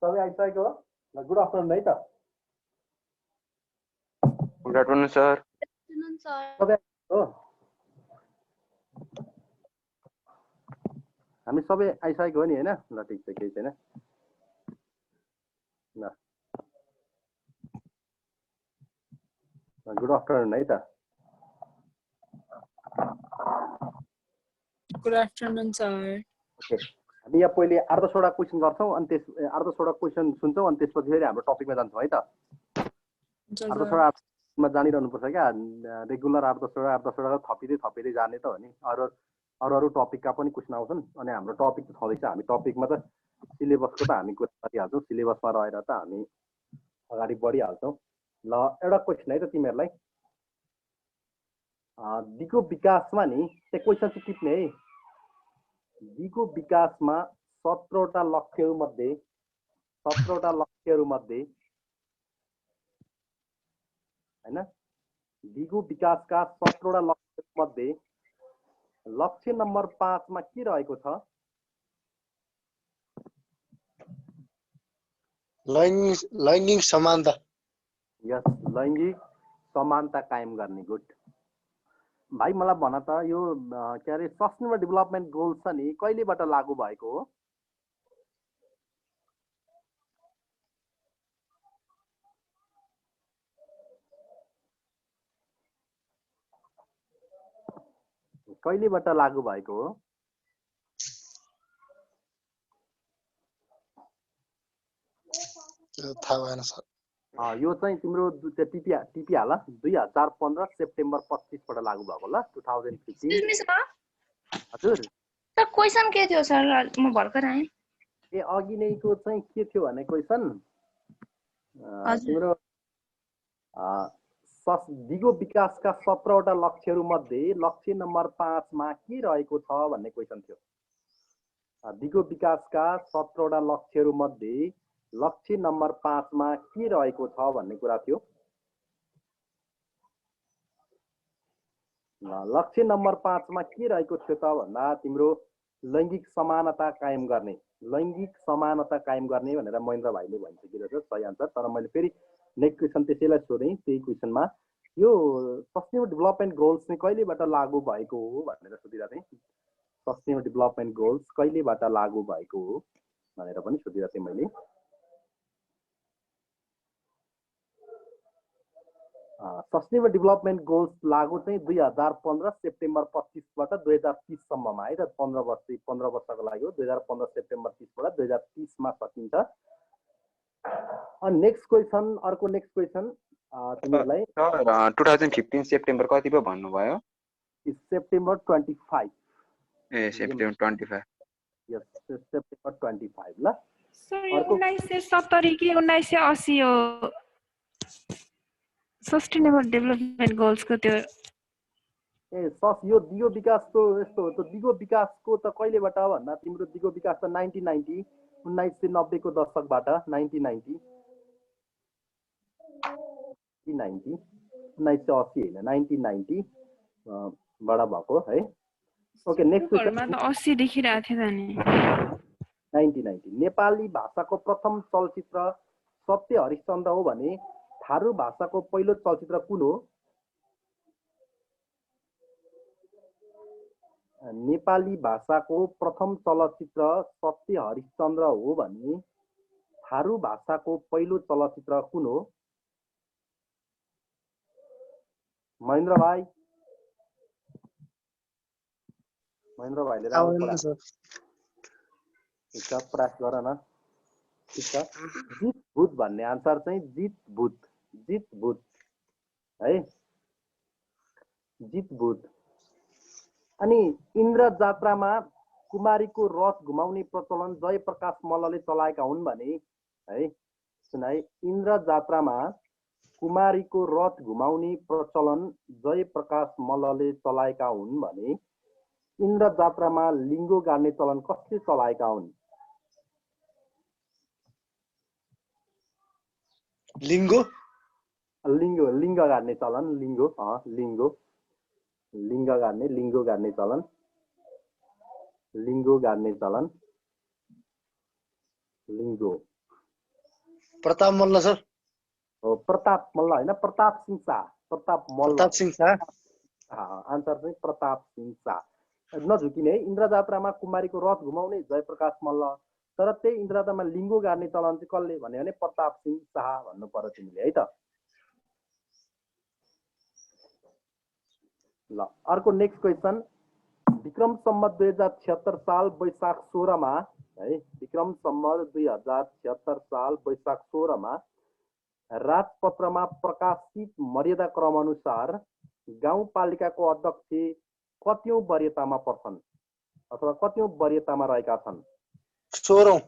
सबै आइसकेको हो ल गुड आफ्टरनुन है त गुड आफ्टरनुन सर सबै हो हामी सबै आइसकेको हो नि हैन ल ठिक छ केही छैन ल गुड आफ्टरनुन है त गुड आफ्टरनुन सर ओके हामी यहाँ पहिले 8-10 वटा क्वेसन गर्छौं अनि त्यस 8-10 वटा क्वेसन सुन्छौं अनि त्यसपछि फेरि हाम्रो टपिकमा जान्छौं है त 8-10 वटामा जानिरहनु पर्छ क्या रेगुलर 8-10 वटा थपिँदै जाने त हो नि अरू टपिकका पनि क्वेसन आउँछन् अनि हाम्रो टपिक त छँदैछ हामी टपिकमा त सिलेबसको त हामी कुरा गरिहाल्छौँ सिलेबसमा रहेर त हामी अगाडि बढिहाल्छौँ ल एउटा क्वेसन है त तिमीहरूलाई दिगो विकासमा नि त्यो क्वेसन चाहिँ टिप्ने है दिगो विकासमा 17वटा लक्ष्यहरू मध्ये हैन दिगो विकासका 17वटा लक्ष्यहरू मध्ये लक्ष्य नम्बर 5 मा के रहेको छ लैंगिक समानता यस लैंगिक समानता कायम गर्ने गुड भाइ मलाई भन त यो के अरे सस्टेनेबल डेभलपमेन्ट गोल्स छ नि कहिलेबाट लागू भएको हो कहिलेबाट लागू भएको हो थाहा भएन सर यो चाहिँ तिम्रो टिपी हाल 2015 सेप्टेम्बर 25 बाट लागू भएको ल 2015 हजुर त क्वेशन के थियो सर म भर्खर आएँ ए अघि नैको चाहिँ के थियो भने क्वेशन तिम्रो दिगो विकासका 17वटा लक्ष्यहरू मध्ये लक्ष्य नम्बर 5 मा के रहेको छ भन्ने क्वेशन थियो दिगो विकासका 17वटा लक्ष्यहरू मध्ये लक्ष्य नम्बर 5 मा के रहेको छ भन्ने कुरा थियो लक्ष्य नम्बर 5 मा के रहेको थियो त भन्दा तिम्रो लैंगिक समानता कायम गर्ने भनेर महेन्द्र भाइले भनिसकेको छ सही आन्सर तर मैले फेरि नेक्स्ट क्वेशन त्यसैलाई सोधेँ त्यही क्वेशनमा यो सस्टेनेबल डेभलपमेन्ट गोल्स चाहिँ कहिलेबाट लागू भएको हो भनेर सोधिरहेको थिएँ सस्टेनेबल डेभलपमेन्ट गोल्स कहिलेबाट लागू भएको हो भनेर पनि सोधिरहेको थिएँ मैले सस्टेनेबल डेभलपमेन्ट गोल्स लागू चाहिँ 2015 सेप्टेम्बर 25 बाट 2030 सम्ममा है त 15 वर्षको लागि हो 2015 सेप्टेम्बर 30 बाट 2030 मा सकिन्छ अनि नेक्स्ट क्वेशन अर्को नेक्स्ट क्वेशन तिमीलाई 2015 सेप्टेम्बर कति पो भन्नुभयो सेप्टेम्बर 25 ए सेप्टेम्बर 25 यस सेप्टेम्बर 25 ल सर 1970 कि 1980 हो सस्टेनेबल डेभलपमेन्ट गोल्स को त्यो ए यो दिगो विकासको यस्तो हो दिगो विकासको त कहिलेबाट भन्दा तिम्रो दिगो विकास त 1990 को दशकबाट 1980 होइन 1990 बाट भएको है ओके नेक्स्ट घरमा त 80 देखिरहेको थियो नि 1990 नेपाली भाषाको प्रथम चलचित्र सत्य हरिश्चन्द्र हो भने थारू भाषाको पहिलो चलचित्र कुन हो नेपाली भाषाको प्रथम चलचित्र सत्य हरिश्चन्द्र हो भने थारू भाषाको पहिलो चलचित्र कुन हो महेन्द्र भाइले प्रयास गर न ठीक छ जित भूत भन्ने आन्सर चाहिँ जित भूत है जित भूत अनि इन्द्र जात्रामा कुमारीको रथ घुमाउने प्रचलन जयप्रकाश मल्लले चलाएका हुन् भने है सुन है इन्द्र जात्रामा कुमारीको रथ घुमाउने प्रचलन जयप्रकाश मल्लले चलाएका हुन् भने इन्द्र जात्रामा लिङ्गो गाड्ने चलन कसले चलाएका हुन् लिङ्ग गाड्ने चलन लिङ्गो गाड्ने चलन लिङ्गो प्रताप मल्ल सर। हो प्रताप मल्ल होइन, प्रताप सिंह शाह। प्रताप मल्ल। प्रताप सिंह शाह। आन्सर चाहिँ प्रताप सिंह शाह। नझुकिने है, इन्द्रजात्रामा कुमारीको रथ घुमाउने जयप्रकाश मल्ल। तर त्यही इन्द्रजात्रामा लिङ्गो गाड्ने चलन चाहिँ कसले भन्यो भने प्रताप सिंह शाह भन्नु पर्यो तिमीले है त। ल अर्को नेक्स्ट क्वेसन। विक्रम सम्वत 2076 साल वैशाख 16 मा है, विक्रम सम्वत 2076 साल वैशाख 16 मा राजपत्रमा प्रकाशित मर्यादा क्रम अनुसार गाउँपालिकाको अध्यक्ष कतिौं वरियतामा पर्छन् अथवा कतिौं वरियतामा रहेका छन्? 16औं।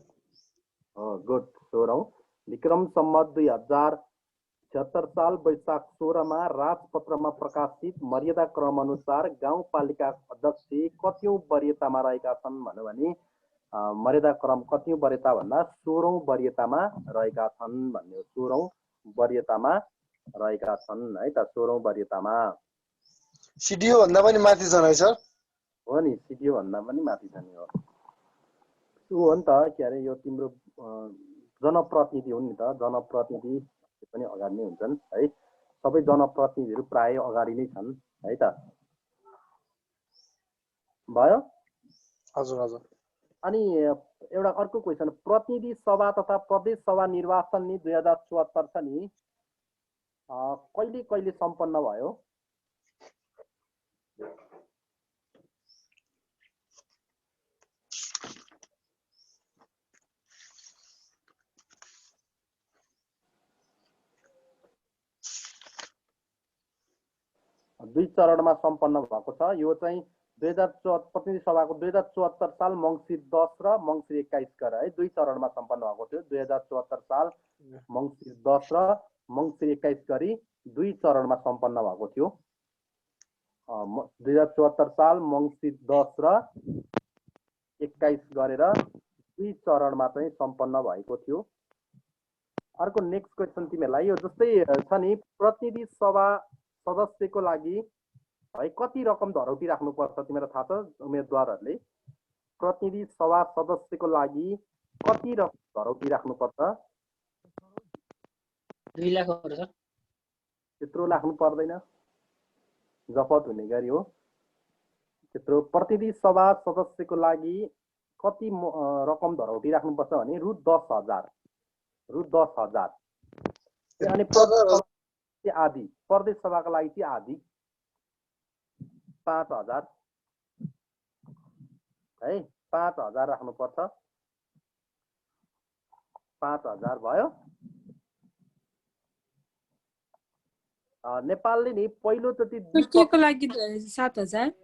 गुड, 16औं। विक्रम सम्वत 2076 साल वैशाख 16 मा राजपत्रमा प्रकाशित मर्यादा क्रम अनुसार गाउँपालिका अध्यक्ष कतिौं वरियतामा रहेका छन् भन्यो भने मर्यादा क्रम कतिौं वरियता भन्दा 16औं वरियतामा रहेका छन् भन्ने। 16औं वरियतामा रहेका छन् है त, 16औं वरियतामा। सिडिओ भन्दा पनि माथि छन् है सर? हो नि, सिडिओ भन्दा पनि माथि छ नि। हो हो नि त, के अरे यो तिम्रो जनप्रतिनिधि हुन् नि त, जनप्रतिनिधि पनि अगाडि नै हुन्छन् है। सबै जनप्रतिनिधिहरू प्राय अगाडि नै छन् है त। भयो? हजुर हजुर। अनि एउटा अर्को क्वेसन, प्रतिनिधि सभा तथा प्रदेश सभा निर्वाचन नि 2074 छ नि, कहिले कहिले सम्पन्न भयो? दुई चरणमा सम्पन्न भएको छ। यो चाहिँ 2074 प्रतिनिधि सभाको 2074 साल मङ्सिर 10 र मङ्सिर 21 गरेर है दुई चरणमा सम्पन्न भएको थियो। 2074 साल मङ्सिर 10 र मङ्सिर 21 गरी दुई चरणमा सम्पन्न भएको थियो। 2074 साल मङ्सिर 10 र 21 गरेर दुई चरणमा चाहिँ सम्पन्न भएको थियो। अर्को नेक्स्ट क्वेसन तिमीहरूलाई यो जस्तै छ नि, प्रतिनिधि सभा सदस्यको लागि है कति रकम धरौटी राख्नुपर्छ तिमीलाई थाहा छ? उम्मेदवारहरूले प्रतिनिधि सभा सदस्यको लागि कति रकम धरौटी राख्नुपर्छ? 2 लाख हो सर। त्यत्रो राख्नु पर्दैन, जफत हुने गरी हो त्यत्रो। प्रतिनिधि सभा सदस्यको लागि कति रकम धरौटी राख्नुपर्छ भने रु 10,000। रु 10,000। अनि आदि, प्रदेश सभाको लागि चाहिँ आदि 5,000 है, 5,000 राख्नुपर्छ। 5,000 भयो। नेपालले नि पहिलोचोटि को लागि 7,000,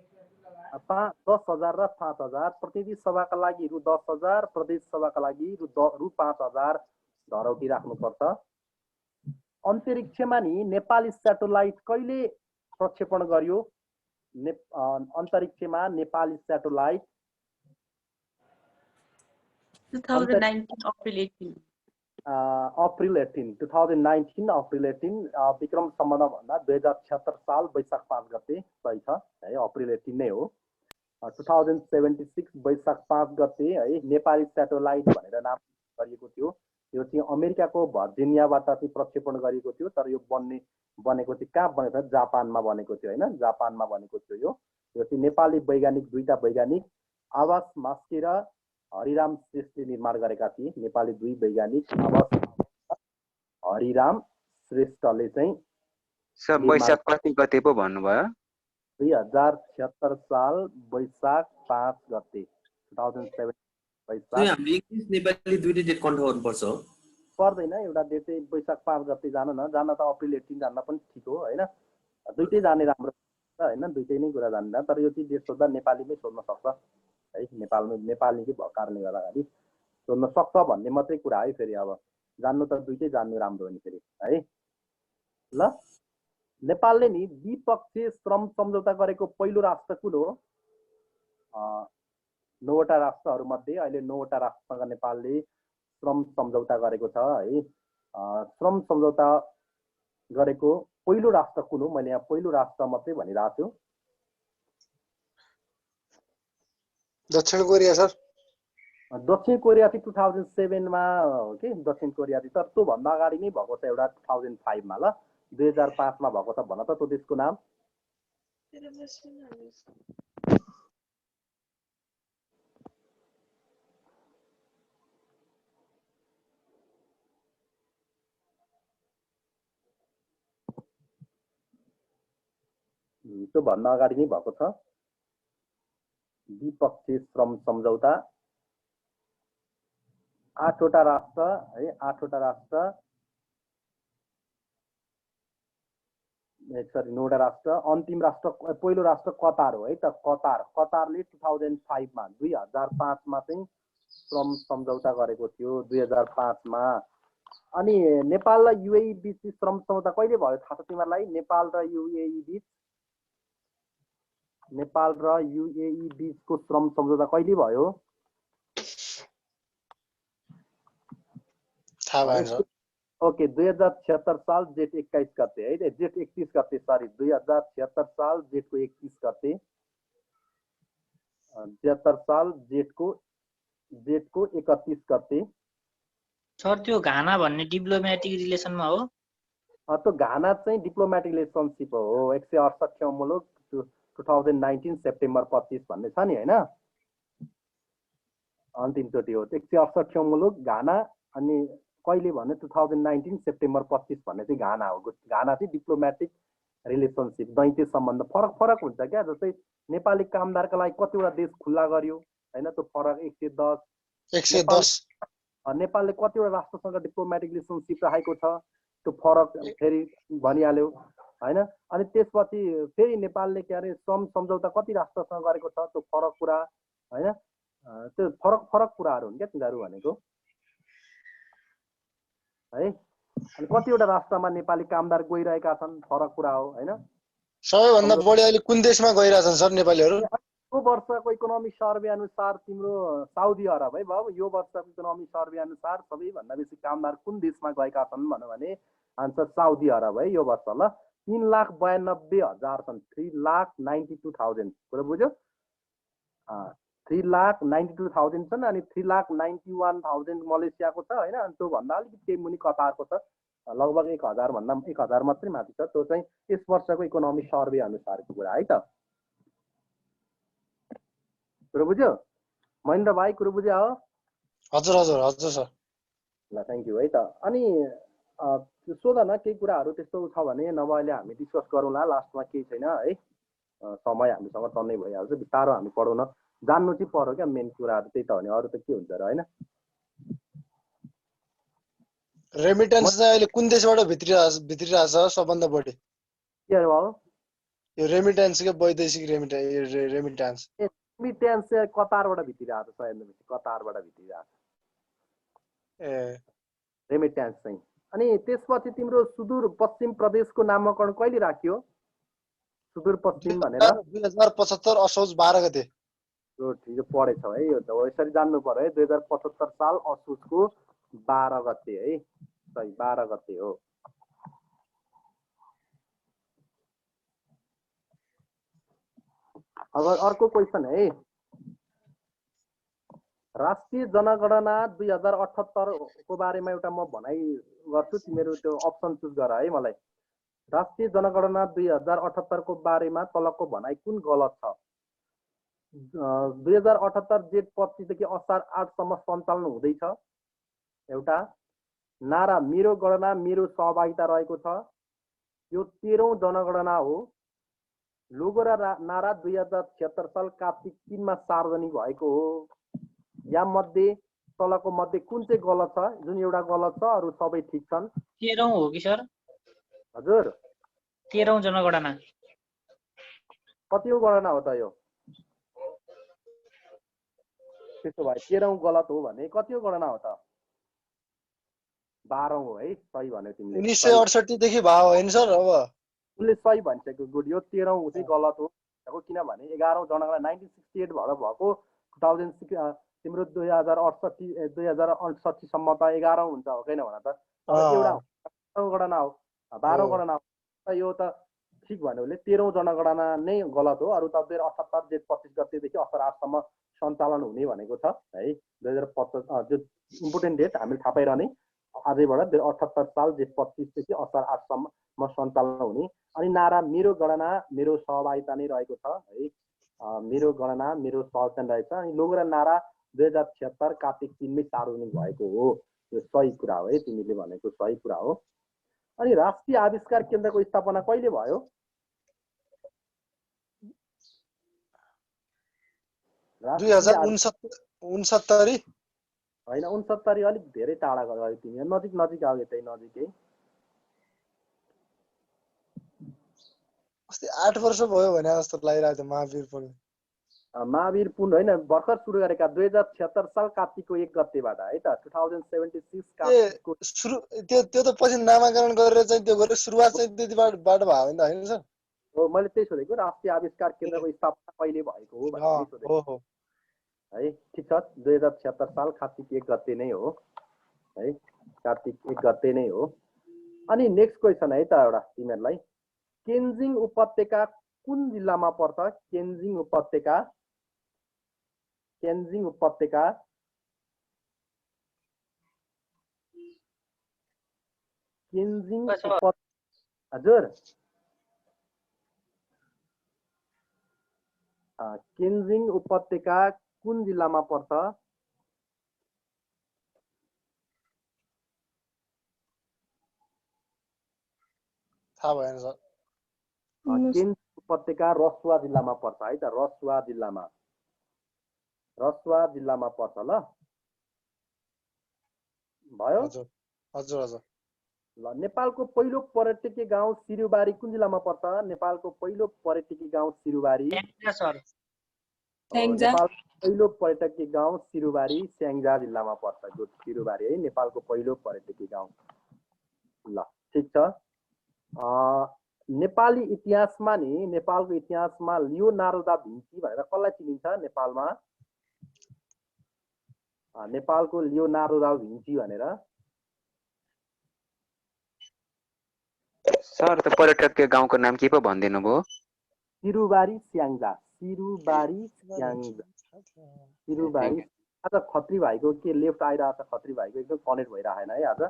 10,000 र 5,000, प्रतिनिधि सभाका लागि रु 10,000, प्रदेश सभाका लागि रु 5,000 धरौटी राख्नुपर्छ। अन्तरिक्षमा नि नेपाली स्याटेलाइट कहिले प्रक्षेपण गरियो? अन्तरिक्षमा नेपाली satellite 2019 April 18। April 18, 2019 April 18। Vikram Samvat भन्दा 2076 साल वैशाख 5 गते सही छ है, अप्रिल 18 नै हो। 2076 वैशाख 5 गते है नेपाली स्याटेलाइट भनेर नाम गरिएको थियो। यो चाहिँ अमेरिकाको भर्जिनियाबाट चाहिँ प्रक्षेपण गरिएको थियो। तर यो बनेको चाहिँ कहाँ बनेको थियो? जापानमा बनेको थियो होइन, जापानमा बनेको थियो। यो चाहिँ नेपाली वैज्ञानिक, दुईटा वैज्ञानिक आवास मास्के र हरिराम श्रेष्ठले निर्माण गरेका थिए। नेपाली दुई वैज्ञानिक आवास हरिराम श्रेष्ठले चाहिँ सर वैशाख कति गते पो भन्नुभयो? 2076 साल वैशाख 5 गते 2007 वैशाख। हामीले इंग्लिश नेपाली दुईटै डेट कन्फर्म गर्नुपर्छ हो? पर्दैन, एउटा डेट चाहिँ वैशाख 5 गते जान न, जान त अप्रिल 18 जान्न पनि ठिक हो होइन। दुईटै जाने राम्रो होइन, दुईटै नै कुरा जान्दा। तर यो चाहिँ डेट सोध्दा नेपालीमै सोध्न सक्छ है, नेपालीकै भएको कारणले गर्दाखेरि सोध्न सक्छ भन्ने मात्रै कुरा है। फेरि अब जान्नु त दुईटै जान्नु राम्रो हो नि फेरि है। ल नेपालले नि द्विपक्षीय श्रम सम्झौता गरेको पहिलो राष्ट्र कुन हो? 9वटा राष्ट्रहरू मध्ये अहिले 9वटा राष्ट्रसँग नेपालले श्रम सम्झौता गरेको छ है। श्रम सम्झौता गरेको पहिलो राष्ट्र कुन हो? मैले यहाँ पहिलो राष्ट्र मात्रै भनिरहेको छु। दक्षिण कोरिया सर। दक्षिण कोरिया चाहिँ 2007 मा हो कि दक्षिण कोरिया चाहिँ, तर त्यो भन्दा अगाडि नै भएको छ एउटा 2005 मा। ल 2005 मा भएको छ भन त त्यो देशको नाम। त्यो भन्दा अगाडि नै भएको छ। द्विपक्षीय श्रम सम्झौता 8 वटा राष्ट्र है, 8 वटा राष्ट्र, सरी 9 वटा राष्ट्र। अन्तिम राष्ट्र पहिलो राष्ट्र कतार हो है त। कतारले 2005 मा 2005 मा चाहिँ श्रम सम्झौता गरेको थियो 2005 मा। अनि नेपाल र युएई बीच श्रम सम्झौता कहिले भयो थाहा छ तिमीहरूलाई? नेपाल र युएई बीच, नेपाल र युएई बीचको श्रम सम्झौता कहिले भयो? थाहा भएन सर। ओके 2076 साल जेठ 21 गते है, जेठ 31 गते, सरी 2076 साल जेठको 21 गते, 76 साल जेठको 31 गते। सर त्यो घाना भन्ने डिप्लोमेटिक रिलेसनमा हो? त्यो घाना चाहिँ डिप्लोमेटिक रिलेसनसिप हो। 168औं मुलुक 2019 सेप्टेम्बर 25 भन्ने छ नि हैन, अन्तिमचोटि हो 168औं मुलुक घाना। अनि कहिले भने 2019 सेप्टेम्बर 25 भन्ने चाहिँ घाना हो। घाना चाहिँ डिप्लोमेटिक रिलेसनसिप, दैन्य सम्बन्ध। फरक हुन्छ क्या, जस्तै नेपाली कामदारका लागि कतिवटा देश खुल्ला गर्यो हैन, त्यो फरक 110। नेपालले कतिवटा राष्ट्रसँग डिप्लोमेटिक रिलेसनसिप राखेको छ, त्यो फरक फेरि भनिहाल्यो हैन। अनि त्यसपछि फेरि नेपालले के अरे श्रम सम्झौता कति राष्ट्रसँग गरेको छ, त्यो फरक कुरा हैन। त्यो फरक कुराहरू हुन् क्या तिनीहरू भनेको है। अनि कतिवटा राष्ट्रमा नेपाली कामदार गइरहेका छन्, फरक कुरा हो हैन। सबैभन्दा बढी अहिले कुन देशमा गइरहेछन् सर नेपालीहरू? यो वर्षको इकोनोमिक सर्वे अनुसार तिम्रो साउदी अरब है बाबु। यो वर्षको इकोनोमिक सर्वे अनुसार सबैभन्दा बेसी कामदार कुन देशमा गएका छन् भन्यो भने आन्सर साउदी अरब है यो वर्ष। ल 3,92,000 छन्, 3,92,000 कुरा बुझ्यो? 3,92,000 छन्। अनि 3,91,000 मलेसियाको छ हैन। अनि त्यो भन्दा अलिकति केही मुनि कतारको छ, लगभग 1,000 भन्दा 1,000 मात्रै माथि छ। त्यो चाहिँ यस वर्षको इकोनोमिक सर्वे अनुसारको कुरा है त। कुरो बुझ्यो महेन्द्र भाइ? कुरो बुझ्यो हो? हजुर हजुर हजुर सर। ल थ्याङ्क यू है त। अनि सोध न केही कुराहरू त्यस्तो छ भने, नभए अहिले हामी डिस्कस गरौँला लास्टमा, केही छैन है। समय हामीसँग टन्नै भइहाल्छ, बिस्तारो हामी पढौँ न, जान्नु चाहिँ पर्यो क्या मेन कुराहरू। त्यही त हो नि, अरू त के हुन्छ र हैन। रेमिटेन्स चाहिँ अहिले कुन देशबाट भित्रिरहेछ सबभन्दा बढी? के अरे बाबु? यो रेमिटेन्स के वैदेशिक रेमिटेन्स रेमिटेन्स चाहिँ कतारबाट भित्रिरहेको छ, हेर्नु बेसी कतारबाट भित्रिरहेको छ ए रेमिटेन्स चाहिँ। अनि त्यसपछि तिम्रो सुदूरपश्चिम प्रदेशको नामाकरण कहिले राखियो? सुदूरपश्चिम भनेर 2075 असोज 12 गते। यो ठिक पढेछौ है, यो त यसरी जान्नु पर्यो है। 2075 साल असोजको 12 गते है, सही 12 गते हो। अब अर्को क्वेसन है। राष्ट्रिय जनगणना 2078 को बारेमा एउटा म भनाइ गर्छु, तिमीहरू त्यो अप्सन चुज गर है मलाई। राष्ट्रिय जनगणना 2078 को बारेमा तलको भनाइ कुन गलत छ? 2078 जेठ 25 देखि असार 8 सम्म सञ्चालन हुँदैछ। एउटा नारा मेरो गणना मेरो सहभागिता रहेको छ, यो 13औं जनगणना हो। लोगो र नारा 2076 साल कार्तिक 3 मा सार्वजनिक भएको हो। या मध्ये तलको मध्ये कुन चाहिँ गलत छ? जुन एउटा गलत छ, अरू सबै ठिक छन्। 13औं हो कि सर? हजुर 13औं जनगणना। कतिौं गणना हो त यो? त्यसो भए 13औं गलत हो भने कतिौं गणना हो त? 12औं हो है, सही भन्यो तिमीले। 1968 देखि भयो हैन सर? अब उसले सही भनिसक्यो, गुड। यो 13औं चाहिँ गलत हो, किनभने 11औं जनगणना 1968 भएर भएको। 2006 तिम्रो 2068 सम्म त 11औं हुन्छ हो किन भन त? एउटा गणना हो, 12औं गणना हो। यो त ठिक भन्यो उसले, 13औं जनगणना नै गलत हो। अरू त 2078 जेठ 25 गतेदेखि असार 8 सम्म सञ्चालन हुने भनेको छ है 2050 जो इम्पोर्टेन्ट डेट हामीले थाहा पाइरहने आजैबाट 78 साल जेठ 25 देखि असार 8 सम्म सञ्चालन हुने अनि नारा मेरो गणना मेरो सहभागिता नै रहेको छ है मेरो गणना मेरो सहभागिता रहेछ अनि लोगो र नारा 2076 कार्तिक 3 मै सार्वजनिक भएको हो यो सही कुरा हो है तिमीले भनेको सही कुरा हो अनि राष्ट्रिय आविष्कार केन्द्रको स्थापना कहिले भयो दुई हजार 69 होइन 69 अलिक धेरै टाढा गयो तिमी नजिक नजिक आयो यतै नजिकै अस्ति 8 वर्ष भयो भने जस्तो लागिरहेको थियो महावीर पुन महावीर पुन होइन भर्खर सुरु गरेका 2076 साल कार्तिकको 1 गतेबाट है त 2076 कार्तिकको सुरु त्यो त पछि नामाकरण गरेर चाहिँ त्यो गरेर सुरुवात चाहिँ त्यतिबाट भयो नि त हैन सर हो मैले त्यही सोधेको राष्ट्रिय आविष्कार केन्द्रको स्थापना कहिले भएको हो भनेर सोधेको हो है ठीक छ 2076 साल कार्तिक 1 गते नै हो है कार्तिक 1 गते नै हो अनि नेक्स्ट क्वेशन है त एउटा तिमीहरुलाई केन्जिङ उपत्यका कुन जिल्लामा पर्छ केन्जिङ उपत्यका हजुर केन्जिङ उपत्यका कुन जिल्लामा पर्छ थाहा भएन सर केन्जिङ उपत्यका रसुवा जिल्लामा पर्छ है त रसुवा जिल्लामा पर्छ ल भयो हजुर हजुर हजुर ल नेपालको पहिलो पर्यटकीय गाउँ सिरुबारी कुन जिल्लामा पर्छ नेपालको पहिलो पर्यटकीय गाउँ सिरुबारी नेपालको पहिलो पर्यटकीय गाउँ सिरुबारी स्याङ्जा जिल्लामा पर्छ गुड सिरुबारी है नेपालको पहिलो पर्यटकीय गाउँ ल ठीक छ नेपाली इतिहासमा नि नेपालको इतिहासमा लियोनार्डो दा भिन्ची भनेर कसलाई चिनिन्छ नेपालमा नेपालको लियोनार्डो दा भिन्ची भनेर सर त पर्यटकीय गाउँको नाम के पो भनिदिनु भयो सिरुबारी स्याङ्जा आज खत्री भाइको के लेफ्ट आइरहेको छ खत्री भाइको एकदम कनेक्ट भइरहेन है आज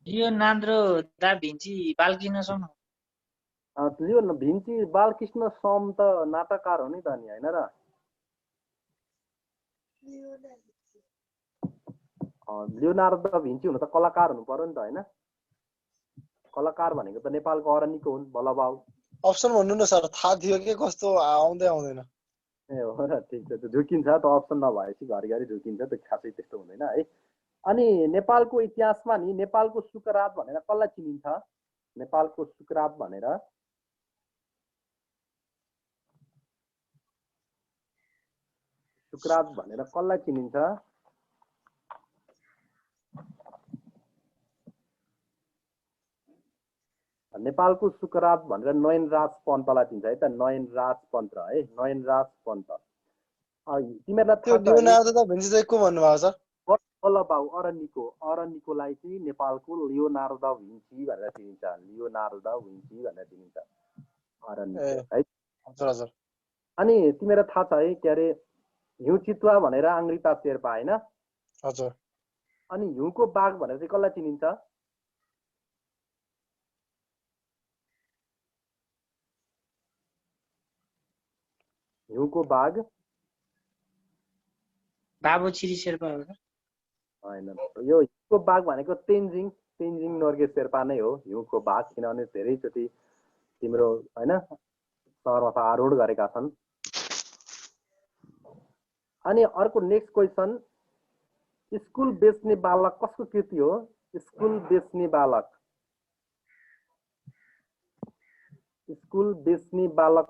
Leonardo da Vinci Balkrishna some लियो भिन्ची बालकृष्ण सम त नाटककार हो नि त नि हैन र लियोनार्डो दा भिन्ची हुन त कलाकार हुनु पर्यो नि त हैन कलाकार भनेको त नेपालको अरनिको हुन् बलबाउ अप्सन भन्नु न सर थाहा थियो कि कस्तो आउँदैन ए हो र ठीक छ त्यो झुकिन्छ त अप्सन नभएपछि घरिघरि झुकिन्छ त्यो खासै त्यस्तो हुँदैन है अनि नेपालको इतिहासमा नि नेपालको सुकरात भनेर कसलाई चिनिन्छ नेपालको सुकरात भनेर कसलाई चिनिन्छ नेपालको सुकरात भनेर नयनराज पन्तलाई चिन्छ है त नयनराज पन्त है नयनराज पन्त तिमीहरुलाई त्यो लियोनार्डो दा भिन्ची चाहिँ को भन्नुभयो सर बलबाउ अरनिकोलाई चाहिँ नेपालको लियोनार्डो दा भिन्ची भनेर चिनिन्छ लियोनार्डो दा भिन्ची भनेर चिनिन्छ अरनिको है हजुर हजुर अनि तिमीहरुलाई थाहा छ है के अरे हिउँ चितुवा भनेर आङ्ग्रिता शेर्पा हैन हजुर अनि हिउँको बाघ भनेर चाहिँ कसलाई चिनिन्छ हिउँको बाघ बाबु छिरी शेर्पा हो हैन यो हिउँको बाघ भनेको तेन्जिङ नोर्गे शेर्पा नै हो हिउँको बाघ किनभने धेरैचोटि तिम्रो हैन सहरमा आरोहण गरेका छन् अनि अर्को नेक्स्ट क्वेशन स्कुल बेच्ने बालक कसको कृति हो स्कुल बेच्ने बालक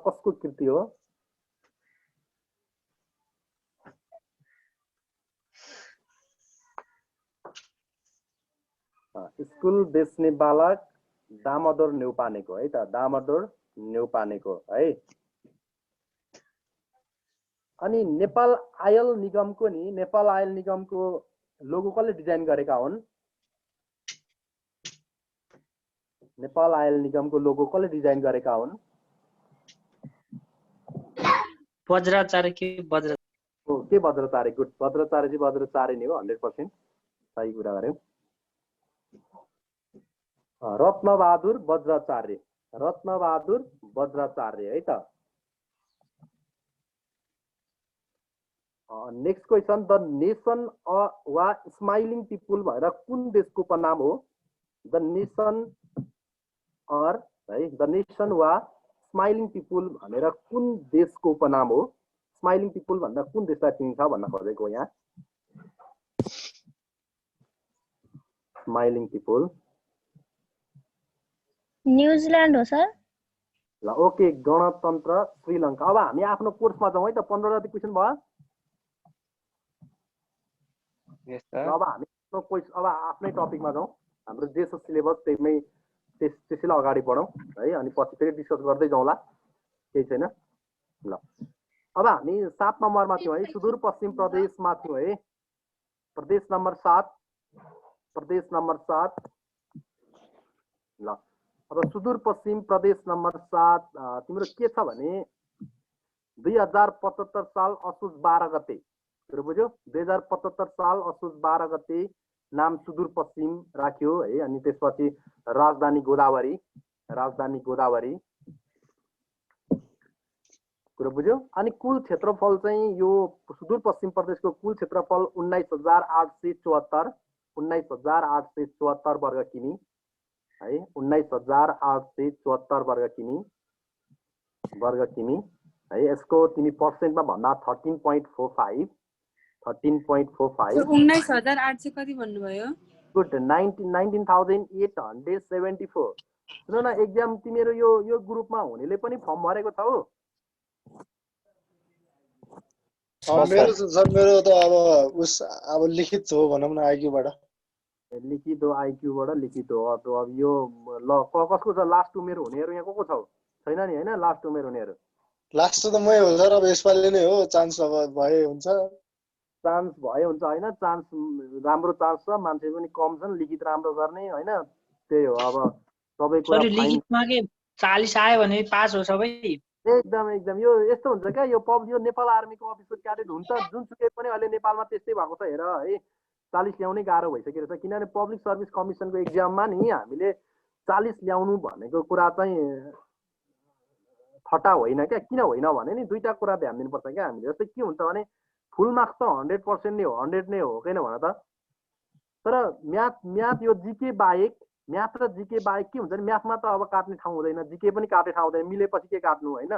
कसको कृति हो स्कुल बेच्ने बालक दामोदर न्यौपानेको है त दामोदर न्यौपानेको है अनि नेपाल आयल निगमको लोगो कसले डिजाइन गरेका हुन् नेपाल आयल निगमको लोगो कसले डिजाइन गरेका हुन् वज्राचार्य के वज्र हो के वज्रचार्य गुड वज्रचार्य चाहिँ वज्रचार्य नै हो 100% सही कुरा गर्यौ रत्नबहादुर वज्राचार्य है त नेक्स्ट क्वेसन द नेसन वा स्माइलिङ पिपुल भनेर कुन देशको उपनाम हो द नेसन अर है द नेसन वा स्माइलिङ पिपुल भनेर कुन देशको उपनाम हो स्माइलिङ पिपुल भन्दा कुन देशलाई चिनिन्छ भन्न खोजेको यहाँ स्माइलिङ पिपुल न्युजिल्यान्ड हो सर ल ओके गणतन्त्र श्रीलङ्का अब हामी आफ्नो कोर्समा जाउँ है त 15 जति क्वेसन भयो अब हामी अब आफ्नै टपिकमा जाउँ हाम्रो जे छ सिलेबस त्यसैलाई अगाडि बढौँ है अनि पछि फेरि डिस्कस गर्दै जाउँला केही छैन ल अब हामी 7 नम्बरमा थियौँ है सुदूरपश्चिम प्रदेशमा थियौँ है प्रदेश नम्बर 7 ल अब सुदूरपश्चिम प्रदेश नम्बर 7 तिम्रो के छ भने 2075 साल असोज 12 गते बुझ्यो 2075 साल असोज 12 गते नाम सुदूरपश्चिम राख्यो है अनि त्यसपछि राजधानी गोदावरी कुरो बुझ्यो अनि कुल क्षेत्रफल चाहिँ यो सुदूरपश्चिम प्रदेशको कुल क्षेत्रफल 19,874 वर्ग किमी है 19,874 वर्ग किमी है यसको तिमी पर्सेन्टमा भन्दा 13.45 19,800 कति भन्नुभयो गुड 19,874 सुन न एक्जाम तिमीहरू यो ग्रुपमा हुनेले पनि फर्म भरेको छौ मेरो त अब लिखित हो भनौँ न आइक्यूबाट लिखित हो अब यो ल कसको छ लास्ट उमेर हुनेहरू यहाँ को छौ छैन नि हैन लास्ट उमेर हुनेहरू लास्ट त मै हो सर अब यसपालि नै हो चान्स अब भए हुन्छ चान्स भए हुन्छ हैन चान्स राम्रो चान्स छ मान्छे पनि कम छन् लिखित राम्रो गर्ने हैन त्यही हो अब सबैको लिखितमा के 40 आयो भने पास हो सबै एकदम यो यस्तो हुन्छ क्या यो नेपाल आर्मीको अफिसर क्याडेट हुन्छ जुनसुकै पनि अहिले नेपालमा त्यस्तै भएको छ हेर है 40 ल्याउनै गाह्रो भइसकेको छ किनभने पब्लिक सर्भिस कमिसनको एक्जाममा नि हामीले 40 ल्याउनु भनेको कुरा चाहिँ ठट्टा होइन क्या किन होइन भने नि दुईटा कुरा ध्यान दिनुपर्छ क्या हामीले जस्तै के हुन्छ भने फुल मार्क्स त 100% नै हो 100 नै हो किन भन त तर म्याथ यो जीके बाहेक म्याथ र जीके बाहेक के हुन्छ नि म्याथमा त अब काट्ने ठाउँ हुँदैन जीके पनि काट्ने ठाउँ हुँदैन मिलेपछि के काट्नु होइन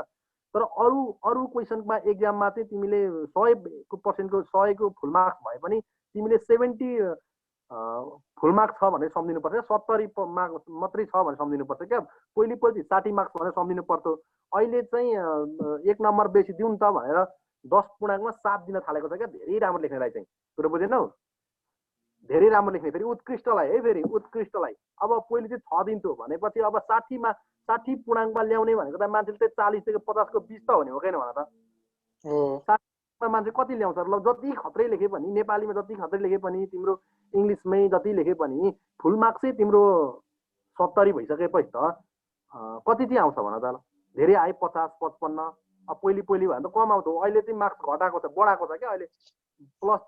तर अरू क्वेसनमा एक्जाममा चाहिँ तिमीले 100% को 100 को फुल मार्क्स भए पनि तिमीले 70 फुल मार्क्स छ भनेर सम्झिनुपर्छ 70 मार्क्स मात्रै छ भनेर सम्झिनुपर्छ क्या पहिलो 60 मार्क्स भनेर सम्झिनु पर्थ्यो अहिले चाहिँ 1 नम्बर बेसी दिउँ त भनेर 10 पूर्णाङ्कमा 7 दिन थालेको छ क्या धेरै राम्रो लेख्नेलाई चाहिँ कुरो बुझेनौ धेरै राम्रो लेख्ने फेरि उत्कृष्टलाई है फेरि उत्कृष्टलाई अब पहिले चाहिँ 6 दिन्थ्यो भनेपछि अब 60 पूर्णाङ्कमा ल्याउने भनेको त मान्छेले चाहिँ 40 देखि 50 को 20 त हुने हो किन भन त हो 60 मान्छे कति ल्याउँछ ल जति खत्रै लेखे पनि नेपालीमा जति खत्रै लेखे पनि तिम्रो इंग्लिशमै जति लेखे पनि फुल मार्क्स चाहिँ तिम्रो 70 भइसकेपछि त कति चाहिँ आउँछ भन त ल धेरै आए 50 55 अब पहिले भने त कम आउँथ्यो अहिले चाहिँ मार्क्स घटाएको छ बढाएको छ क्या अहिले प्लस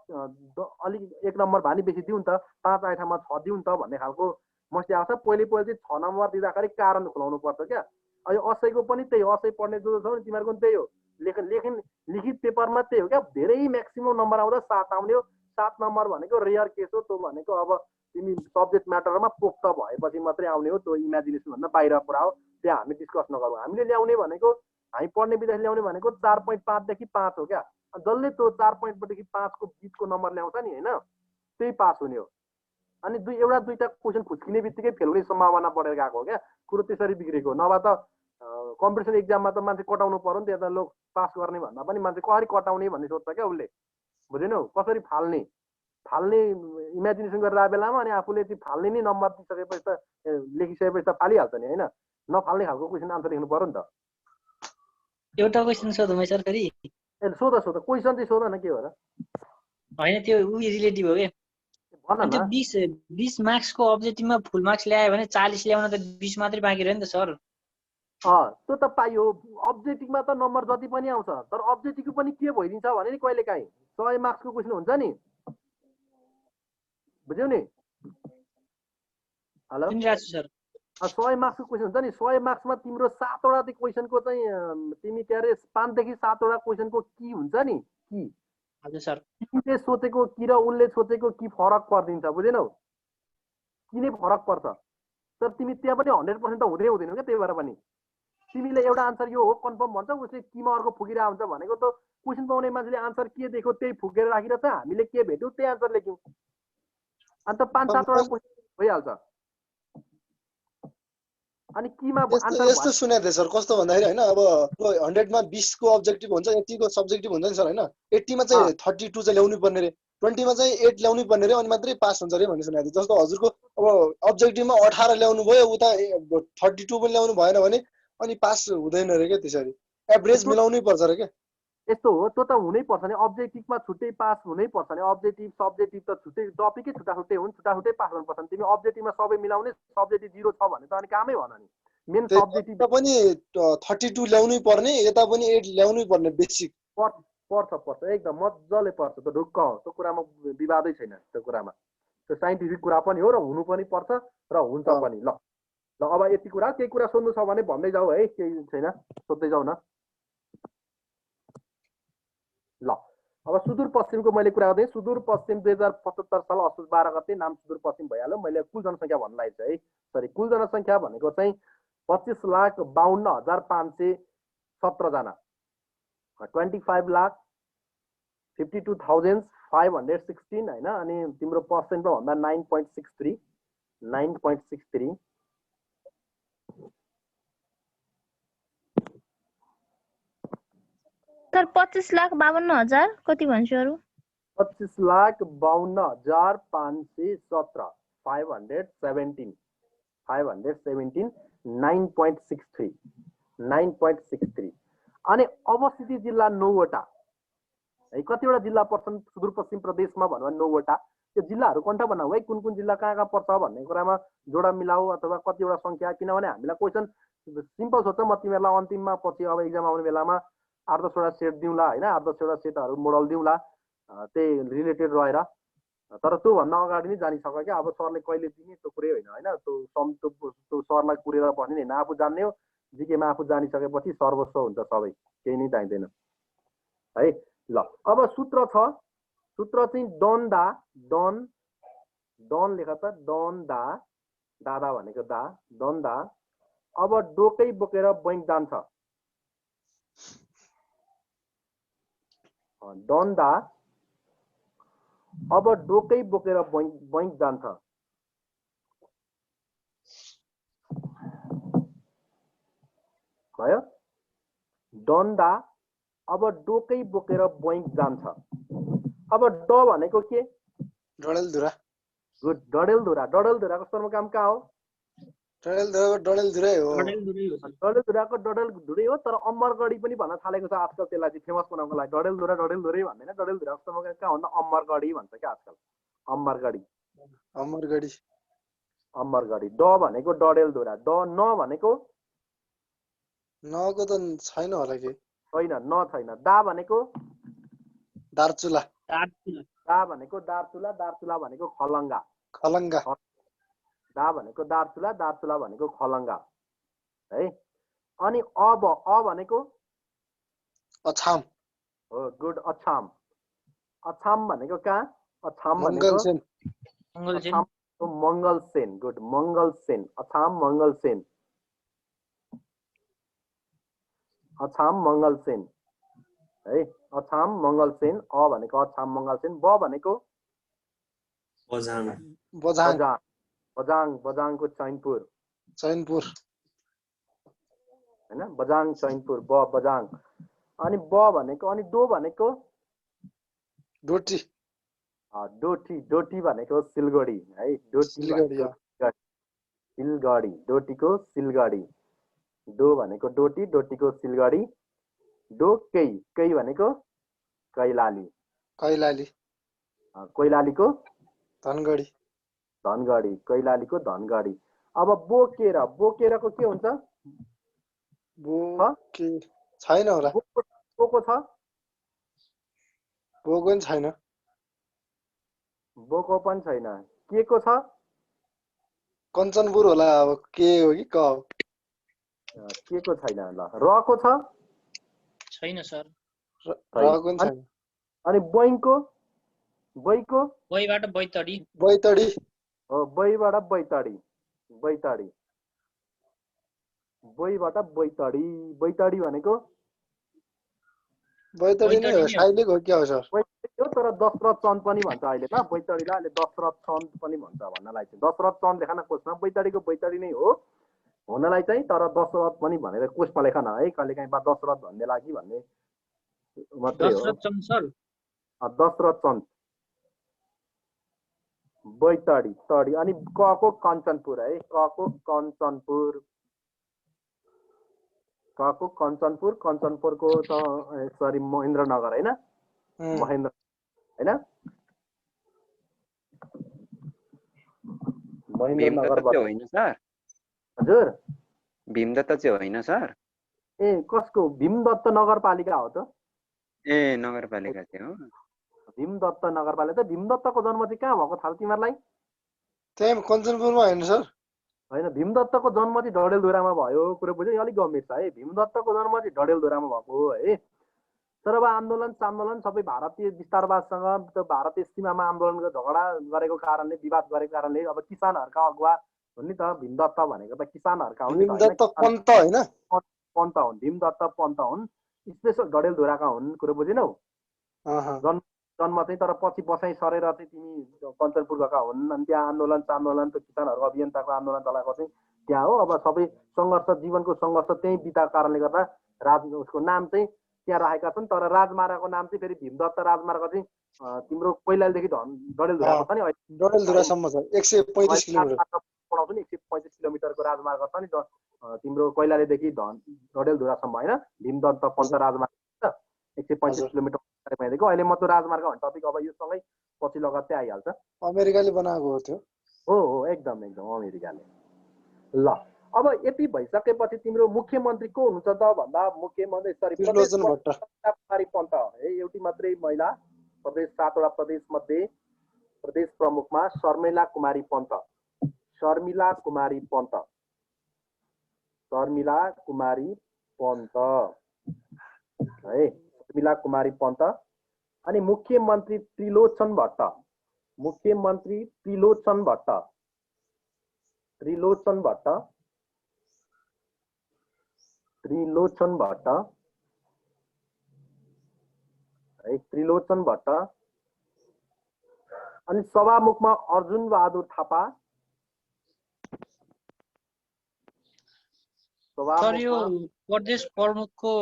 अलि 1 नम्बर भानी बेसी दिउँ त 5 आए ठाउँमा 6 दिउँ त भन्ने खालको मस्ती आउँछ पहिले चाहिँ 6 नम्बर दिँदाखेरि कारण खुलाउनु पर्छ क्या अहिले 80 को पनि त्यही 80 पढ्ने जो छ नि तिमीहरूको पनि त्यही हो लिखित पेपरमा त्यही हो क्या धेरै म्याक्सिमम नम्बर आउँदा 7 आउने हो 7 नम्बर भनेको रेयर केस हो त्यो भनेको अब तिमी सब्जेक्ट म्याटरमा पोक्त भएपछि मात्रै आउने हो त्यो इमेजिनेसन भन्दा बाहिर कुरा हो त्यहाँ हामी डिस्कस नगरौँ हामीले ल्याउने भनेको हामी पढ्ने विद्यार्थी ल्याउने भनेको 4.5 देखि 5 हो क्या जसले त्यो 4.5 देखि 5 को बिचको नम्बर ल्याउँछ नि हैन त्यही पास हुने हो अनि दुईटा क्वेसन खुस्किने बित्तिकै फेल हुने सम्भावना बढेर गएको हो क्या कुरो त्यसरी बिग्रेको नभए त कम्पिटिसन एक्जाममा त मान्छे कटाउनु पर्यो नि त्यता लोक पास गर्ने भन्दा पनि मान्छे कसरी कटाउने भन्ने सोच्छ क्या उसले बुझेनौ कसरी फाल्ने इमेजिनेसन गरेर आए बेलामा अनि आफूले चाहिँ फाल्ने नै नम्बर दिइसकेपछि त लेखिसकेपछि त फालिहाल्छ नि हैन नफाल्ने खालको क्वेसन आन्सर लेख्नु पर्यो नि त एउटा क्वेसन सोधौँ है सर फेरि ए सोध क्वेसन चाहिँ सोध न के हो र हैन त्यो उही रिलेटिभ हो के भन न 20 मार्क्सको अब्जेक्टिभमा फुल मार्क्स ल्यायो भने 40 ल्याउन त 20 मात्रै बाँकी रह्यो नि त सर त्यो त पाइयो अब्जेक्टिभमा त नम्बर जति पनि आउँछ तर अब्जेक्टिभ पनि के भइदिन्छ भने नि कहिलेकाहीँ 100 मार्क्सको क्वेसन हुन्छ नि बुझ्यौ नि हेलो सुनिरहेको छु सर 100 मार्क्सको क्वेसन हुन्छ नि 100 मार्क्समा तिम्रो 7 वटा क्वेसनको चाहिँ तिमी के अरे 5 देखि 7 वटा क्वेसनको की हुन्छ नि की हजुर सर तिमीले सोचेको की र उनले सोचेको की फरक पर्दिन्छ बुझेनौ की नै फरक पर्छ तर तिमी त्यहाँ पनि 100% त हुँदै हुँदैन क्या त्यही भएर पनि तिमीले एउटा आन्सर यो हो कन्फर्म भन्छ उसले कीमा अर्को फुकिरा हुन्छ भनेको त क्वेसन पाउने मान्छेले आन्सर के देख्यो त्यही फुकेर राखिरहेछ हामीले के भेट्यौ त्यही आन्सर लेख्यौँ अन्त 5-7 वटा क्वेसन भइहाल्छ अनि कीमा आन्सर यस्तो सुनेको थिएँ सर कस्तो भन्दाखेरि होइन अब 100 मा 20 को अब्जेक्टिभ हुन्छ यतिको सब्जेक्टिभ हुन्छ नि सर होइन 80 मा चाहिँ 32 चाहिँ ल्याउनु पर्ने रे 20 मा चाहिँ 8 ल्याउनु पर्ने रे अनि मात्रै पास हुन्छ रे भन्ने सुनेको थिएँ जस्तो हजुरको अब अब्जेक्टिभमा 18 ल्याउनु भयो उता 32 पनि ल्याउनु भएन भने अनि पास हुँदैन रे के त्यसरी एभरेज मिलाउनै पर्छ रे के यस्तो हो त्यो त हुनै पर्छ नि अब्जेक्टिभमा छुट्टै पास हुनै पर्छ नि अब्जेक्टिभ सब्जेक्टिभ त छुट्टै टपिकै छुट्टा छुट्टै हुन् छुट्टा छुट्टै पास गर्नुपर्छ नि तिमी अब्जेक्टिभमा सबै मिलाउने सब्जेक्टिभ 0 छ भने त अनि कामै भएन नि मेन सब्जेक्टिभ पनि 32 ल्याउनै पर्ने यता पनि 8 ल्याउनै पर्ने बेसिक पर्छ एकदम मजाले पर्छ त्यो ढुक्क हो त्यो कुरामा विवादै छैन त्यो कुरामा त्यो साइन्टिफिक कुरा पनि हो र हुनु पनि पर्छ र हुन्छ पनि ल अब यति कुरा केही कुरा सोध्नु छ भने भन्दै जाऊ है केही छैन सोध्दै जाऊ न ल अब सुदूरपश्चिमको मैले कुरा गर्दै सुदूरपश्चिम 2075 साल असोज 12 गते नाम सुदूरपश्चिम भइहाल्यो मैले कुल जनसङ्ख्या भन्नु लागेको छु है सरी कुल जनसङ्ख्या भनेको चाहिँ 25,52,517 जना 25,52,516 होइन अनि तिम्रो पर्सेन्टमा भन्दा 9.63 सर 25,52,000 कति भन्छु अरू 25,52,517 517 9.63 अनि अवस्थित जिल्ला 9 वटा है कतिवटा जिल्ला पर्छन् सुदूरपश्चिम प्रदेशमा भन्नु 9 वटा त्यो जिल्लाहरू कन्ठ बनाऊ है कुन कुन जिल्ला कहाँ पर्छ भन्ने कुरामा जोडा मिलाऊ अथवा कतिवटा संख्या किनभने हामीलाई क्वेसन सिम्पल सोध्छ म तिमीहरूलाई अन्तिममा पछि अब एक्जाम आउने बेलामा 8-10 सेट दिउँला होइन 8-10 सेटहरू मोडल दिउँला त्यही रिलेटेड रहेर तर त्योभन्दा अगाडि नै जानिसक्यो क्या अब सरले कहिले दिने त्यो कुरै होइन होइन त्यो सरलाई कुरेर पनि होइन आफू जान्ने हो जिकेमा आफू जानिसकेपछि सर्वस्व हुन्छ सबै केही नै चाहिँदैन है ल अब सूत्र छ सूत्र चाहिँ डन लेख त डन दादा भनेको डन अब डोकै बोकेर बैंक जान्छ डन्दा अब डोकै बोकेर बैंक जान्छ भयो डन्दा अब डोकै बोकेर बैंक जान्छ अब ड भनेको के डडेलधुरा गुड डडेलधुराको सदरमुकाम कहाँ हो डडेलधुरै हो डडेलधुराको डडेलधुरै हो तर अमरगढी पनि भन्न थालेको छ आजकल त्यसलाई चाहिँ फेमस बनाउनको लागि डडेलधुरै भन्दैन डडेलधुराको सदरमुकाम कहाँ भन्दा अमरगढी भन्छ क्या आजकल अमरगढी ड भनेको डडेलधुरा ड न भनेको नको त छैन होला के छैन न छैन दा भनेको दार्चुला दा भनेको दार्चुला भनेको खलङ्गा दा भनेको दार्चुला भनेको खलङ्गा है अनि अब भनेको अछाम हो गुड अछाम भनेको कहाँ अछाम भनेको मङ्गलसेन गुड मङ्गलसेन अछाम मङ्गलसेन है अछाम मङ्गलसेन अ भनेको अछाम मङ्गलसेन ब भनेको बझाङको चैनपुर हैन बझाङ चैनपुर बझाङ अनि ब भनेको अनि डो भनेको डोटी भनेको सिलगढी है डोटीको सिलगढी डो भनेको डोटीको सिलगढी डोकै भनेको कैलालीको धनगढी कैलालीको धनगढी अब बोकेरको के हुन्छ ओके छैन होला बोको छ बोको पनि छैन बोको पनि छैन के को छ कञ्चनपुर होला अब के हो कि क हो के को छैन ल र को छ छैन सर। रहेको पनि छैन अनि बैको बैको बैबाट बैतडी बैतडी हो बैबाट बैतडी बैतडी बैबाट बैतडी बैतडी भनेको बैतडी नै हो साइलेको हो क्या हो सर बैतडी हो तर दशरथ चन्द पनि भन्छ अहिले ल बैतडीलाई अहिले दशरथ चन्द पनि भन्छ भन्नलाई चाहिँ दशरथ चन्द लेखन कोषमा बैतडीको बैतडी नै हो हुनलाई चाहिँ तर दशरथ पनि भनेर कोषमा लेखन है कहिलेकाहीँ बा दशरथ भन्ने लागि भन्ने मात्रै हो दशरथ चन्द सर। दशरथ चन्द बैतडी तडी अनि क को कञ्चनपुर है क को कञ्चनपुर क को कञ्चनपुर कञ्चनपुरको त सरी महेन्द्रनगर हैन महेन्द्र हैन महेन्द्रनगर भीमदत्त चाहिँ होइन सर हजुर भीमदत्त चाहिँ होइन सर ए कसको भीमदत्त नगरपालिका हो त ए नगरपालिका चाहिँ हो भीमदत्त नगरपालिका त भीमदत्तको जन्म चाहिँ कहाँ भएको थाहा तिमीहरूलाई त्यही कञ्चनपुरमा होइन सर होइन भीमदत्तको जन्म चाहिँ डडेलधुरामा भयो कुरो बुझ्यो अलिक गम्भीर छ है भीमदत्तको जन्म चाहिँ डडेलधुरामा भएको हो है तर अब आन्दोलन सबै भारतीय विस्तारवादसँग त्यो भारतीय सीमामा आन्दोलन झगडा गरेको कारणले विवाद गरेको कारणले अब किसानहरूका अगुवा हुन् नि त भीमदत्त भनेको त किसानहरूका हुन् भीमदत्त पन्त होइन पन्त हुन् भीमदत्त पन्त हुन् स्पेसल डडेलधुराका हुन् कुरो बुझेनौ जन्म चाहिँ तर पछि बसाइ सरेर चाहिँ तिमी कञ्चनपुर गएका हुन् अनि त्यहाँ आन्दोलन त किसानहरूको अभियन्ताको आन्दोलन चलाएको चाहिँ त्यहाँ हो अब सबै सङ्घर्ष जीवनको सङ्घर्ष त्यही बिताएको कारणले गर्दा उसको नाम चाहिँ त्यहाँ राखेका छन् तर राजमार्गको नाम चाहिँ फेरि भीमदत्त राजमार्ग चाहिँ तिम्रो कैलालीदेखि डडेलधुराको छ नि डडेलधुरासम्म छ 135 किलोमिटर पढाउँछ नि 135 किलोमिटरको राजमार्ग छ नि तिम्रो कैलालीदेखि डडेलधुरासम्म होइन भीमदत्त पन्त राजमार्ग 135 किलोमिटर भइदिएको अहिले म त राजमार्ग भन्ने टपिक अब यो सँगै पछि लगत्तै आइहाल्छ अमेरिकाले बनाएको हो त्यो हो एकदम अमेरिकाले ल अब यति भइसकेपछि तिम्रो मुख्यमन्त्री को हुनुहुन्छ त भन्दा मुख्यमन्त्री कुमारी पन्त है एउटी मात्रै महिला प्रदेश 7 वटा प्रदेश मध्ये प्रदेश प्रमुखमा शर्मिला कुमारी पन्त शर्मिला कुमारी पन्त है शर्मिला कुमारी पन्त अनि मुख्यमन्त्री त्रिलोचन भट्ट है त्रिलोचन भट्ट अनि सभामुखमा अर्जुन बहादुर थापा सर यो प्रदेश प्रमुखको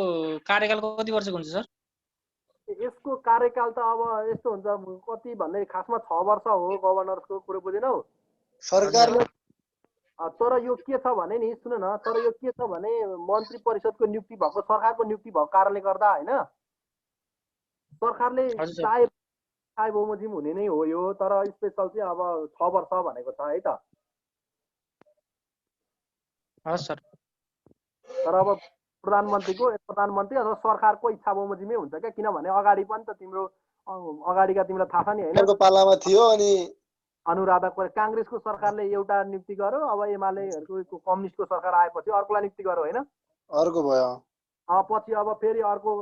कार्यकाल कति वर्षको हुन्छ सर यसको कार्यकाल त अब यस्तो हुन्छ कति भन्ने खासमा 6 वर्ष हो गभर्नरको कुरो बुझेनौ सरकारले तर यो के छ भने नि सुन न तर यो के छ भने मन्त्री परिषदको नियुक्ति भएको सरकारको नियुक्ति भएको कारणले गर्दा हैन सरकारले चाहे बमोजिम हुने नै हो यो तर स्पेशल चाहिँ अब 6 वर्ष भनेको छ है त हस् सर तर अब प्रधानमन्त्री अथवा सरकारको इच्छा बमोजिमै हुन्छ क्या किनभने अगाडि पनि त तिम्रो अगाडिका तिमीलाई थाहा छ नि हैन पालामा थियो अनि अनुराधा कांग्रेसको सरकारले एउटा नियुक्ति गर्यो अब एमालेहरुको कम्युनिस्टको सरकार आएपछि अर्कोलाई नियुक्ति गर्यो हैन अर्को भयो पछि अब फेरि अर्को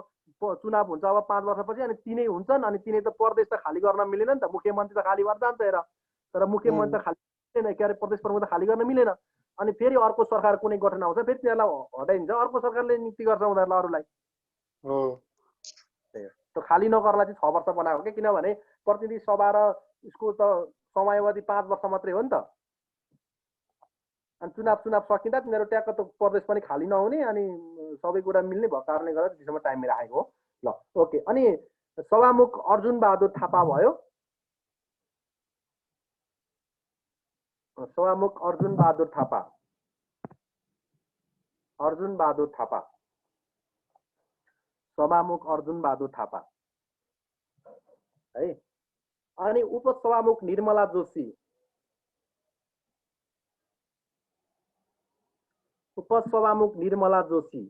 चुनाव हुन्छ अब 5 वर्षपछि अनि तिनै हुन्छन् अनि तिनै त प्रदेश त खाली गर्न मिलेन नि त मुख्यमन्त्री त खाली भएर जान्छ हेर तर मुख्यमन्त्री त खाली मिलेन के अरे प्रदेश प्रमुख त खाली गर्न मिलेन अनि फेरि अर्को सरकार कुनै गठन आउँछ फेरि त्यसलाई हटाइन्छ अर्को सरकारले नियुक्ति गर्छ उनीहरुलाई अरूलाई हो त खाली नगर्ला चाहिँ 6 वर्ष बनाएको के किनभने प्रतिनिधि सभा र यसको त समयावधि 5 वर्ष मात्रै हो नि त अनि चुनाव सकिँदा तिनीहरू ट्याक्क त प्रदेश पनि खाली नहुने अनि सबै कुरा मिल्ने भएको कारणले गर्दा त्यसमा टाइम राखेको हो ल ओके अनि सभामुख अर्जुन बहादुर थापा भयो सभामुख अर्जुन बहादुर थापा सभामुख अर्जुन बहादुर थापा है अनि उपसभामुख निर्मला जोशी उपसभामुख निर्मला जोशी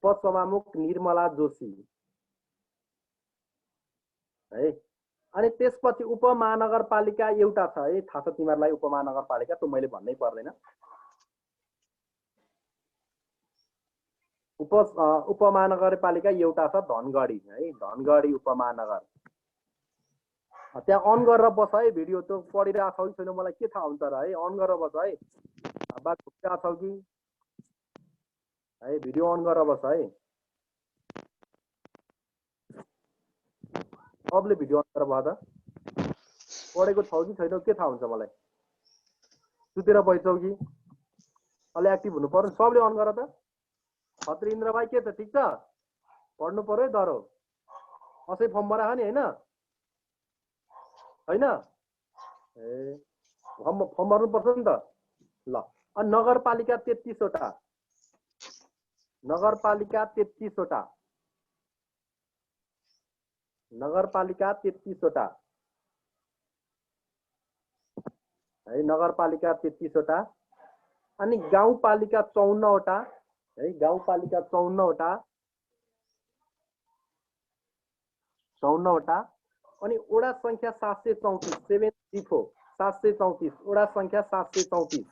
उपसभामुख निर्मला जोशी है। अनि त्यसपछि उपमहानगरपालिका एउटा छ है, थाहा छ तिमीहरूलाई उपमहानगरपालिका, त्यो मैले भन्नै पर्दैन। उपमहानगरपालिका एउटा छ धनगढी है, धनगढी उपमहानगर। त्यहाँ अन गरेर बस है, भिडियो त्यो पढिरहेको छौ कि छैन मलाई के थाहा हुन्छ र है, अन गरेर बस है। बात भइरहेको छौ कि है, भिडियो अन गरेर बस है। सबले भिडियो अन गरेर भयो त, पढेको छौ कि छैन के थाहा हुन्छ मलाई। सुतेर बस्छौ कि अलि एक्टिभ हुनु पर्यो, सबले अन गर त। खत्री इन्द्र भाइ के छ, ठिक छ? पढ्नु पर्यो है डरो, असै फर्म भरा नि होइन होइन ए फर्म भर्नुपर्छ नि त। ल अनि नगरपालिका 33 वटा, नगरपालिका 33 वटा, नगरपालिका 33 वटा है, नगरपालिका 33 वटा। अनि गाउँपालिका 54 वटा है, गाउँपालिका 54 वटा, 54 वटा। अनि वडा संख्या 734, 734, 734, वडा संख्या 734,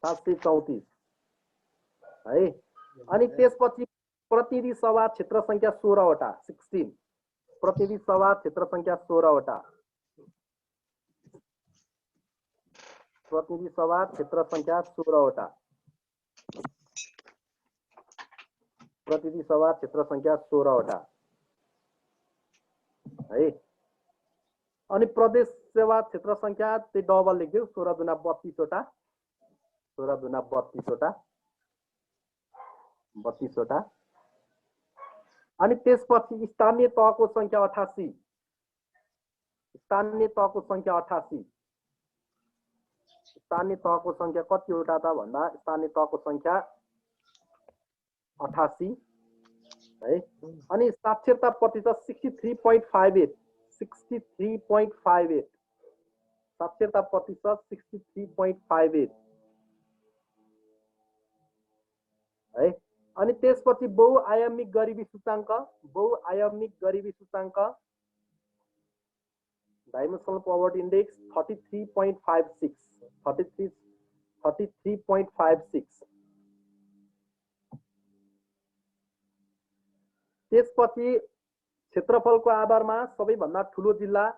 734 है। अनि त्यसपछि प्रतिनिधि सभा क्षेत्र संख्या 16 वटा, 16, प्रतिनिधि सभा क्षेत्र संख्या 16 वटा, प्रतिनिधि सभा क्षेत्र संख्या 16 वटा, प्रतिनिधि सभा क्षेत्र संख्या 16 वटा है। अनि प्रदेश सेवा क्षेत्र संख्या त्यो डबल लेख्दियो, 16 दुना 32 वटा, 16 दुना 32 वटा, 32 वटा। अनि त्यसपछि स्थानीय तहको संख्या 88, स्थानीय तहको संख्या 88, स्थानीय तहको संख्या कतिवटा त भन्दा स्थानीय तहको संख्या 88 है। अनि साक्षरता प्रतिशत 63.58, 63.58, साक्षरता प्रतिशत 63.58 है। अनि त्यसपछि बहुआयामिक गरिबी सूचाङ्क, बहुआयामिक गरिबी सूचाङ्क डाइमेन्सनल पोभर्टी इन्डेक्स 33.56, 33.56। त्यसपछि क्षेत्रफलको आधारमा सबैभन्दा ठुलो जिल्ला,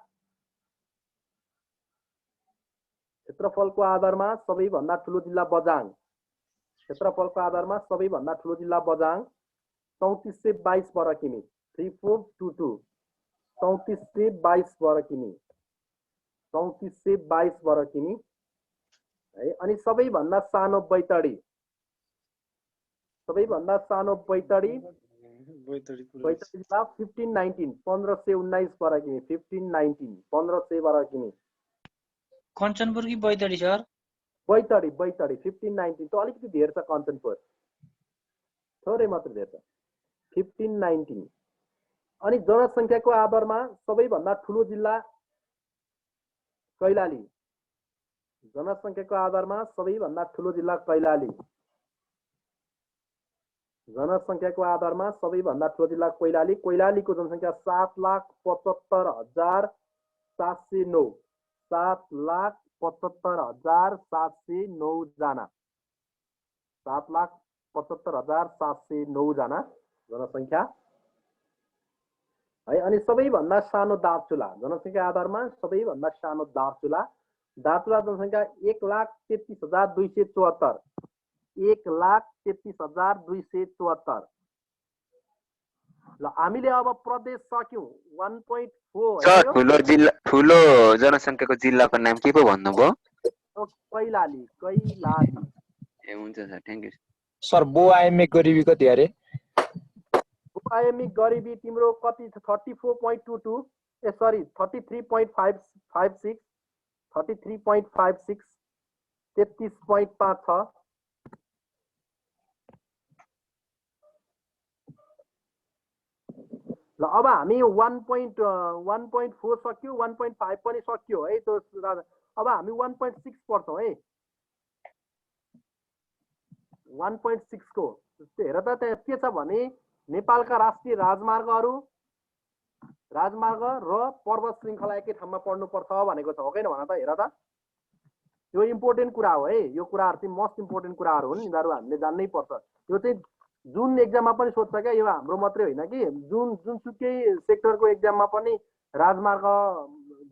क्षेत्रफलको आधारमा सबैभन्दा ठुलो जिल्ला बझाङ, क्षेत्रफलको आधारमा सबैभन्दा ठुलो जिल्ला बझाङ, 3422 वर्ग किमी, 3422, 3422 वर्ग किमी, 3422 वर्ग किमी है। अनि सबैभन्दा सानो बैतडी, सबैभन्दा सानो बैतडी, बैतडी जिल्ला 1519, 1519 वर्ग किमी, 1519, 1500 वर्ग किमी। कञ्चनपुर कि बैतडी सर? बैतडी, बैतडी 1519, त अलिकति धेर छ कञ्चनपुर, थोरै मात्र धेर छ, 1519। अनि जनसङ्ख्याको आधारमा सबैभन्दा ठुलो जिल्ला कैलाली, जनसङ्ख्याको आधारमा सबैभन्दा ठुलो जिल्ला कैलाली, जनसङ्ख्याको आधारमा सबैभन्दा ठुलो जिल्ला कैलाली। कैलालीको जनसङ्ख्या 7,75,709, 7,75,709 जना, 7,75,709 जना जनसङ्ख्या है। अनि सबैभन्दा सानो दार्चुला, जनसङ्ख्या आधारमा सबैभन्दा सानो दार्चुला, दार्चुला जनसङ्ख्या 1,33,274, 1,33,274। ल हामीले अब प्रदेश सक्यौं 1.4 सर ठुलो जिल्ला, ठुलो जनसङ्ख्याको जिल्लाको नाम के पो भन्नुभयो? कैलाली, कैलाली। ए हुन्छ सर, थ्याङ्क यू सर। बहुआयामिक गरिबी कति अरे? बहुआयामिक गरिबी तिम्रो कति छ? 34.22, ए सरी 33.56, 33.56, 33.5 छ। ल अब हामी 1.4 सक्यो, 1.5 पनि सक्यो है। अब हामी 1.6 पढ्छौँ है। 1.6 को हेर त त्यहाँ के छ भने नेपालका राष्ट्रिय राजमार्गहरू राजमार्ग र पर्वत श्रृङ्खला एकै ठाउँमा पढ्नुपर्छ भनेको छ हो किन भन त हेर त यो इम्पोर्टेन्ट कुरा हो है यो कुराहरू चाहिँ मोस्ट इम्पोर्टेन्ट कुराहरू हुन् यिनीहरू हामीले जान्नै पर्छ यो चाहिँ जुन एक्जाममा पनि सोध्छ क्या यो हाम्रो मात्रै होइन कि जुनसुकै सेक्टरको एक्जाममा पनि राजमार्ग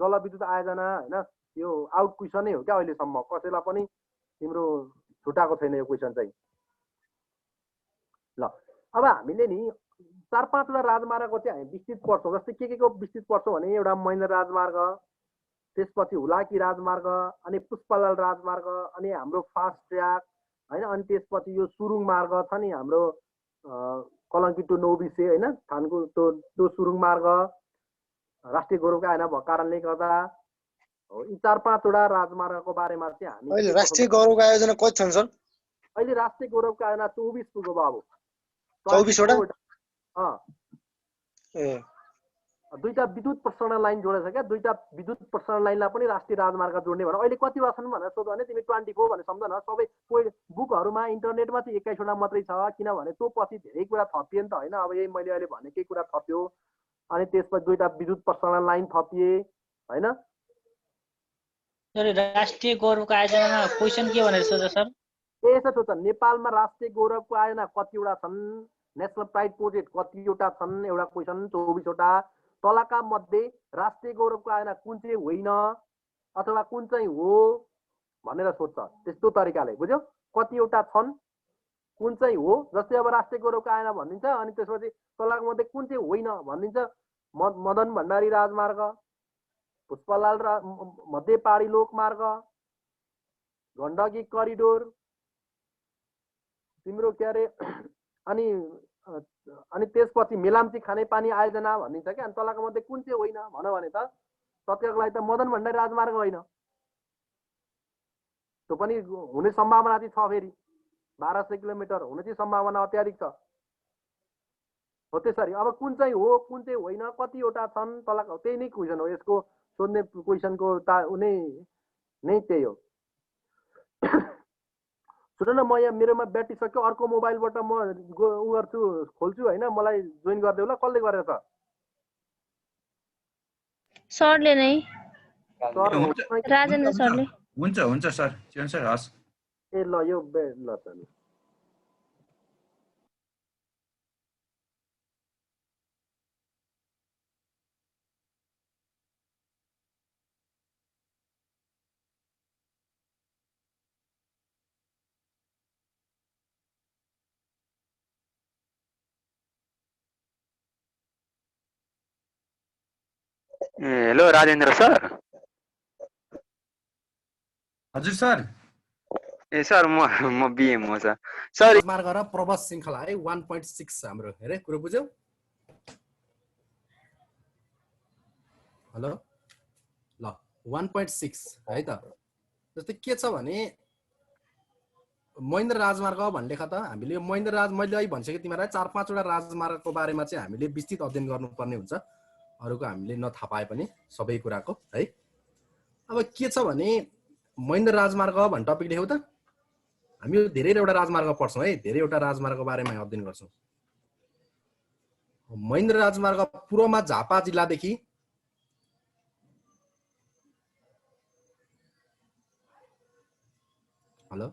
जलविद्युत आयोजना होइन यो आउट क्वेसनै हो क्या अहिलेसम्म कसैलाई पनि तिम्रो छुटाएको छैन यो क्वेसन चाहिँ ल अब हामीले नि 4-5 राजमार्गको चाहिँ हामी विस्तृत पढ्छौँ जस्तै के को विस्तृत पढ्छौँ भने एउटा महेन्द्र राजमार्ग त्यसपछि हुलाकी राजमार्ग अनि पुष्पलाल राजमार्ग अनि हाम्रो फास्ट ट्र्याक होइन अनि त्यसपछि यो सुरुङ मार्ग छ नि हाम्रो कलङ्की टु नौबिसे होइन थानको त्यो सुरुङ मार्ग राष्ट्रिय गौरवका आयोजना भएको कारणले गर्दा यी 4-5 राजमार्गको बारेमा चाहिँ हामी अहिले राष्ट्रिय गौरवको आयोजना कति छन् सर अहिले राष्ट्रिय गौरवको आयोजना 24 पुग्यो बाबु 24 वटा दुईटा विद्युत प्रसारण लाइन जोडेछ क्या दुईटा विद्युत प्रसारण लाइनलाई पनि राष्ट्रिय राजमार्ग जोड्ने भनेर अहिले कतिवटा छन् भनेर सोध्यो भने तिमी 24 भनेर सम्झ न सबै बुकहरूमा इन्टरनेटमा चाहिँ 21 मात्रै छ किनभने त्यो पछि धेरै कुरा थपिए नि त होइन अब यही मैले अहिले भनेकै कुरा थप्यो अनि त्यसपछि दुईटा विद्युत प्रसारण लाइन थपिए होइन राष्ट्रिय गौरवको आयोजनामा क्वेसन के भनेर सोध्छ सर यसो सोध्छ नेपालमा राष्ट्रिय गौरवको आयोजना कतिवटा छन् नेसनल प्राइड प्रोजेक्ट कतिवटा छन् एउटा क्वेसन 24 वटा तलका मध्ये राष्ट्रिय गौरवको आयोजना कुन चाहिँ होइन अथवा कुन चाहिँ हो भनेर सोध्छ त्यस्तो तरिकाले बुझ्यौ कतिवटा छन् कुन चाहिँ हो जस्तै अब राष्ट्रिय गौरवको आयोजना भनिदिन्छ अनि त्यसपछि तलका मध्ये कुन चाहिँ होइन भनिदिन्छ मदन भण्डारी राजमार्ग पुष्पलाल मध्य पहाडी लोकमार्ग गण्डकी करिडोर तिम्रो के अरे अनि त्यसपछि मेलाम्ची खानेपानी आयोजना भनिन्छ क्या अनि तलका मध्ये कुन चाहिँ होइन भन भने त सत्यको लागि त मदन भण्डारी राजमार्ग होइन त्यो पनि हुने सम्भावना चाहिँ छ फेरि 1200 किलोमिटर हुने चाहिँ सम्भावना अत्याधिक छ हो त्यसरी अब कुन चाहिँ हो कुन चाहिँ होइन कतिवटा छन् तलका त्यही नै क्वेसन हो यसको सोध्ने क्वेसनको नै त्यही हो सुन न म यहाँ मेरोमा ब्याट्री सक्यो अर्को मोबाइलबाट म उ गर्छु खोल्छु होइन मलाई जोइन गरिदेऊ ल कसले गरेर त सरले नै सर राजेन्द्र सरले हुन्छ सर चिरण सर हस् ए ल यो ल त हेलो राजेन्द्र सर हजुर सर ए सर म बिएम हो सर सर मार्ग र पर्वत श्रृङ्खला है 1.6 हाम्रो हेरे कुरो बुझ्यौ हेलो ल 1.6 है त जस्तै के छ भने महेन्द्र राजमार्ग भन्ने लेखा त हामीले यो महेन्द्र मैले अहिले भनिसकेँ तिमीलाई 4-5 वटा राजमार्गको बारेमा चाहिँ हामीले विस्तृत अध्ययन गर्नुपर्ने हुन्छ अरूको हामीले नथाहा पाए पनि सबै कुराको है अब के छ भने महेन्द्र राजमार्ग भन्ने टपिक लेख्यौ त हामी धेरैवटा राजमार्ग पढ्छौँ है धेरैवटा राजमार्गको बारेमा अध्ययन गर्छौँ महेन्द्र राजमार्ग पूर्वमा झापा जिल्लादेखि हेलो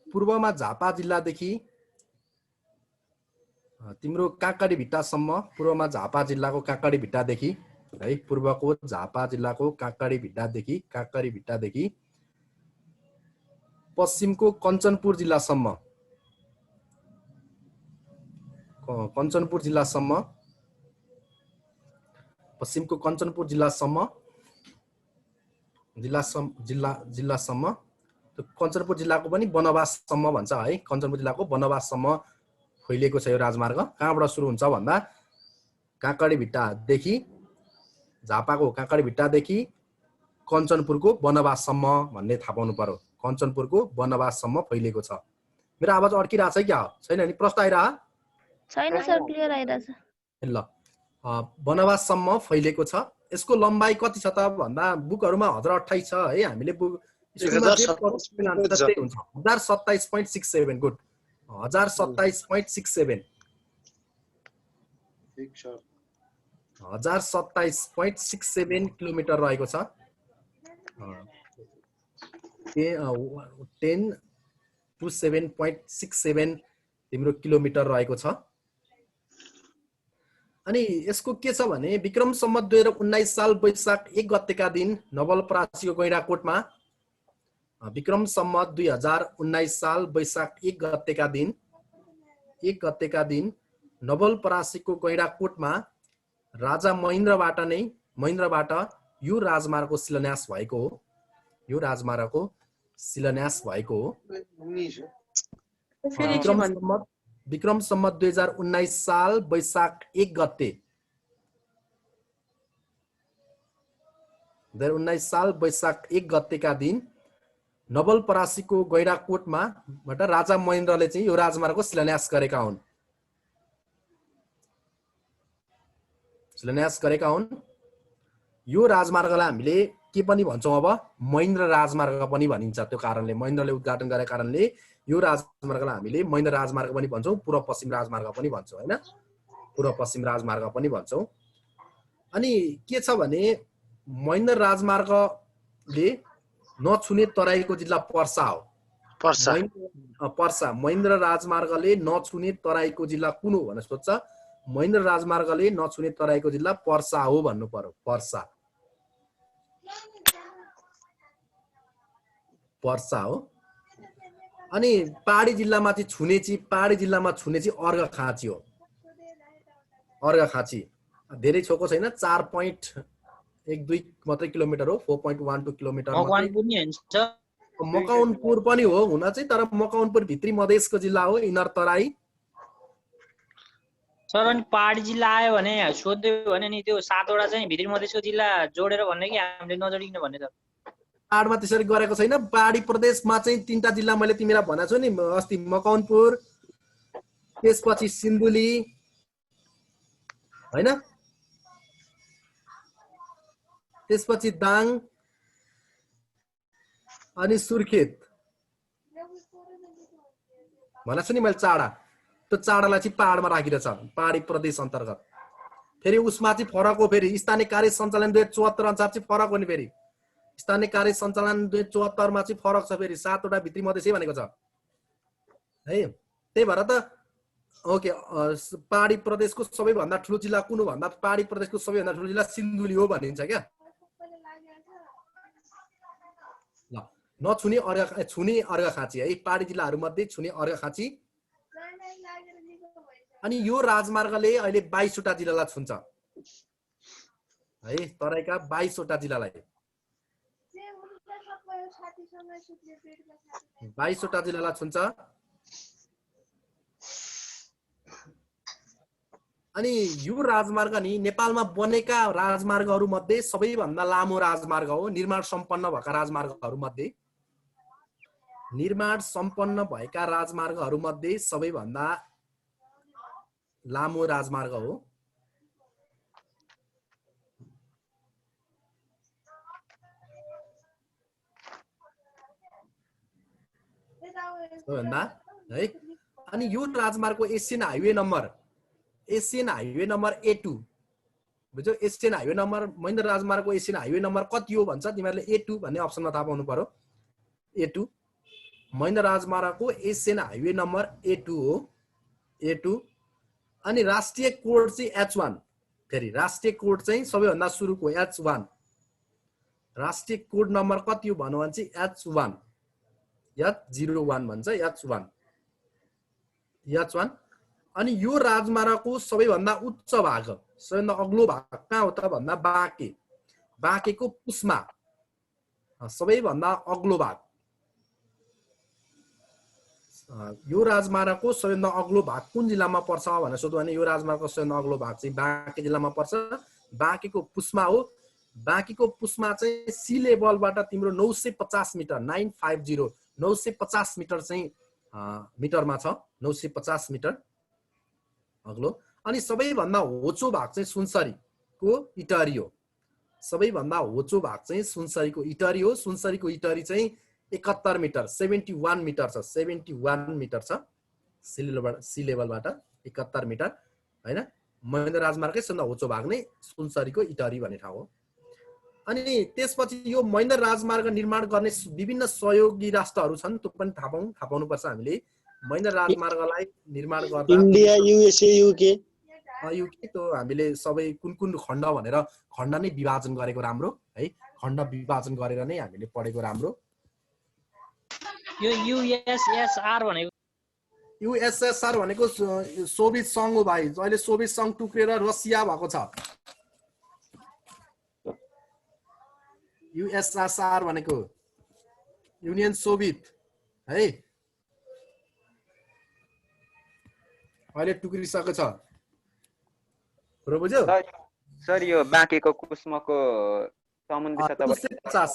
पूर्वमा झापा जिल्लादेखि तिम्रो काँकडी भिट्टासम्म पूर्वमा झापा जिल्लाको काँकडी भिट्टादेखि है पूर्वको झापा जिल्लाको काँकडी भिट्टादेखि पश्चिमको कञ्चनपुर जिल्लासम्म पश्चिमको कञ्चनपुर जिल्लासम्म त्यो कञ्चनपुर जिल्लाको पनि बनवाससम्म भन्छ है कञ्चनपुर जिल्लाको बनवाससम्म फैलिएको छ यो राजमार्ग कहाँबाट सुरु हुन्छ भन्दा काँकडी भिट्टादेखि झापाको काँकडी भिट्टादेखि कञ्चनपुरको बनवाससम्म भन्ने थाहा पाउनु पर्यो कञ्चनपुरको बनवाससम्म फैलिएको छ मेरो आवाज अड्किरहेछ क्या छैन नि प्रश्न आइरह छैन सर क्लियर आइरहेछ ल बनवाससम्म फैलिएको छ यसको लम्बाइ कति छ त भन्दा बुकहरुमा 1028 छ है हामीले स्कुलमा जे पढ्छ त्यस्तै हुन्छ 1027.67 गुड 1027.67 1027.67 किलोमिटर रहेको छ 10 to 7.67 तिम्रो किलोमिटर रहेको छ अनि यसको के छ भने विक्रम सम्वत 2019 साल वैशाख 1 गतेका दिन नवलपरासीको गैंडाकोटमा विक्रम सम्वत 2019 साल वैशाख 1 गतेका दिन नवलपरासीको गैंडाकोटमा राजा महेन्द्रबाट यो राजमार्गको शिलान्यास भएको हो विक्रम सम्वत 2019 साल वैशाख 1 गते 2019 साल वैशाख 1 गतेका दिन नवलपरासीको गैंडाकोटमा राजा महेन्द्रले चाहिँ यो राजमार्गको शिलान्यास गरेका हुन् यो राजमार्गलाई हामीले के पनि भन्छौं अब महेन्द्र राजमार्ग पनि भनिन्छ त्यो कारणले महेन्द्रले उद्घाटन गरेका कारणले यो राजमार्गलाई हामीले महेन्द्र राजमार्ग पनि भन्छौं पूर्व पश्चिम राजमार्ग पनि भन्छौं हैन पूर्व पश्चिम राजमार्ग पनि भन्छौं अनि के छ भने महेन्द्र राजमार्गले नछुने तराईको जिल्ला पर्सा हो पर्सा महेन्द्र राजमार्गले नछुने तराईको जिल्ला कुन हो भनेर सोध्छ महेन्द्र राजमार्गले नछुने तराईको जिल्ला पर्सा हो भन्नु पर्यो पर्सा हो अनि पहाडी जिल्लामा छुने चाहिँ अर्घाखाँची हो अर्घाखाँची धेरै छोको छैन 4.12 मात्रै किलोमिटर हो 4.12 किलोमिटर मकवानपुर पनि हो हुन चाहिँ तर मकवानपुर भित्री मधेसको जिल्ला हो इनर तराई सर अनि पहाडी जिल्ला आयो भने सोध्दै भने नि त्यो 7 वटा चाहिँ भित्री मधेसको जिल्ला जोडेर भन्ने कि हामीले नजोडिने भन्ने त पहाडमा त्यसरी गरेको छैन पहाडी प्रदेशमा चाहिँ 3टा जिल्ला मैले तिमीलाई भनेको छु नि अस्ति मकवानपुर त्यसपछि सिन्धुली हैन त्यसपछि दाङ अनि सुर्खेत भनेको छु नि मैले चाडा त्यो चाडालाई चाहिँ पहाडमा राखिरहेछ पहाडी प्रदेश अन्तर्गत फेरि उसमा चाहिँ फरक हो फेरि स्थानीय कार्य सञ्चालन 2074 अनुसार चाहिँ फरक हो नि फेरि स्थानीय कार्य सञ्चालन 2074 मा चाहिँ फरक छ फेरि 7 वटा भित्री मधेसै भनेको छ है त्यही भएर त ओके पहाडी प्रदेशको सबैभन्दा ठुलो जिल्ला कुन हो भन्दा पहाडी प्रदेशको सबैभन्दा ठुलो जिल्ला सिन्धुली हो भनिन्छ क्या ल नछुने छुने अर्घाखाँची है पहाडी जिल्लाहरु मध्ये छुने अर्घाखाँची अनि यो राजमार्गले अहिले 22 वटा जिल्लालाई छुन्छ है तराईका 22 वटा जिल्लालाई 22 वटा जिल्लालाई छुन्छ अनि यो राजमार्ग नि नेपालमा बनेका राजमार्गहरु मध्ये सबैभन्दा लामो राजमार्ग हो निर्माण सम्पन्न भएका राजमार्गहरु मध्ये निर्माण सम्पन्न भएका राजमार्गहरु मध्ये सबैभन्दा लामो राजमार्ग हो है अनि यो राजमार्गको एशियन हाइवे नम्बर A2 बुझ्यौ एशियन हाइवे नम्बर महेन्द्र राजमार्गको एशियन हाइवे नम्बर कति हो भन्छ तिमीहरुले A2 भन्ने अप्सनमा थाहा पाउनु पर्यो A2 महेन्द्र राजमार्गको एशियन हाइवे नम्बर A2 हो A2 अनि राष्ट्रिय कोड चाहिँ H1 फेरि राष्ट्रिय कोड चाहिँ सबैभन्दा सुरुको H1 राष्ट्रिय कोड नम्बर कति हो भन्नु भने चाहिँ H1 H01 भन्छ H1 अनि यो राजमार्गको सबैभन्दा उच्च भाग सबैभन्दा अग्लो भाग कहाँ हो त भन्दा बाँकेको पुस्मा सबैभन्दा अग्लो भाग यो राजमार्गको सबैभन्दा अग्लो भाग कुन जिल्लामा पर्छ भनेर सोध्यो भने यो राजमार्गको सबैभन्दा अग्लो भाग चाहिँ बाँके जिल्लामा पर्छ बाँकेको पुस्मा हो बाँकेको पुस्मा चाहिँ सी लेभलबाट तिम्रो 950 मिटर 950 मिटर चाहिँ मिटरमा छ 950 मिटर अग्लो अनि सबैभन्दा होचो भाग चाहिँ सुनसरीको इटहरी हो सबैभन्दा होचो भाग चाहिँ सुनसरीको इटरी हो। सुनसरीको इटरी चाहिँ 71 मिटर 71 मिटर छ, 71 मिटर छ सी लेभलबाट 71 मिटर हैन। महेन्द्र राजमार्गकै सबभन्दा होचो भाग नै सुनसरीको इटरी भन्ने ठाउँ हो। अनि त्यसपछि यो महेन्द्र राजमार्ग निर्माण गर्ने विभिन्न सहयोगी राष्ट्रहरू छन्, त्यो पनि थाहा पाउनुपर्छ हामीले। महेन्द्र राजमार्गलाई निर्माण गर्दा इन्डिया, युएसए, युके त्यो हामीले सबै कुन कुन खण्ड भनेर खण्ड नै विभाजन गरेको राम्रो है। खण्ड विभाजन गरेर नै हामीले पढेको राम्रो। यो युएसएसआर भनेको युएसएसआर भनेको सोभियत सङ्घ हो भाइ। अहिले सोभियत सङ्घ टुक्रेर रसिया भएको छ। युएसएसआर भनेको युनियन सोभियत है, अहिले टुक्रिसकेको छ। बुझ्यो सर यो बाँकेको कुसुमको समुद्री सतह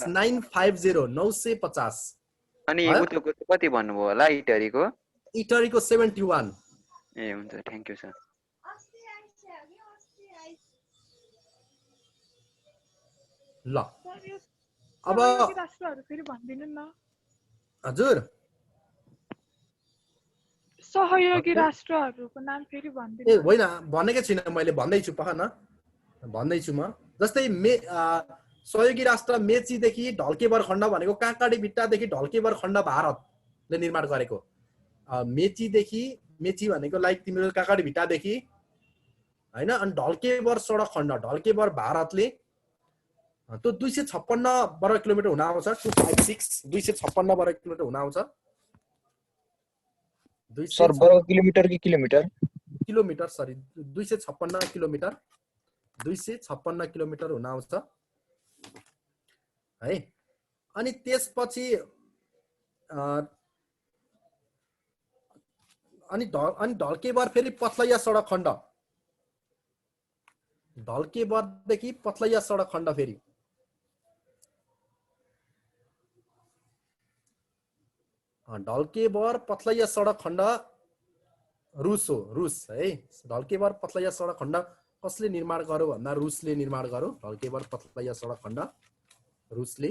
950 अनि उतोको कति भन्नुभयो होला इटरीको? इटरीको 71। ए हुन्छ, थ्यांक यू सर। ल अब हजुर सहयोगी राष्ट्रहरूको नाम फेरि भनिदिनु। ए होइन भनेकै छैन मैले, भन्दैछु पख न, भन्दैछु म। जस्तै सहयोगी राष्ट्र मेचीदेखि ढल्केबर खण्ड भनेको काँकाडी भिट्टादेखि ढल्केबर खण्ड भारतले निर्माण गरेको। मेची भनेको लाइक तिम्रो काँकाडी भिट्टादेखि हैन, अनि ढल्केबर सडक खण्ड ढल्केबर भारतले त्यो 256 वर्ग किलोमिटर हुन आउँछ। 256 वर्ग किलोमिटर हुन आउँछ। सर वर्ग किलोमिटर कि kilometre? Kilometre sorry 256 kilometre 256 kilometre हुन आउँछ है। अनि त्यसपछि अनि ढल्केबर फेरि पथलैया सडक खण्ड, ढल्केबरदेखि पथलैया सडक खण्ड फेरि ढल्केबर पथलैया सडक खण्ड रुस हो, रुस है। ढल्केबर पथलैया सडक खण्ड कसले निर्माण गर्यो भन्दा रुसले निर्माण गर्यो। ढल्केबर पथलैया सडक खण्ड रुसले।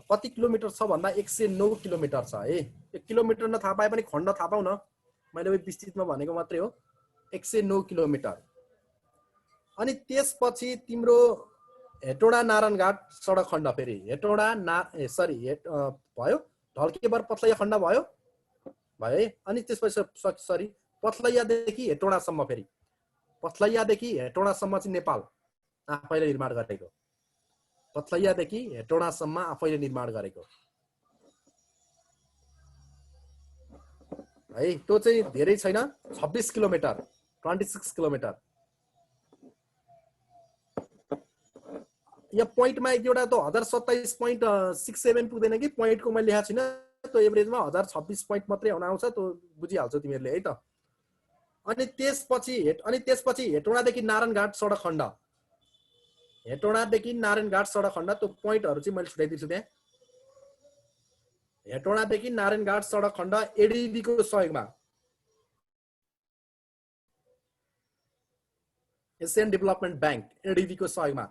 कति किलोमिटर छ भन्दा 109 किलोमिटर छ है। 1 किलोमिटर न थाहा पाए पनि खण्ड थाहा पाउ न, मैले विस्तृतमा भनेको मात्रै हो। 109 किलोमिटर। अनि त्यसपछि तिम्रो हेटौडा नारायणघाट सडक खण्ड फेरि भयो। ढल्केबर पथलैया खण्ड भयो है। अनि त्यसपछि पथलैयादेखि हेटौडासम्म फेरि पथलैयादेखि हेटौडासम्म चाहिँ नेपाल आफैले निर्माण गरेको। पथलैयादेखि हेटौडासम्म आफैले निर्माण गरेको है। त्यो चाहिँ धेरै छैन, 26 किलोमिटर 26 किलोमिटर। यहाँ पोइन्टमा एक एउटा त 1027.67 पुग्दैन कि, पोइन्टको मैले लेखेको छैन। त्यो एभरेजमा 1026 पोइन्ट मात्रै हुन आउँछ, त्यो बुझिहाल्छौ तिमीहरूले है त। अनि त्यसपछि हेटौडादेखि नारायणघाट सडक खण्ड, हेटौडादेखि नारायणघाट सडक खण्ड, त्यो पोइन्टहरू चाहिँ मैले छुट्याइदिन्छु त्यहाँ। हेटौडादेखि नारायणघाट सडक खण्ड एडिबीको सहयोगमा, एसियन डेभलपमेन्ट ब्याङ्क एडिबीको सहयोगमा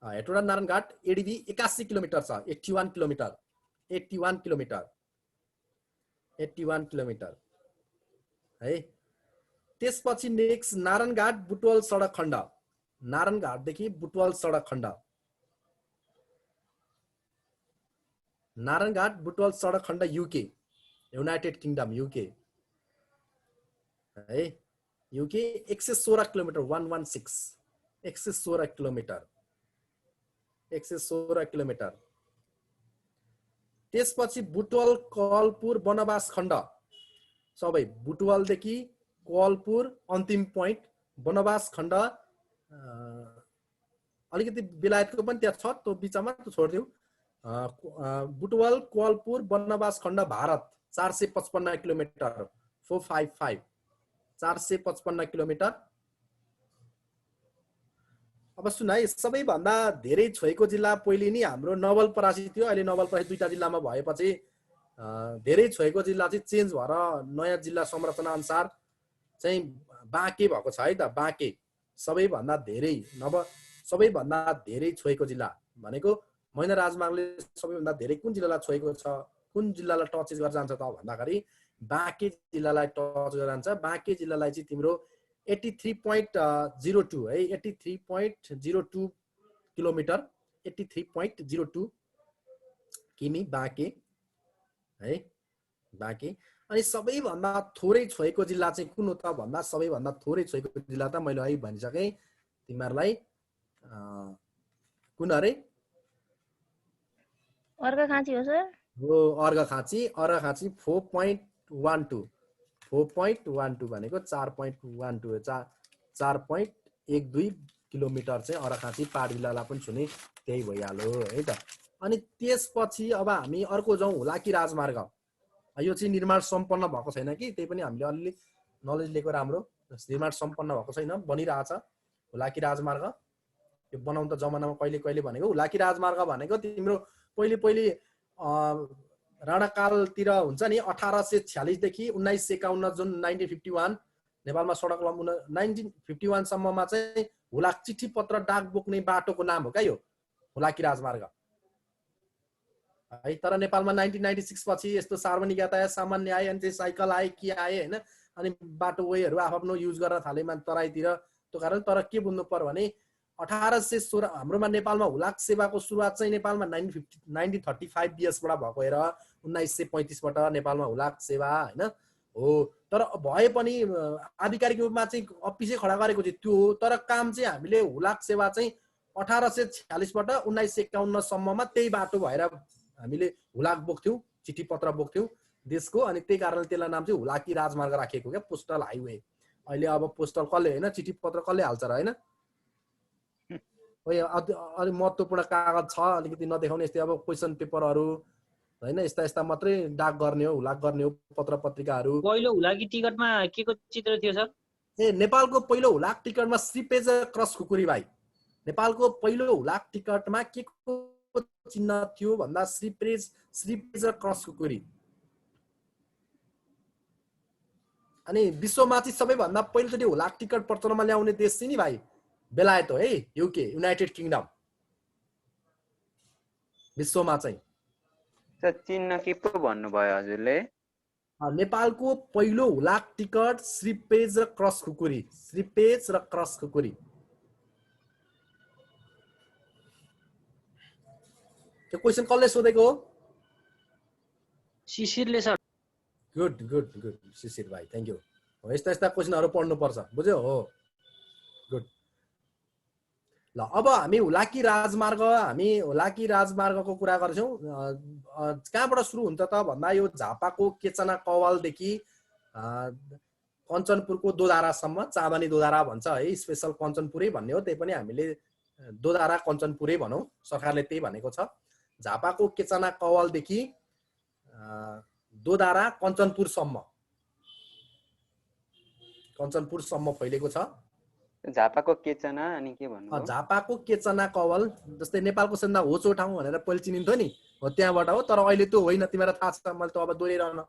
हेटौडा नारायणघाट एडिबी 81 किलोमिटर छ। 81 किलोमिटर 81 किलोमिटर 81 किलोमिटर है। त्यसपछि नेक्स्ट नारायणघाट बुटवल सडक खण्ड, नारायणघाटदेखि बुटवल सडक खण्ड, नारायणघाट बुटवल सडक खण्ड युके, युनाइटेड किङडम युके है। UK 116 kilometre 116 116 kilometre 116 kilometre. त्यसपछि बुटवल कवलपुर वनवास खण्ड, सबै बुटवलदेखि कवलपुर अन्तिम पोइन्ट वनवास खण्ड। अलिकति बेलायतको पनि त्यहाँ छ, त्यो बिचमा त्यो छोडिदिउ। बुटवल कवलपुर वनवास खण्ड भारत 455 किलोमिटर 455 455 किलोमिटर। अब सुन है, सबैभन्दा धेरै छोएको जिल्ला पहिले नि हाम्रो नवलपरासी थियो। अहिले नवलपरासी 2टा जिल्लामा भएपछि धेरै छोएको जिल्ला चाहिँ चेन्ज भएर नयाँ जिल्ला संरचना अनुसार चाहिँ बाँके भएको छ है त। बाँके सबैभन्दा धेरै सबैभन्दा धेरै छोएको जिल्ला भनेको महेन्द्र राजमार्गले सबैभन्दा धेरै कुन जिल्लालाई छोएको छ, कुन जिल्लालाई टच गरेर जान्छ त भन्दाखेरि बाँके जिल्लालाई टच गरेर जान्छ। बाँके जिल्लालाई चाहिँ तिम्रो 83.02 है, 83.02 किलोमिटर, 83.02 किमी बाँके है, बाँके। अनि सबैभन्दा थोरै छोएको जिल्ला चाहिँ कुन हो त भन्दा सबैभन्दा थोरै छोएको जिल्ला त मैले अहिले भनिसकेँ तिमीहरूलाई, कुन अरे? अर्घाखाँची हो सर। हो अर्घाखाँची। अर्घाखाँची 4.12 4.12 भनेको 4.12 4.12 किलोमिटर चाहिँ अर्घाखाँची पहाड जिल्लालाई पनि छुने त्यही भइहाल्यो है त। अनि त्यसपछि अब हामी अर्को जाउँ हुलाकी राजमार्ग। यो चाहिँ निर्माण सम्पन्न भएको छैन कि, त्यही पनि हामीले अलिअलि नलेज लिएको राम्रो। निर्माण सम्पन्न भएको छैन, बनिरहेछ हुलाकी राजमार्ग। यो बनाउन त जमानामा कहिले कहिले भनेको हुलाकी राजमार्ग भनेको तिम्रो पहिले राणाकालतिर हुन्छ नि 1846 देखि 1951 जुन 1951 नेपालमा सडक 1951 सम्ममा चाहिँ हुलाक चिठी पत्र डाक बोक्ने बाटोको नाम हो क्या यो हुलाकी राजमार्ग है। तर नेपालमा 1996 पछि यस्तो सार्वजनिक यातायात सामान्य आए, अनि चाहिँ साइकल आए, के आए हैन, अनि बाटो वेहरू आफ्नो युज गर्न थाले मान तराईतिर। त्यो कारण तर के बुझ्नु पर्यो भने 1816 हाम्रोमा नेपालमा हुलाक सेवाको सुरुवात चाहिँ नेपालमा 1935 बिएसबाट भएको हेर, 1935 बाट नेपालमा हुलाक सेवा हैन हो। तर भए पनि आधिकारिक रूपमा चाहिँ अफिसै खडा गरेको चाहिँ त्यो हो। तर काम चाहिँ हामीले हुलाक सेवा चाहिँ 1846 बाट 1951 सम्ममा त्यही बाटो भएर हामीले हुलाक बोक्थ्यौं, चिठी पत्र बोक्थ्यौं देशको। अनि त्यही कारणले त्यसलाई नाम चाहिँ हुलाकी राजमार्ग राखिएको क्या, पोस्टल हाइवे। अहिले अब पोस्टल कसले हैन, चिठी पत्र कसले हाल्छ र हैन। अलिक महत्त्वपूर्ण कागज छ अलिकति नदेखाउने, यस्तै अब क्वेसन पेपरहरू हैन, यस्ता यस्ता मात्रै डाक गर्ने हो, हुलाक गर्ने हो, पत्र पत्रिकाहरू। पहिलो हुलाकी टिकटमा के को चित्र थियो सर? नेपालको पहिलो हुलाक टिकटमा श्रीपेज क्रस खुकुरी भाइ। नेपालको पहिलो हुलाक टिकटमा के को चिन्ह थियो भन्दा श्रीपेज क्रस खुकुरी। अनि विश्वमा चाहिँ सबैभन्दा पहिलोचोटि हुलाक टिकट प्रचलनमा ल्याउने देश चाहिँ नि भाइ बेलायत हो है, युके, युनाइटेड किङडम। विश्वमा चाहिँ चिन्ह के पो भन्नुभयो हजुरले? नेपालको पहिलो हुलाक टिकट श्रीपेज र क्रस खुकुरी, श्रीपेज र क्रस खुकुरी। त्यो क्वेशन कसले सोधेको हो? शिशिरले सर। गुड गुड गुड शिशिर भाइ, थ्याङ्क यू। यस्ता यस्ता क्वेसनहरू पढ्नुपर्छ, बुझ्यो? हो गुड। ल अब हामी हुलाकी राजमार्गको कुरा गर्छौँ। कहाँबाट सुरु हुन्छ त भन्दा यो झापाको केचना कवालदेखि कञ्चनपुरको दोधारासम्म, चाँदनी दोधारा भन्छ है, स्पेशल कञ्चनपुरै भन्ने हो, त्यही पनि हामीले दोधारा कञ्चनपुरै भनौँ, सरकारले त्यही भनेको छ। झापाको केचना कवालदेखि दोधारा कञ्चनपुरसम्म फैलेको छ। झापाको केचना अनि के भन्नु? झापाको केचना कवल जस्तै नेपालको सबभन्दा होचो ठाउँ भनेर पहिले चिनिन्थ्यो नि, हो त्यहाँबाट हो। तर अहिले त्यो होइन, तिमीलाई थाहा छ, मैले त अब दोहोऱ्याइरहन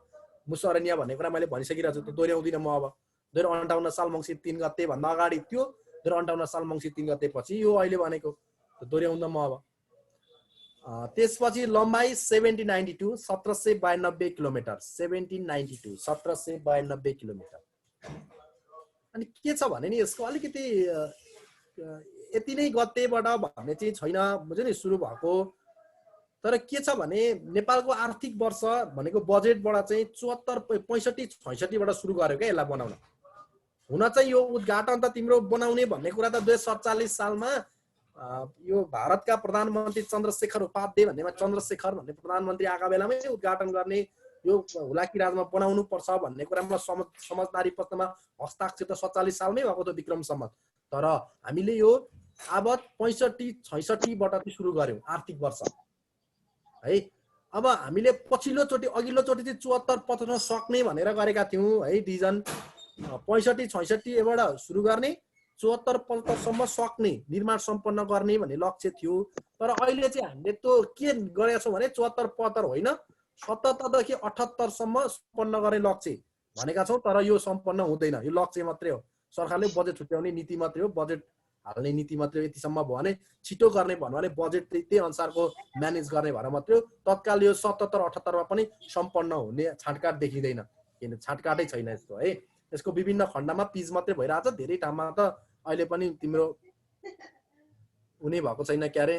मुसरनिया भन्ने कुरा मैले भनिसकिरहेको छु, त्यो दोहोऱ्याउँदिनँ म। अब 2058 साल मङ्सिर 3 गते भन्दा अगाडि त्यो, 2058 साल मङ्सिर 3 गते पछि यो अहिले भनेको दोहोऱ्याउँदा म। अब त्यसपछि लम्बाइ 1792 1792 किलोमिटर, 1792 1792 किलोमिटर। अनि के छ भने नि यसको अलिकति यति नै गतेबाट भन्ने चाहिँ छैन, बुझ्यो नि, सुरु भएको। तर के छ भने नेपालको आर्थिक वर्ष भनेको बजेटबाट चाहिँ 74 65 66 बाट सुरु गर्यो क्या यसलाई बनाउन। हुन चाहिँ यो उद्घाटन त तिम्रो बनाउने भन्ने कुरा त 2047 सालमा यो भारतका प्रधानमन्त्री चन्द्रशेखर उपाध्याय भन्नेमा, चन्द्रशेखर भन्ने प्रधानमन्त्री आएका बेलामै उद्घाटन गर्ने यो हुलाकी राजमा बनाउनु पर्छ भन्ने कुरामा समझदारी पत्रमा हस्ताक्षर त 47 सालमै भएको थियो विक्रम सम्मत। तर हामीले यो अब 65 बाट सुरु गर्यौं आर्थिक वर्ष है। अब हामीले अघिल्लोचोटि चाहिँ 74 पचाउन सक्ने भनेर गरेका थियौं है डिभिजन। 65 66 बाट सुरु गर्ने, 74 75 सम्म सक्ने, निर्माण सम्पन्न गर्ने भन्ने लक्ष्य थियो। तर अहिले चाहिँ हामीले त्यो के गरेका छौं भने 74 75 होइन, 77 देखि 78 सम्म सम्पन्न गर्ने लक्ष्य भनेका छौं। तर यो सम्पन्न हुँदैन, यो लक्ष्य मात्रै हो, सरकारले बजेट छुट्याउने नीति मात्रै हो, बजेट हाल्ने नीति मात्रै यतिसम्म भयो भने छिटो गर्ने भन्नु भने बजेट त्यही अनुसारको म्यानेज गर्ने भएर मात्रै तत्काल यो 77-78 मा पनि सम्पन्न हुने छाटकाट देखिँदैन, किन छाटकाटै छैन यस्तो है। यसको विभिन्न खण्डमा पिच मात्रै भइरहेछ, धेरै ठाउँमा त अहिले पनि तिम्रो हुने भएको छैन के अरे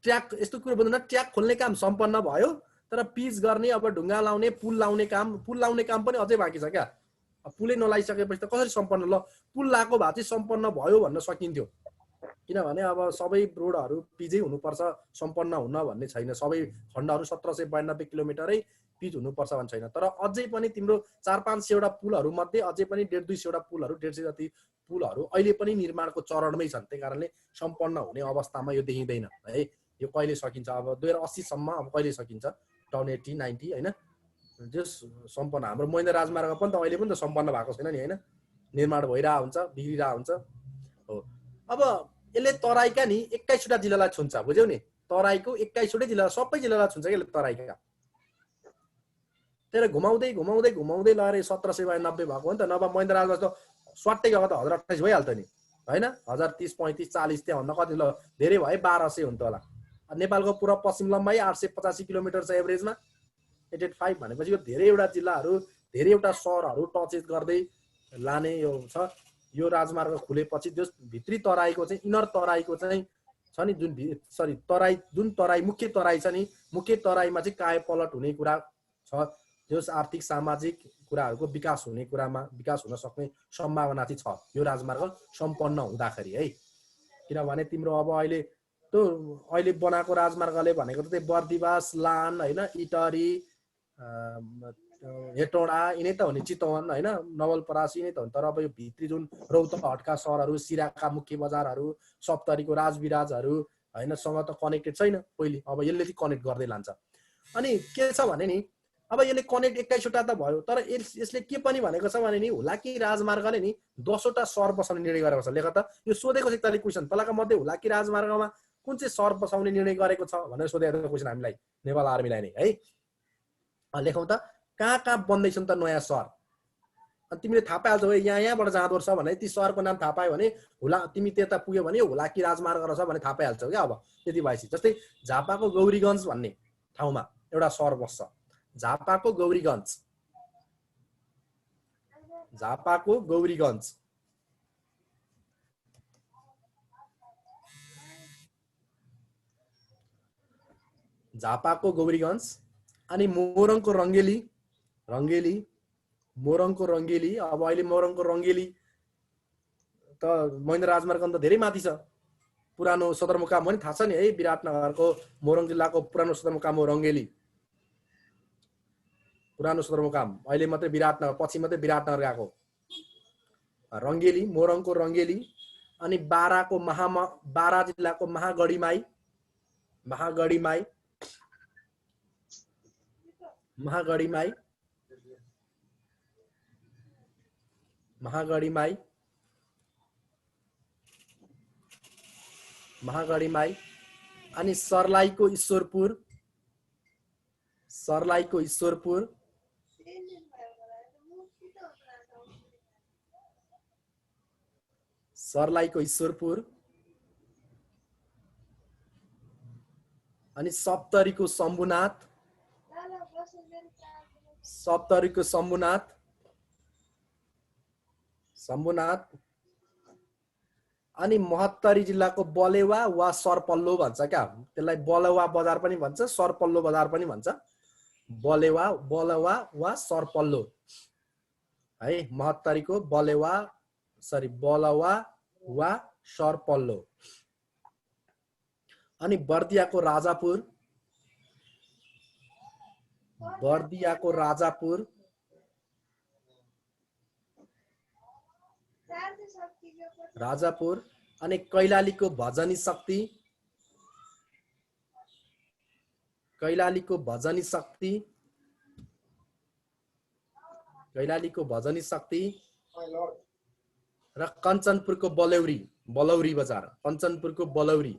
ट्र्याक, यस्तो कुरो बुझ्नु न, ट्र्याक खोल्ने काम सम्पन्न भयो तर पिच गर्ने अब ढुङ्गा लाउने पुल लाउने काम पनि अझै बाँकी छ क्या। पुलै नलाइसकेपछि त कसरी सम्पन्न, ल पुल लाएको भए चाहिँ सम्पन्न भयो भन्न सकिन्थ्यो, किनभने अब सबै रोडहरू पिचै हुनुपर्छ सम्पन्न हुन भन्ने छैन, सबै खण्डहरू 1792 किलोमिटरै पिच हुनुपर्छ भन्ने छैन। तर अझै पनि तिम्रो 400-500 वटा पुलहरू मध्ये अझै पनि 150-200 वटा पुलहरू 150 जति पुलहरू अहिले पनि निर्माणको चरणमै छन्, त्यही कारणले सम्पन्न हुने अवस्थामा यो देखिँदैन है। यो कहिले सकिन्छ, अब 2080 सम्म अब कहिले सकिन्छ, टाउन 80-90 होइन, जस सम्पन्न। हाम्रो महेन्द्र राजमार्ग पनि त अहिले पनि त सम्पन्न भएको छैन नि होइन, निर्माण भइरहेको हुन्छ, बिग्रिरहेको हुन्छ हो। अब यसले तराईका नि 21 वटा जिल्लालाई छुन्छ, बुझ्यौ नि, तराईको 21 वटै जिल्ला, सबै जिल्लालाई छुन्छ कि तराईका। त्यसले घुमाउँदै घुमाउँदै घुमाउँदै लगेर 1792 भएको हो नि त, नभए महेन्द्र राजमार्ग त स्वाट्टै गएको त 1028 भइहाल्थ्यो नि होइन, 1030, 35, 40 त्यहाँभन्दा कति ल धेरै भयो 1200 हुन्थ्यो होला। नेपालको पुरा पश्चिम लम्बाइ 885 किलोमिटर छ एभरेजमा, 885 भनेपछि यो धेरैवटा जिल्लाहरू धेरैवटा सहरहरू टचेज गर्दै लाने यो छ। यो राजमार्ग खुलेपछि त्यो भित्री तराईको चाहिँ इनर तराईको चाहिँ छ नि जुन तराई, जुन तराई मुख्य तराई छ नि, मुख्य तराईमा चाहिँ कायापलट हुने कुरा छ, जस आर्थिक सामाजिक कुराहरूको विकास हुने कुरामा विकास हुन सक्ने सम्भावना चाहिँ छ यो राजमार्ग सम्पन्न हुँदाखेरि है। किनभने तिम्रो अब अहिले त्यो अहिले बनाएको राजमार्गले भनेको त त्यही बर्दिवास, लान होइन, इटरी, हेटौँडा यिनै त हो नि, चितवन होइन, नवलपरासी यिनै त हो नि। तर अब यो भित्री जुन रौतहटका सहरहरू, सिराका मुख्य बजारहरू, सप्तरीको राजविराजहरू होइन सँग त कनेक्टेड छैन पहिले, अब यसले चाहिँ कनेक्ट गर्दै लान्छ। अनि के छ भने नि अब यसले कनेक्ट 21 वटा त भयो, तर यसले के पनि भनेको छ भने नि हुलाकी राजमार्गले नि 10 वटा सहर बसाउने निर्णय गरेको छ। लेख त यो सोधेको छ एकताली क्वेसन, तलका मध्ये हुलाकी राजमार्गमा कुन चाहिँ सहर बसाउने निर्णय गरेको छ भनेर सोधेको क्वेसन हामीलाई नेपाल आर्मीलाई नै है। लेखौँ त कहाँ कहाँ बन्दैछन् त नयाँ सहर, अनि तिमीले थाहा पाइहाल्छौ यहाँबाट जाँदो रहेछ भने ती सहरको नाम थाहा पायो भने तिमी त्यता पुग्यो भने हुलाकी राजमार्ग रहेछ भने थाहा पाइहाल्छौ क्या। अब त्यति भएपछि जस्तै झापाको गौरीगञ्ज भन्ने ठाउँमा एउटा सहर बस्छ, झापाको गौरीगञ्ज, झापाको गौरीगञ्ज, झापाको गौरीगञ्ज। अनि मोरङको रङ्गेली, रङ्गेली मोरङको रङ्गेली। अब अहिले मोरङको रङ्गेली त महेन्द्र राजमार्ग त धेरै माथि छ, पुरानो सदरमुकाम हो नि, थाहा छ नि है, विराटनगरको मोरङ जिल्लाको पुरानो सदरमुकाम हो रङ्गेली, पुरानो सदरमुकाम, अहिले मात्रै विराटनगर, पछि मात्रै विराटनगर गएको रङ्गेली, मोरङको रङ्गेली। अनि बारा जिल्लाको महागढीमाई, महागढीमाई, महागढीमाई, महागढीमाई, महागढीमाई। अनि सर्लाहीको ईश्वरपुर, सर्लाहीको ईश्वरपुर। सर्लाहीको ईश्वरपुर। अनि सप्तरीको शम्भुनाथ, सप्तरीको शम्भुनाथ, शम्भुनाथ। अनि महोत्तरी जिल्लाको बलेवा वा सरपल्लो भन्छ क्या, त्यसलाई बलेवा बजार पनि भन्छ, सरपल्लो बजार पनि भन्छ, बलेवा वा सरपल्लो है। महोत्तरीको बलेवा बलवा वा सरपल्लो। अनि बर्दियाको राजापुर, बर्दियाको राजापुर। राजापुर। अनि कैलालीको भजनी शक्ति, कैलालीको भजनी शक्ति, कैलालीको भजनी शक्ति। र कञ्चनपुरको बलौरी, बलौरी बजार, कञ्चनपुरको बलौरी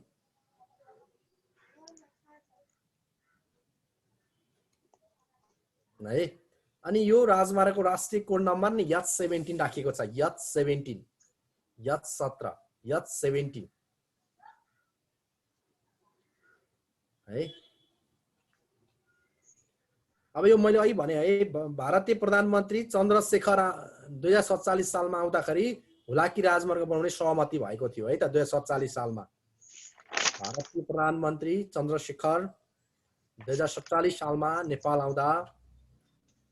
है। अनि यो राजमार्गको राष्ट्रिय कोड नम्बर नि H17 राखिएको छ, H17, H17 H70 है। अब यो मैले अघि भने है भारतीय प्रधानमन्त्री चन्द्रशेखर 2047 सालमा आउँदाखेरि हुलाकी राजमार्ग बनाउने सहमति भएको थियो है त 2047 सालमा। भारतीय प्रधानमन्त्री चन्द्रशेखर 2047 सालमा नेपाल आउँदा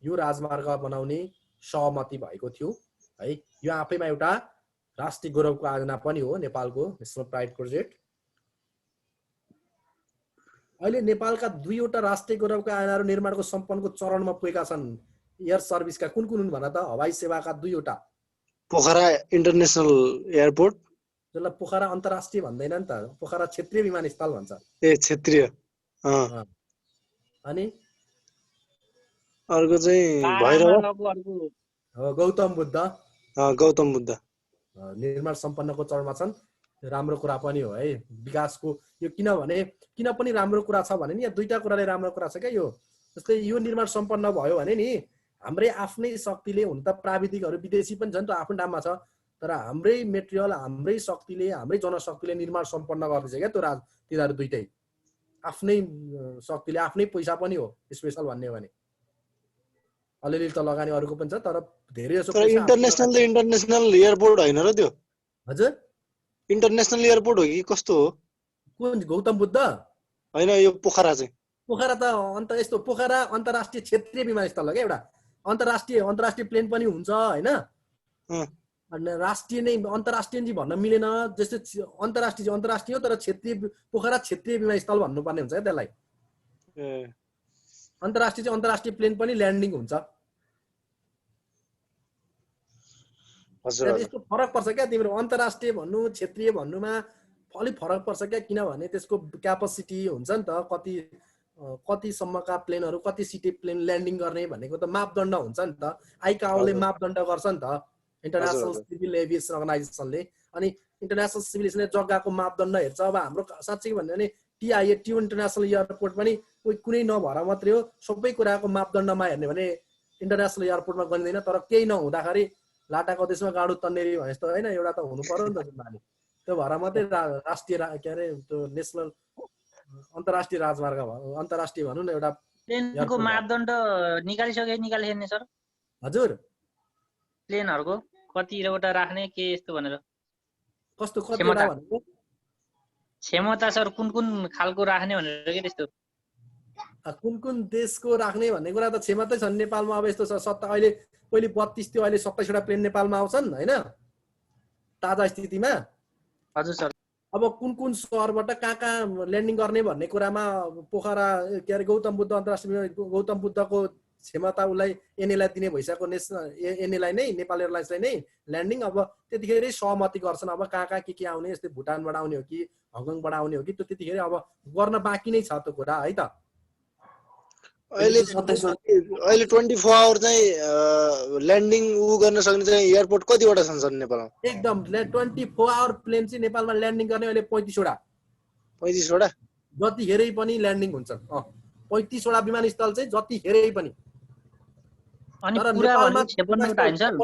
यो राजमार्ग बनाउने सहमति भएको थियो है। यो आफैमा एउटा राष्ट्रिय गौरवको आयोजना पनि हो नेपालको नेसनल प्राइड प्रोजेक्ट। अहिले नेपालका दुईवटा राष्ट्रिय गौरवका आयोजनाहरू निर्माणको सम्पन्नको चरणमा पुगेका छन्। एयर सर्भिसका कुन कुन हुन् भन त? हवाई सेवाका दुईवटा, पोखरा इन्टरनेसनल एयरपोर्ट, जसलाई पोखरा अन्तर्राष्ट्रिय भन्दैन नि त, पोखरा क्षेत्रीय विमानस्थल भन्छ। ए क्षेत्रीय। अनि अर्को चाहिँ भैरव, गौतम बुद्ध गौतम बुद्ध निर्माण सम्पन्नको चरणमा छन्। राम्रो कुरा पनि हो है विकासको यो, किनभने किन पनि राम्रो कुरा छ भने नि यहाँ दुईटा कुराले राम्रो कुरा छ क्या यो। जस्तै यो निर्माण सम्पन्न भयो भने नि हाम्रै आफ्नै शक्तिले, हुन त प्राविधिकहरू विदेशी पनि छन् त आफ्नो नाममा छ, तर हाम्रै मेटेरियल हाम्रै शक्तिले हाम्रै जनशक्तिले निर्माण सम्पन्न गर्दैछ क्या त्यो तिनीहरू दुईटै आफ्नै शक्तिले आफ्नै पैसा पनि हो। स्पेसल भन्ने हो भने अलिअलि त लगानी अरूको पनि छ, तर धेरै जसो इन्टरनेसनल एयरपोर्ट होइन र त्यो? हजुर इन्टरनेसनल एयरपोर्ट हो कि कस्तो हो? कुन गौतम बुद्ध होइन, यो पोखरा चाहिँ? पोखरा त अन्त यस्तो पोखरा अन्तर्राष्ट्रिय क्षेत्रीय विमानस्थल हो क्या एउटा। अन्तर्राष्ट्रिय प्लेन पनि हुन्छ होइन, राष्ट्रिय नै अन्तर्राष्ट्रिय चाहिँ भन्न मिलेन। जस्तै अन्तर्राष्ट्रिय हो तर क्षेत्रीय, पोखरा क्षेत्रीय विमानस्थल भन्नुपर्ने हुन्छ क्या त्यसलाई। अन्तर्राष्ट्रिय चाहिँ अन्तर्राष्ट्रिय प्लेन पनि ल्यान्डिङ हुन्छ। यस्तो फरक पर्छ क्या तिम्रो अन्तर्राष्ट्रिय भन्नु क्षेत्रीय भन्नुमा अलिक फरक पर्छ क्या, किनभने त्यसको क्यापासिटी हुन्छ नि त, कतिसम्मका प्लेनहरू, कति सिटी प्लेन ल्यान्डिङ गर्ने भनेको त मापदण्ड हुन्छ नि त। आइकाओले मापदण्ड गर्छ नि त, इन्टरनेसनल सिभिल एभिएसन अर्गनाइजेसनले। अनि इन्टरनेसनल सिभिल एभिएसनले जग्गाको मापदण्ड हेर्छ। अब हाम्रो साँच्चै भन्यो भने TIA ट्यु इन्टरनेसनल एयरपोर्ट पनि कुनै नभएर मात्रै हो, सबै कुराको मापदण्डमा हेर्ने भने इन्टरनेसनल एयरपोर्टमा गनिँदैन। तर केही नहुँदाखेरि लाटाको देशमा गाडो तन्नेरी भने जस्तो होइन, एउटा त हुनु पर्यो नि त नानी। त्यो भएर मात्रै राष्ट्रिय के अरे त्यो नेसनल अन्तर्राष्ट्रिय राजमार्ग अन्तर्राष्ट्रिय भनौँ न एउटा प्लेनको मापदण्ड निकालिसकेन सर? हजुर प्लेनहरूको कतिवटा राख्ने के यस्तो भनेर कस्तो कतिवटा भनेको क्षमता सर कुन खालको राख्ने भनेर के त्यस्तो? कुन देशको राख्ने भन्ने कुरा त क्षमतै छन् नेपालमा। अब यस्तो छ अहिले पहिले 32 थियो, अहिले 27वटा प्लेन नेपालमा आउँछन् होइन ताजा स्थितिमा। हजुर सर। अब कुन सहरबाट कहाँ ल्यान्डिङ गर्ने भन्ने कुरामा पोखरा के अरे गौतम बुद्ध अन्तर्राष्ट्रिय गौतम बुद्धको क्षमता उसलाई एनएलाई दिने भइसक्यो, एनएलाई नै नेपाल एयरलाइन्सलाई नै ल्यान्डिङ। अब त्यतिखेरै सहमति गर्छन् अब कहाँ के आउने, यस्तै भुटानबाट आउने हो कि हङकङबाट आउने हो कि, त्यो त्यतिखेर अब गर्न बाँकी नै छ त्यो कुरा है त। अहिले 24 आवर चाहिँ ल्यान्डिङ गर्न सक्ने चाहिँ एयरपोर्ट कतिवटा छन् सर नेपालमा? एकदम 24 आवर प्लेन चाहिँ नेपालमा ल्यान्डिङ गर्ने अहिले 35 वटा। 35 वटा जतिखेरै पनि ल्यान्डिङ हुन्छ। 35 वटा विमानस्थल चाहिँ जतिखेरै पनि। अनि पुरा भन्नु 56 वटा हैन सर?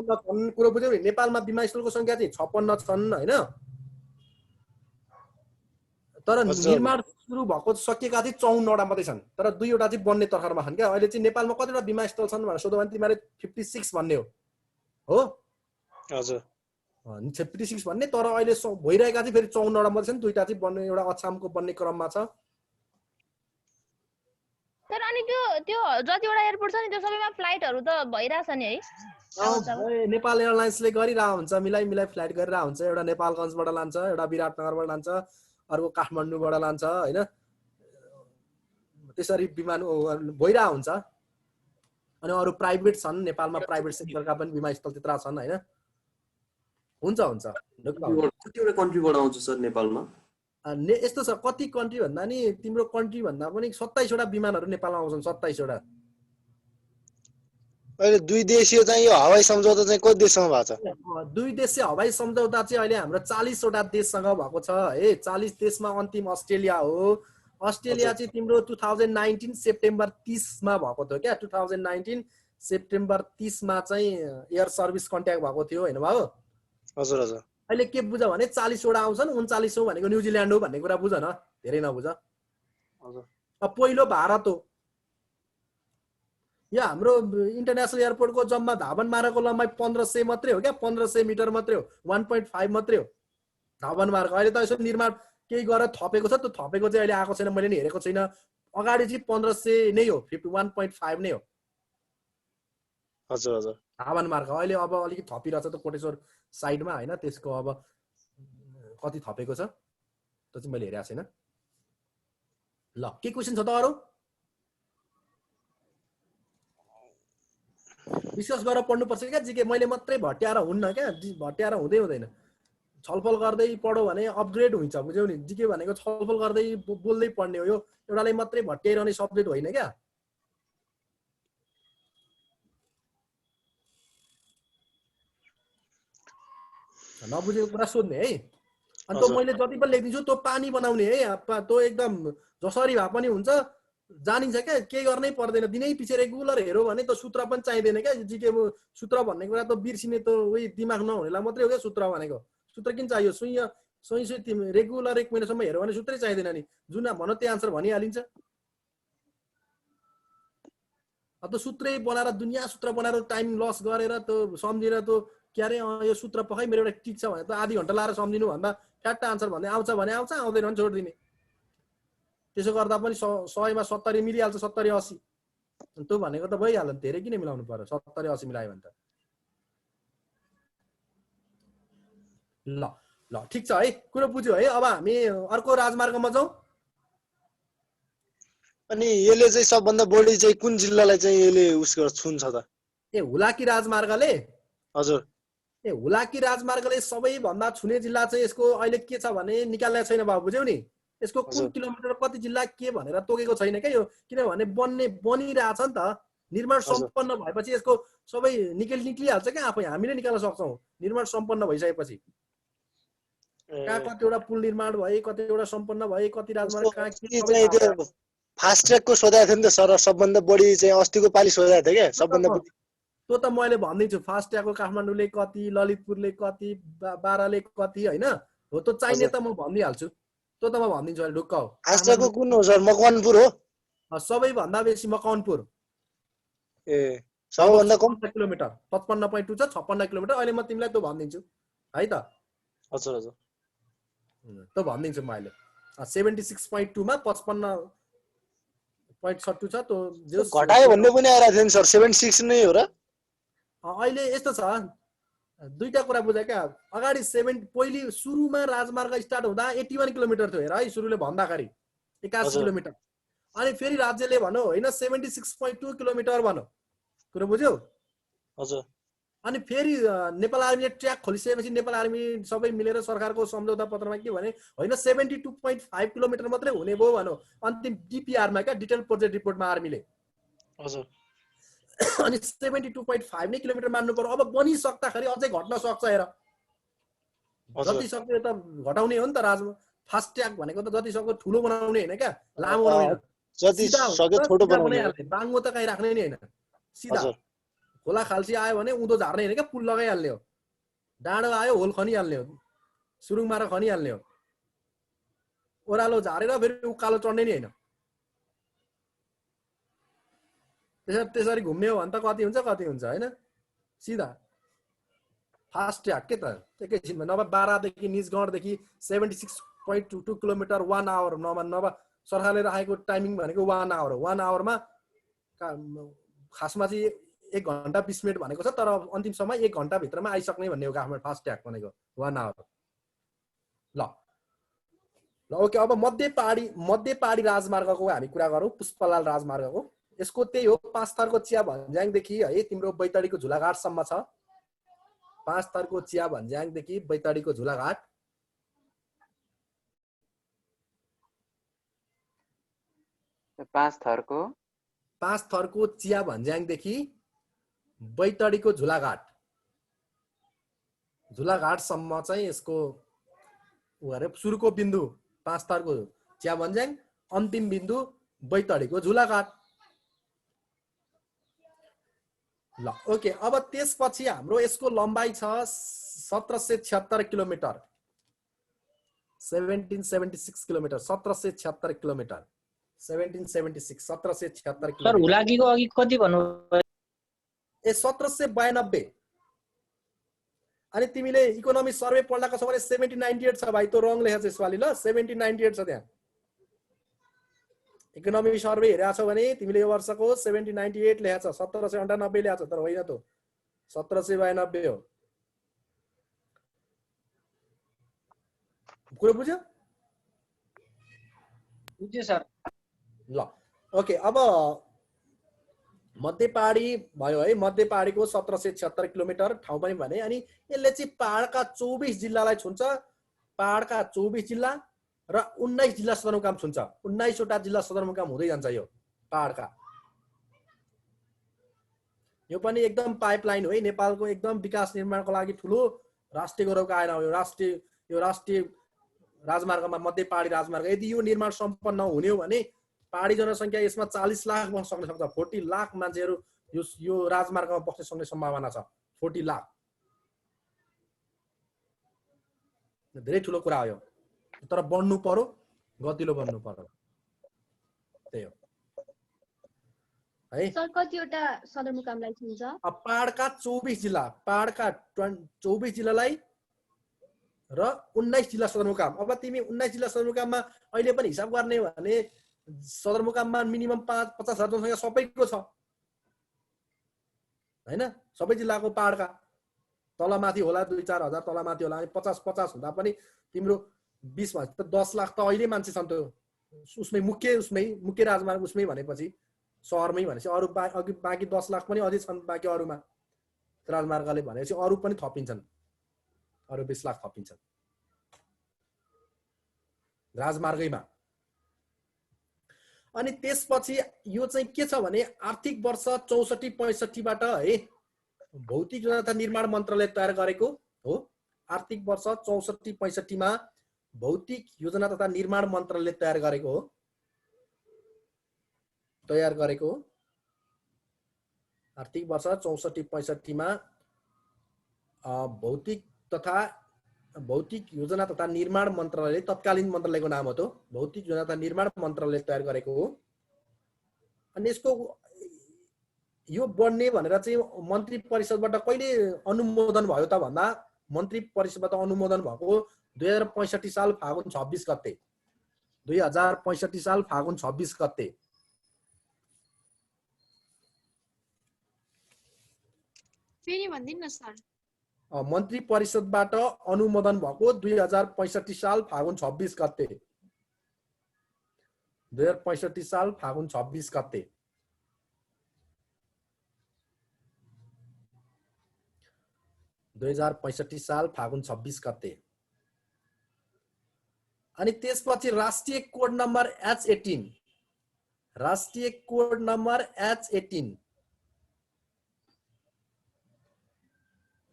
कुरो बुझ्यौ नि, नेपालमा विमानस्थलको संख्या चाहिँ 56 छन् हैन, तर निर्माण सुरु भएको सकिएका चाहिँ 54 वटा मात्रै छन्, तर 2 वटा चाहिँ बन्ने तर्खरमा छन् क्या। अहिले चाहिँ नेपालमा कतिवटा विमानस्थल छन् भनेर सोध्यो भने तिमीले 56 भन्ने हो। हजुर 56 भन्ने, तर अहिले भइरहेका चाहिँ फेरि 54 वटा मात्रै छन्। 2टा चाहिँ बन्ने, एउटा अछामको बन्ने क्रममा छ। तर अनि त्यो जतिवटा एयरपोर्ट छ नि त्यो सबैमा फ्लाइटहरु त भइराछ नि है? नेपाल एयरलाइन्सले गरिरहेको हुन्छ, मिलाई फ्लाइट गरिरहेको हुन्छ। एउटा नेपालगञ्जबाट लान्छ, एउटा विराटनगरबाट लान्छ, अर्को काठमाडौँबाट लान्छ हैन। त्यसरी विमान भइरहेको हुन्छ। अनि अरु प्राइभेट छन् नेपालमा, प्राइभेट सेक्टरका पनि विमानस्थल त्यत्रा छन् हैन। हुन्छ कतिवटा कन्ट्रीबाट आउँछ सर नेपालमा? यस्तो छ, कति कन्ट्री भन्दा नि तिम्रो कन्ट्री भन्दा पनि 27 वटा विमानहरु नेपालमा आउँछन्। 27 वटा। अहिले दुई देशीय चाहिँ यो हवाई सम्झौता चाहिँ कति देशसँग भएको छ? दुई देशीय हवाई सम्झौता चाहिँ अहिले हाम्रो 40 वटा देशसँग भएको छ है। 40 देशमा अन्तिम अस्ट्रेलिया हो। अस्ट्रेलिया चाहिँ तिम्रो 2019 सेप्टेम्बर 30 मा भएको थियो क्या। 2019 सेप्टेम्बर 30 मा चाहिँ एयर सर्भिस कन्ट्याक्ट भएको थियो हैन भाउ? हजुर हजुर। अहिले के बुझ भने 40 वटा आउँछन् 3900 भनेको न्युजिल्यान्ड हो भन्ने कुरा बुझ न धेरै नबुझ हजुर अब पहिलो भारत हो यो हाम्रो इन्टरनेसनल एयरपोर्टको जम्मा धावन मार्गको लम्बाइ 1500 मात्रै हो क्या 1500 मिटर मात्रै हो 1.5 मात्रै हो धावन मार्ग अहिले त यसो निर्माण केही गरेर थपेको छ त्यो थपेको चाहिँ अहिले आएको छैन मैले नि हेरेको छैन अगाडि चाहिँ 1500 नै हो 51.5 नै हो हजुर हजुर धावन मार्ग अहिले अब अलिकति थपिरहेछ त कोटेश्वर साइडमा हैन त्यसको अब कति थपेको छ त्यो चाहिँ मैले हेरेको छैन ल के क्वेशन छ त अरु विश्वास गरेर पढ्नु पर्छ क्या जिके मैले मात्रै भट्याएर हुन्न क्या भट्याएर हुँदै हुँदैन छलफल गर्दै पढो भने अपग्रेड हुन्छ बुझ्यौ नि जिके भनेको छलफल गर्दै बोल्दै पढ्ने हो यो एउटालाई मात्रै भट्याइरहने सब्जेक्ट होइन क्या नबुझेको कुरा सोध्ने है अनि त मैले जति पनि लेखिदिन्छु त्यो पानी बनाउने है त्यो एकदम जसरी भए पनि हुन्छ जानिन्छ क्या केही गर्नै पर्दैन दिनै पछि रेगुलर हेर्यो भने त सूत्र पनि चाहिँदैन क्या जिके सूत्र भन्ने कुरा त बिर्सिने त उही दिमाग नहुनेलाई मात्रै हो क्या सूत्र भनेको सूत्र किन चाहियो सुई रेगुलर 1 महिनासम्म हेर्यो भने सूत्रै चाहिँदैन नि जुन भन त्यही आन्सर भनिहालिन्छ अब त सूत्रै बनाएर दुनिया सूत्र बनाएर टाइम लस गरेर त्यो सम्झेर त्यो के अरे यो सूत्र पखाइ मेरो एउटा टिक छ भने त आधी घण्टा लाएर सम्झिनु भन्दा फ्याट्ट आन्सर भन्दै आउँछ भने आउँछ आउँदैन भने छोड्दिने त्यसो गर्दा पनि 100 मा 70 मिलिहाल्छ 70 80 त्यो भनेको त भइहाल्यो धेरै किन मिलाउनु पर्यो 70 80 मिलायो भने त ल ल ठीक छ है कुरा बुझ्यो है अब हामी अर्को राजमार्गमा जाउँ अनि यसले चाहिँ सबभन्दा बढी चाहिँ कुन जिल्लालाई चाहिँ यसले उस गर्छ छुन्छ त ए हुलाकी राजमार्गले हजुर ए हुलाकी राजमार्गले सबैभन्दा छुने जिल्ला चाहिँ यसको अहिले के छ भने निकालेको छैन बाबु बुझ्यौ नि यसको कुन किलोमिटर कति जिल्ला के भनेर तोकेको छैन क्या यो किनभने बनिरहेछ नि त निर्माण सम्पन्न भएपछि यसको सबै निक्लिहाल्छ क्या आफै हामीले निकाल्न सक्छौँ निर्माण सम्पन्न भइसकेपछि कहाँ कतिवटा पुल निर्माण भए कतिवटा सम्पन्न भए कति राजमार्ग फास्ट ट्र्याकको सोधेको थियो नि त सर सबभन्दा बढी चाहिँ अस्तिको पालि सोधेको थियो क्या सबभन्दा बढी त्यो त मैले भनिदिन्छु फास्ट ट्र्याकको काठमाडौँले कति ललितपुरले कति बाराले कति होइन हो त्यो चाहिने त म भनिदिइहाल्छु त्यो त म भनिदिन्छु अहिले ढुक्क हो फास्ट ट्र्याकको कुन हो सर मकवानपुर हो सबैभन्दा बेसी मकवानपुर ए सबैभन्दा कम किलोमिटर 55.2 छ 56 किलोमिटर अहिले म तिमीलाई त्यो भनिदिन्छु है त हजुर हजुर त्यो भनिदिन्छु म अहिले 76.2 मा 55.6 छ त्यो घटायो भन्ने पनि आइरहेको थियो नि सर 76 नै हो र अहिले यस्तो छ दुईटा कुरा बुझे क्या अगाडि पहिली सुरुमा राजमार्ग स्टार्ट हुँदा 81 किलोमिटर थियो हेर है सुरुले भन्दाखेरि 81 किलोमिटर अनि फेरि राज्यले भन्यो होइन 76.2 किलोमिटर भन्यो कुरा बुझ्यौ हजुर अनि फेरि नेपाल आर्मीले ट्र्याक खोलिसकेपछि नेपाल आर्मी सबै मिलेर सरकारको सम्झौता पत्रमा के भने होइन 72.5 किलोमिटर मात्रै हुने भयो भन्यो अन्तिम डिपिआरमा क्या डिटेल प्रोजेक्ट रिपोर्टमा आर्मीले हजुर अनि 72.5 नै किलोमिटर मान्नु पर्यो अब बनिसक्दाखेरि अझै घट्न सक्छ हेर जति सक्यो त घटाउने हो नि त फास्ट ट्र्याक भनेको त जति सक्यो ठुलो बनाउने होइन क्या लामो बनाउने जति सक्यो छोटो बनाउने बाङ्गो त कहीँ राख्ने नि होइन सिधा खोला खाल्सी आयो भने उँधो झार्ने होइन क्या पुल लगाइहाल्ने हो डाँडो आयो होल खनिहाल्ने हो सुरुङ मार खनिहाल्ने हो ओह्रालो झारेर फेरि उकालो चढ्ने नि होइन त्यसरी घुम्ने हो भने त कति हुन्छ होइन सिधा फास्ट ट्र्याक के त एकैछिनमा नभए 12 देखि निजगढदेखि 76.22 किलोमिटर 1 आवर नभए सरकारले राखेको टाइमिङ भनेको 1 आवर हो 1 आवरमा खासमा चाहिँ 1 घण्टा 20 मिनट भनेको छ तर अन्तिम समय 1 घण्टा भित्रमा आइसक्ने भन्ने हो काठमाडौँ फास्ट ट्र्याक भनेको 1 आवर ल ओके अब मध्य पहाडी राजमार्गको हामी कुरा गरौँ पुष्पलाल राजमार्गको यसको त्यही हो 5 थरको चिया भन्ज्याङदेखि है तिम्रो बैतडीको झुलाघाटसम्म छ 5 थरको चिया भन्ज्याङदेखि बैतडीको झुलाघाट पाँच थरको चिया भन्ज्याङदेखि बैतडीको झुलाघाटसम्म चाहिँ यसको सुरुको बिन्दु 5 थरको चिया भन्ज्याङ अन्तिम बिन्दु बैतडीको झुलाघाट ल ओके अब त्यसपछि हाम्रो यसको लम्बाइ छ 1776 kilometre 1776 kilometre 1776 kilometre 1776 1776 sir kilometre हुलाकीको अघि कति भन्नुभयो? ए 1792 अनि तिमीले इकोनोमी सर्वे पढ्दाको छ भने 1798 छ भाइ, त्यो रङ लेखेको छ यसपालि ल 1798 छ त्यहाँ। इकोनोमी सर्वे हेरेको छौ भने तिमीले यो वर्षको 1798 लेखेको छ, 1798 ल्याएको छ, तर होइन त 1792 हो। कुरो बुझ्यो? बुझ्यो सर। ल ओके, अब मध्य पहाडी भयो है। मध्य पहाडीको 1776 किलोमिटर ठाउँ पनि भने, अनि यसले चाहिँ पहाडका 24 जिल्लालाई छुन्छ। पहाडका 24 जिल्ला र 19 जिल्ला सदरमुकाम छुन्छ। 19 वटा जिल्ला सदरमुकाम हुँदै जान्छ यो पहाडका। यो पनि एकदम पाइपलाइन हो है, नेपालको एकदम विकास निर्माणको लागि ठुलो राष्ट्रिय गौरवको आएन हो यो राष्ट्रिय राजमार्गमा, मध्य पहाडी राजमार्ग। यदि यो निर्माण सम्पन्न हुने हो भने पहाडी जनसङ्ख्या यसमा 40 लाख बस्न सक्न सक्छ। 40 लाख मान्छेहरू यो राजमार्गमा बस्न सक्ने सम्भावना छ। 40 लाख धेरै ठुलो कुरा हो यो, तर बढ्नु पर्यो, गतिलो बन्नु पर्यो, त्यही हो है। सर कतिवटा सदरमुकामलाई छुन्छ? अब पहाडका 24 जिल्ला, पहाडका 24 जिल्लालाई र 19 जिल्ला सदरमुकाम। अब तिमी 19 जिल्ला सदरमुकाममा अहिले पनि हिसाब गर्ने हो भने सदरमुकाममा मिनिमम 50,000 जनसङ्ख्या सबैको छ हैन, सबै जिल्लाको। पहाडका तलमाथि होला 2-4 हजार, तलमाथि होला। अनि 50 हुँदा पनि तिम्रो 20 मा 10 लाख त अहिले मान्छे छन्। त्यो उसमै मुख्य राजमार्ग उसमै भनेपछि, सहरमै भनेपछि अरु बाँकी 10 लाख पनि अझै छन् बाँकी अरुमा राजमार्गले भनेपछि अरु पनि थपिन्छन्, अरु 20 लाख थपिन्छन् राजमार्गैमा। अनि त्यसपछि यो चाहिँ के छ भने आर्थिक वर्ष 64-65 बाट है भौतिक योजना तथा निर्माण मन्त्रालय तयार गरेको हो। आर्थिक वर्ष 64-65 मा भौतिक योजना तथा निर्माण मन्त्रालयले तयार गरेको हो। आर्थिक वर्ष 64-65 मा भौतिक योजना तथा निर्माण मन्त्रालय, तत्कालीन मन्त्रालयको नाम हो त्यो, भौतिक योजना तथा निर्माण मन्त्रालयले तयार गरेको हो। अनि यसको यो बढ्ने भनेर चाहिँ मन्त्री परिषदबाट कहिले अनुमोदन भयो त भन्दा, मन्त्री परिषदबाट अनुमोदन भएको 2065 साल फागुन 26 गते, 2065 साल फागुन 26 गते। फेरि भन्दिन न सर। मन्त्री परिषदबाट अनुमोदन भएको 2065 साल फागुन 26 गते, 2065 साल फागुन 26 गते। साल फागुन 26 गते। अनि त्यसपछि राष्ट्रिय कोड नम्बर H18, राष्ट्रिय कोड नम्बर H18,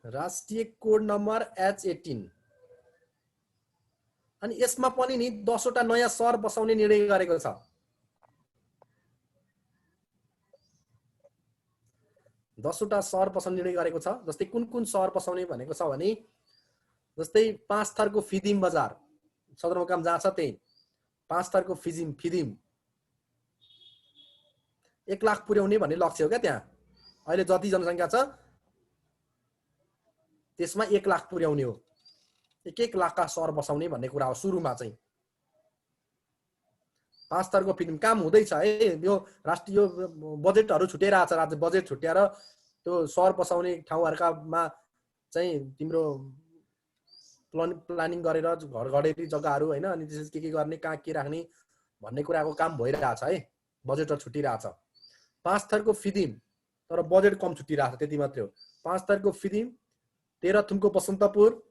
राष्ट्रिय कोड नम्बर H18। अनि यसमा पनि नि 10 वटा नयाँ सहर बसाउने निर्णय गरेको छ। 10 वटा सहर बसाउने निर्णय गरेको छ। जस्तै कुन सहर बसाउने भनेको छ भने, जस्तै 5 थरको फिदिम बजार सदरमुकाम जहाँ छ त्यही 5 थरको फिदिम 1 लाख पुर्याउने भन्ने लक्ष्य हो क्या त्यहाँ। अहिले जति जनसङ्ख्या छ त्यसमा 1 लाख पुर्याउने हो। 1 लाखका सहर बसाउने भन्ने कुरा हो सुरुमा चाहिँ। 5 थरको फिल्म काम हुँदैछ है। यो राष्ट्रिय बजेटहरू छुटेर आछ, राज्य बजेट छुट्याएर त्यो सहर बसाउने ठाउँहरुकामा चाहिँ तिम्रो प्लानिङ गरेर घर घडेरी जग्गाहरू हैन, अनि त्यसपछि के गर्ने, कहाँ के राख्ने भन्ने कुराको काम भइरहेछ है। बजेट छुटिरहेछ। 5 थरको फिल्म तर बजेट कम छुटिरहेछ, त्यति मात्रै हो। 5 थरको फिल्म तेह्रथुमको बसन्तपुर,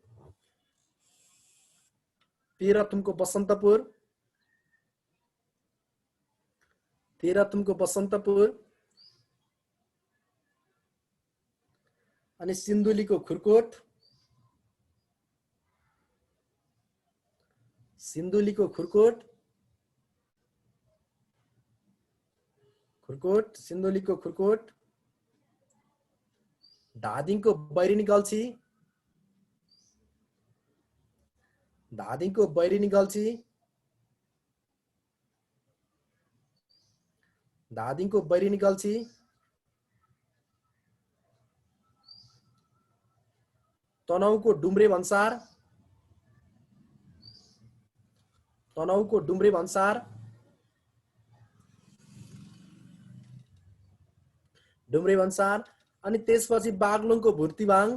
अनि सिन्धुलीको खुरकोट, सिन्धुलीको खुरकोट, धादिङको बैरिनी गल्छी, धादिङको बैरिनी गल्छी, धादिङको बैरिनी गल्छी, तनहुँको डुम्रे भन्सार, तनहुँको डुम्रे भन्सार, डुम्रे भन्सार, अनि त्यसपछि बागलुङको भुर्तिवाङ,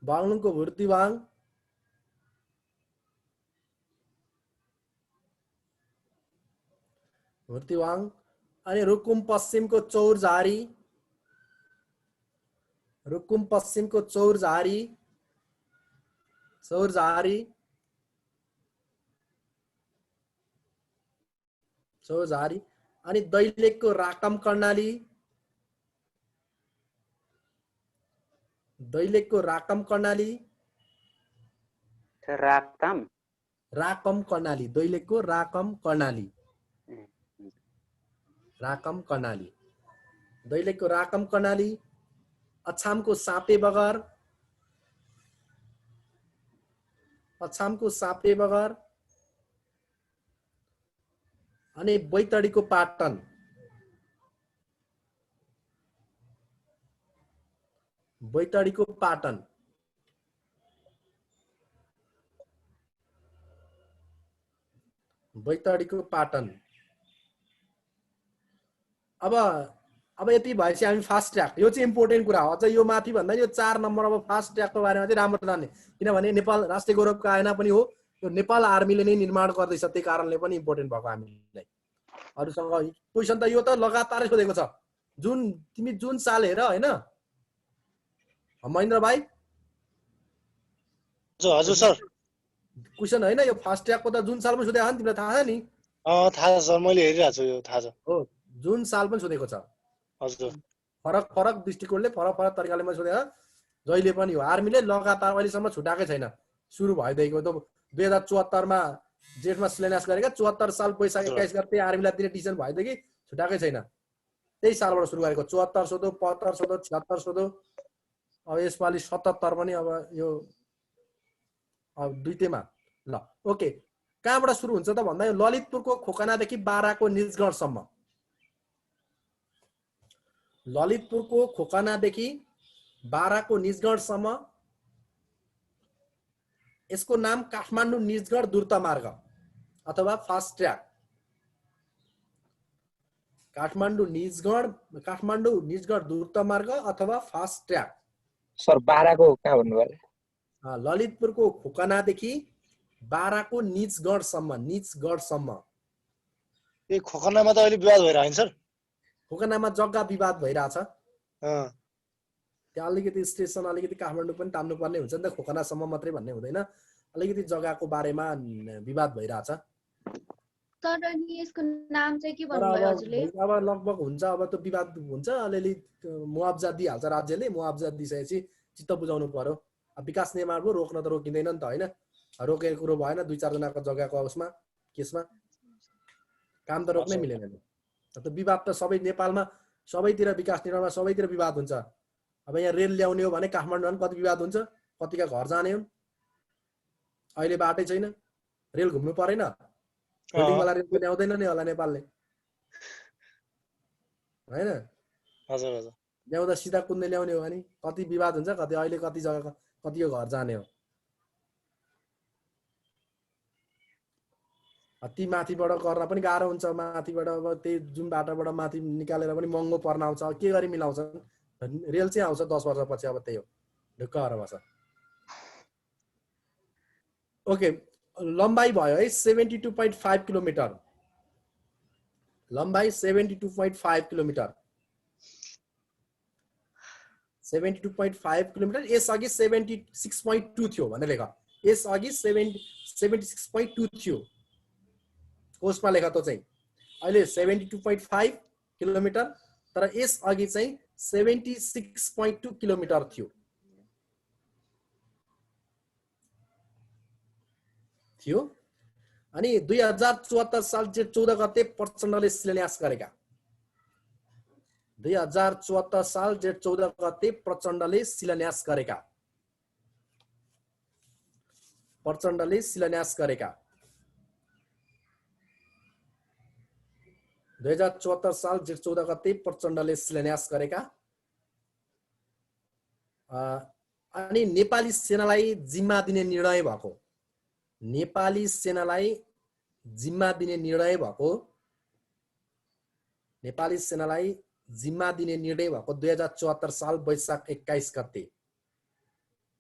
बागलुङको भुर्तिवाङ, भुर्तिवाङ, अनि रुकुम पश्चिमको चौरझारी, रुकुम पश्चिमको चौरझारी, चौरझारी, चौरझारी, अनि दैलेखको राकम कर्णाली, दैलेखको राकम कर्णाली, राकम राकम कर्णाली, दैलेखको राकम कर्णाली, राकम कर्णाली, दैलेखको राकम कर्णाली, अछामको सापे बगर, अछामको सापे बगर, अनि बैतडीको पाटन, बैतडीको पाटन, बैतडीको पाटन। अब यति भएपछि हामी फास्ट ट्र्याक, यो चाहिँ इम्पोर्टेन्ट कुरा हो। अझ यो माथि भन्दा यो 4 नम्बर अब फास्ट ट्र्याकको बारेमा चाहिँ राम्रो जान्ने, किनभने नेपाल राष्ट्रिय गौरवको आएन पनि हो, यो नेपाल आर्मीले नै निर्माण गर्दैछ, त्यही कारणले पनि इम्पोर्टेन्ट भएको हामीलाई। अरूसँग क्वेसन त यो त लगातारै सोधेको छ, जुन तिमी जुन साल हेर हैन महेन्द्र भाइ। हजुर सर, क्वेसन हैन यो फास्ट ट्र्याकको त जुन साल पनि सोधेको हो नि, तिमीलाई थाहा छ नि? थाहा छ सर, मैले हेरिरहेको छु, यो थाहा छ। हो, जुन साल पनि सोधेको छ। हजुर, फरक फरक दृष्टिकोणले फरक फरक तरिकाले मैले सोधेको, जहिले पनि हो आर्मीले लगातार अहिलेसम्म छुटाएकै छैन। सुरु भइदिएको त 2074 मा जेठमा शिलान्यास गरेका, 74 साल वैशाख 21 गते आर्मीलाई दिने डिसिजन भइदिएकी छुटाएकै छैन। त्यही सालबाट सुरु गरेको, 74 सोधो, 75 सोधो, 76 सोधो, अब यसपालि 77 पनि अब यो दुईटैमा। ल ओके, कहाँबाट सुरु हुन्छ त भन्दा यो ललितपुरको खोकनादेखि बाराको निजगढसम्म, ललितपुरको खोकनादेखि बाराको निजगढसम्म, यसको नाम काठमाडौँ निजगढ द्रुत मार्ग अथवा फास्ट ट्र्याक। काठमाडौँ निजगढ द्रुत मार्ग अथवा फास्ट ट्र्याक। सर बाराको कहाँ भन्नुभयो? ललितपुरको खोकनादेखि बाराको निजगढसम्म, निजगढसम्म। ए खोकनामा त अहिले विवाद भइरहेको होइन सर? खोकनामा जग्गा विवाद भइरहेछ। त्यहाँ अलिकति स्टेसन अलिकति काठमाडौँ पनि तान्नु पर्ने हुन्छ नि त, खोकनासम्म मात्रै भन्ने हुँदैन, अलिकति जग्गाको बारेमा विवाद भइरहेछ। सर अनि यसको नाम चाहिँ के भन्नुभयो हजुरले? अब लगभग हुन्छ, अब त विवाद हुन्छ, अलिअलि मुआब्जा दिइहाल्छ राज्यले, मुआब्जा दिइसकेपछि चित्त बुझाउनु पर्यो। विकास निर्माण भयो, रोक्न त रोकिँदैन नि त होइन, रोकेको कुरो भएन, 2-4 जनाको जग्गाको उसमा केसमा काम त रोक्नै मिलेन। त विवाद त सबै नेपालमा सबैतिर विकास निर्माणमा सबैतिर विवाद हुन्छ। अब यहाँ रेल ल्याउने हो भने काठमाडौँमा कति विवाद हुन्छ, कतिका घर जाने हुन्, अहिले बाटै छैन, रेल घुम्नु परेन, होल्डिङवाला रेल पनि आउँदैन नि होला नेपालले होइन। हजुर हजुर, ल्याउँदा सिधा कुन्दै ल्याउने हो भने कति विवाद हुन्छ, कति अहिले कति जग्गा कतिको घर जाने हो। ती माथिबाट गर्न पनि गाह्रो हुन्छ, माथिबाट अब त्यही जुन बाटोबाट माथि निकालेर पनि महँगो पर्न आउँछ, के गरी मिलाउँछन्? रेल चाहिँ आउँछ 10 वर्षपछि, अब त्यही हो ढुक्क भएर बस्छ। ओके, लम्बाइ भयो है 72.5 किलोमिटर, लम्बाइ 72.5 किलोमिटर, 72.5 किलोमिटर। यसअघि 76.2 थियो भने लेख, यसअघि 76.2 थियो कोर्समा लेख त चाहिँ, अहिले 72.5 किलोमिटर, तर यसअघि चाहिँ 76.2 किलोमिटर थियो। अनि 2074 साल जेठ 14 गते प्रचण्डले शिलान्यास गरेका, 2074 साल जेठ 14 गते प्रचण्डले शिलान्यास गरेका। प्रचण्डले शिलान्यास गरेका 2074 साल जेठ 14 गते प्रचण्डले शिलान्यास गरेका अनि नेपाली सेनालाई जिम्मा दिने निर्णय भएको नेपाली सेनालाई जिम्मा दिने निर्णय भएको नेपाली सेनालाई जिम्मा दिने निर्णय भएको 2074 साल वैशाख 21 गते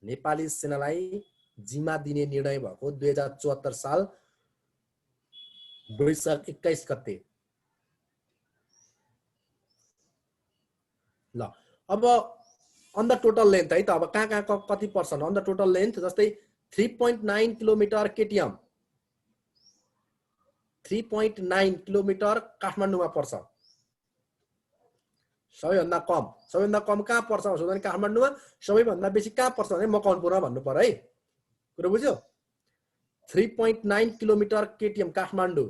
नेपाली सेनालाई जिम्मा दिने निर्णय भएको 2074 साल वैशाख 21 गते। ल अब अन द टोटल लेन्थ है त अब कहाँ कति पर्छ अन द टोटल लेन्थ जस्तै 3.9 किलोमिटर केटीएम 3.9 किलोमिटर काठमाडौँमा पर्छ सबैभन्दा कम कहाँ पर्छ भने काठमाडौँमा सबैभन्दा बेसी कहाँ पर्छ भने मकवानपुरमा भन्नु पर्यो है कुरो बुझ्यो 3.9 kilometre KTM Kathmandu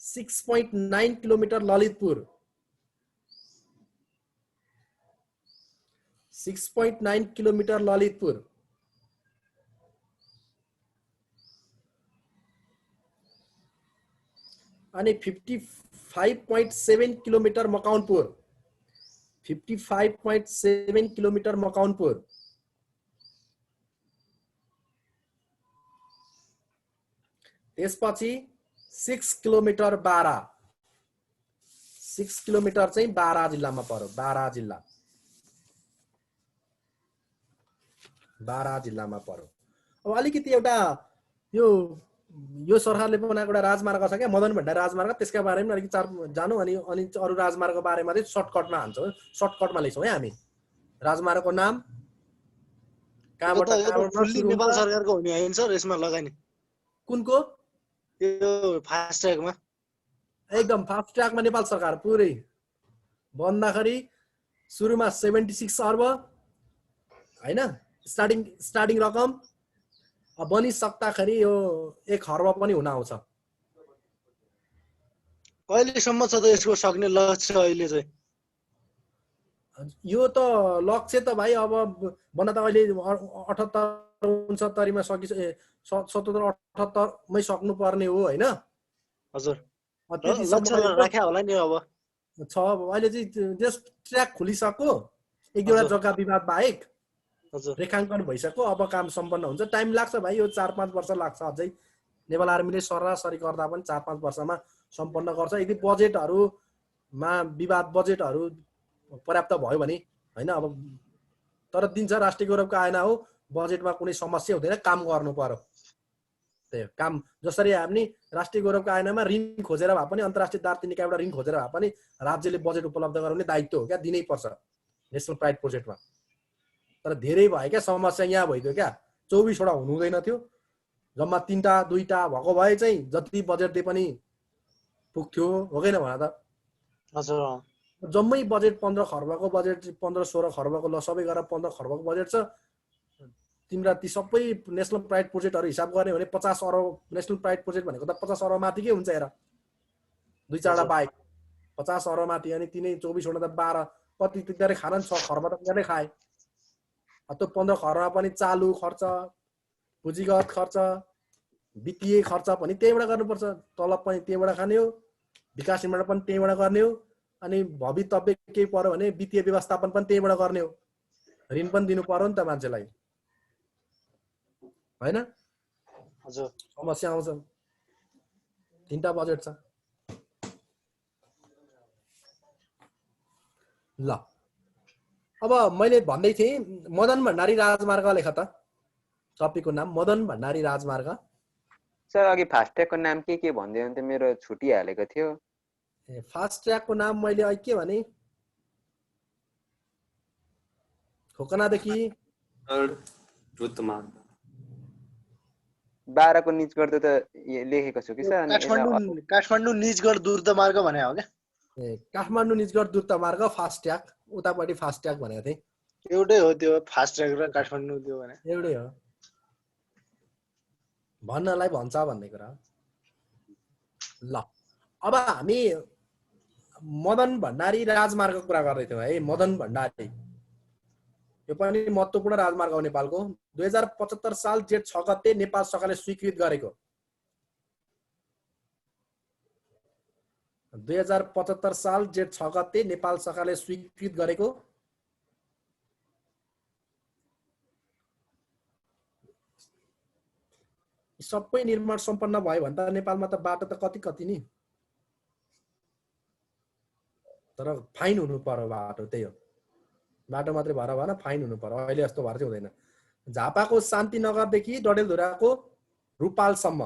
6.9 kilometre Lalitpur 6.9 kilometre Lalitpur अनि 55.7 किलोमिटर मकवानपुर 55.7 किलोमिटर मकवानपुर त्यसपछि 6 किलोमिटर बारा 6 किलोमिटर चाहिँ बारा जिल्लामा पर्यो बारा जिल्लामा पर्यो। अब अलिकति एउटा यो सरकारले बनाएको एउटा राजमार्ग छ क्या मदन भण्डारी राजमार्ग त्यसका बारेमा अलिकति चार जानु अनि अरु राजमार्गको बारेमा चाहिँ सर्टकटमा हान्छौँ सर्टकटमा लेख्छौँ है हामी राजमार्गको नाम कहाँबाट नेपाल सरकारको हुने हैन सर यसमा लगानी कुनको यो फास्ट ट्र्याकमा एकदम फास्ट ट्र्याकमा नेपाल सरकार पुरै भन्दाखेरि सुरुमा 76 अर्ब हैन स्टार्टिङ रकम बनिसक्दाखेरि यो 1 खर्ब पनि हुन आउँछ। कहिलेसम्म छ त यसको सक्ने लक्ष्य अहिले चाहिँ यो त लक्ष्य त भाइ अब बन्न त अहिले 78 69 मा सकि 77 78 मै सक्नु पर्ने हो हैन हजुर लक्ष्य राख्या होला नि अब छ अहिले चाहिँ जस्ट ट्र्याक खोलिसक्यो एक दुईवटा जग्गा विवाद बाहेक रेखाङ्कन भइसक्यो अब काम सम्पन्न हुन्छ टाइम लाग्छ भाइ यो 4-5 वर्ष लाग्छ अझै नेपाल आर्मीले सरासरी गर्दा पनि 4-5 वर्षमा सम्पन्न गर्छ यदि बजेटहरुमा विवाद बजेटहरु पर्याप्त भयो भने हैन अब तर दिन्छ राष्ट्रिय गौरवको आएन हो बजेटमा कुनै समस्या हुँदैन काम गर्नु पर्यो त्यही काम जसरी हामी राष्ट्रिय गौरवको आएनमा ऋण खोजेर भए पनि अन्तर्राष्ट्रिय दार्ती निकायबाट ऋण खोजेर भए पनि राज्यले बजेट उपलब्ध गराउने दायित्व हो क्या दिनै पर्छ नेशनल प्राइड प्रोजेक्टमा तर धेरै भयो क्या समस्या यहाँ भइदियो क्या 24 वटा हुनु हुँदैन थियो जम्मा 3टा 2टा भएको भए चाहिँ जति बजेट दिए पनि पुग्थ्यो हो किन भन त हजुर जम्मै बजेट 15 खर्बको बजेट 15-16 खर्बको ल सबै गरेर 15 खर्बको बजेट छ तिम्रो ती सबै नेशनल प्राइड प्रोजेक्टहरु हिसाब गर्ने भने 50 अरब नेशनल प्राइड प्रोजेक्ट भनेको त 50 अरब माथि के हुन्छ हेर दुई चारवटा बाइक 50 अरब माथि अनि तिनै 24 वटा त 12 कति तिनीहरु खान 6 खर्ब त तिनीहरुले खाए त्यो 15 खर्बमा पनि चालु खर्च पुँजीगत खर्च वित्तीय खर्च पनि त्यहीबाट गर्नुपर्छ तलब पनि त्यहीबाट खाने हो विकास निर्माण पनि त्यहीबाट गर्ने हो अनि भवितव्य केही पर्यो भने वित्तीय व्यवस्थापन पनि त्यहीबाट गर्ने हो ऋण पनि दिनु पर्यो नि त मान्छेलाई हैन हजुर समस्या आउँछ 3टा बजेट छ ल अब मैले भन्दै थिएँ मदन भण्डारी राजमार्ग लेख त टपिकको नाम मदन भण्डारी राजमार्ग सर अघि फास्ट ट्र्याकको नाम के भन्दै हुन्थ्यो मेरो छुटिहालेको थियो फास्ट ट्र्याकको नाम मैले अहिले के भने खोकनादेखि 12 को निजगढ त लेखेको छु कि सर काठमाडौँ निजगढ द्रुत मार्ग भने हो क्या काठमाडौँ निजगढ द्रुत मार्ग फास्ट ट्र्याक उतापट्टि फास्ट ट्र्याक भनेको थिएँ एउटै हो त्यो फास्ट ट्र्याक र काठमाडौँ त्यो भने एउटै हो भन्नलाई भन्छ भन्ने कुरा ल अब हामी मदन भण्डारी राजमार्गको कुरा गर्दै थियौँ है मदन भण्डारी यो पनि महत्त्वपूर्ण राजमार्ग हो नेपालको। 2075 साल जेठ 6 गते नेपाल सरकारले स्वीकृत गरेको। 2075 साल जेठ 6 गते नेपाल सरकारले स्वीकृत गरेको। सबै निर्माण सम्पन्न भयो भने त नेपालमा त बाटो त कति कति नि, तर फाइन हुनु पर्यो। बाटो त्यही हो, बाटो मात्रै भएर भएन, फाइन हुनु पर्यो। अहिले यस्तो भएर चाहिँ हुँदैन। झापाको शान्तिनगरदेखि डडेलधुराको रूपालसम्म,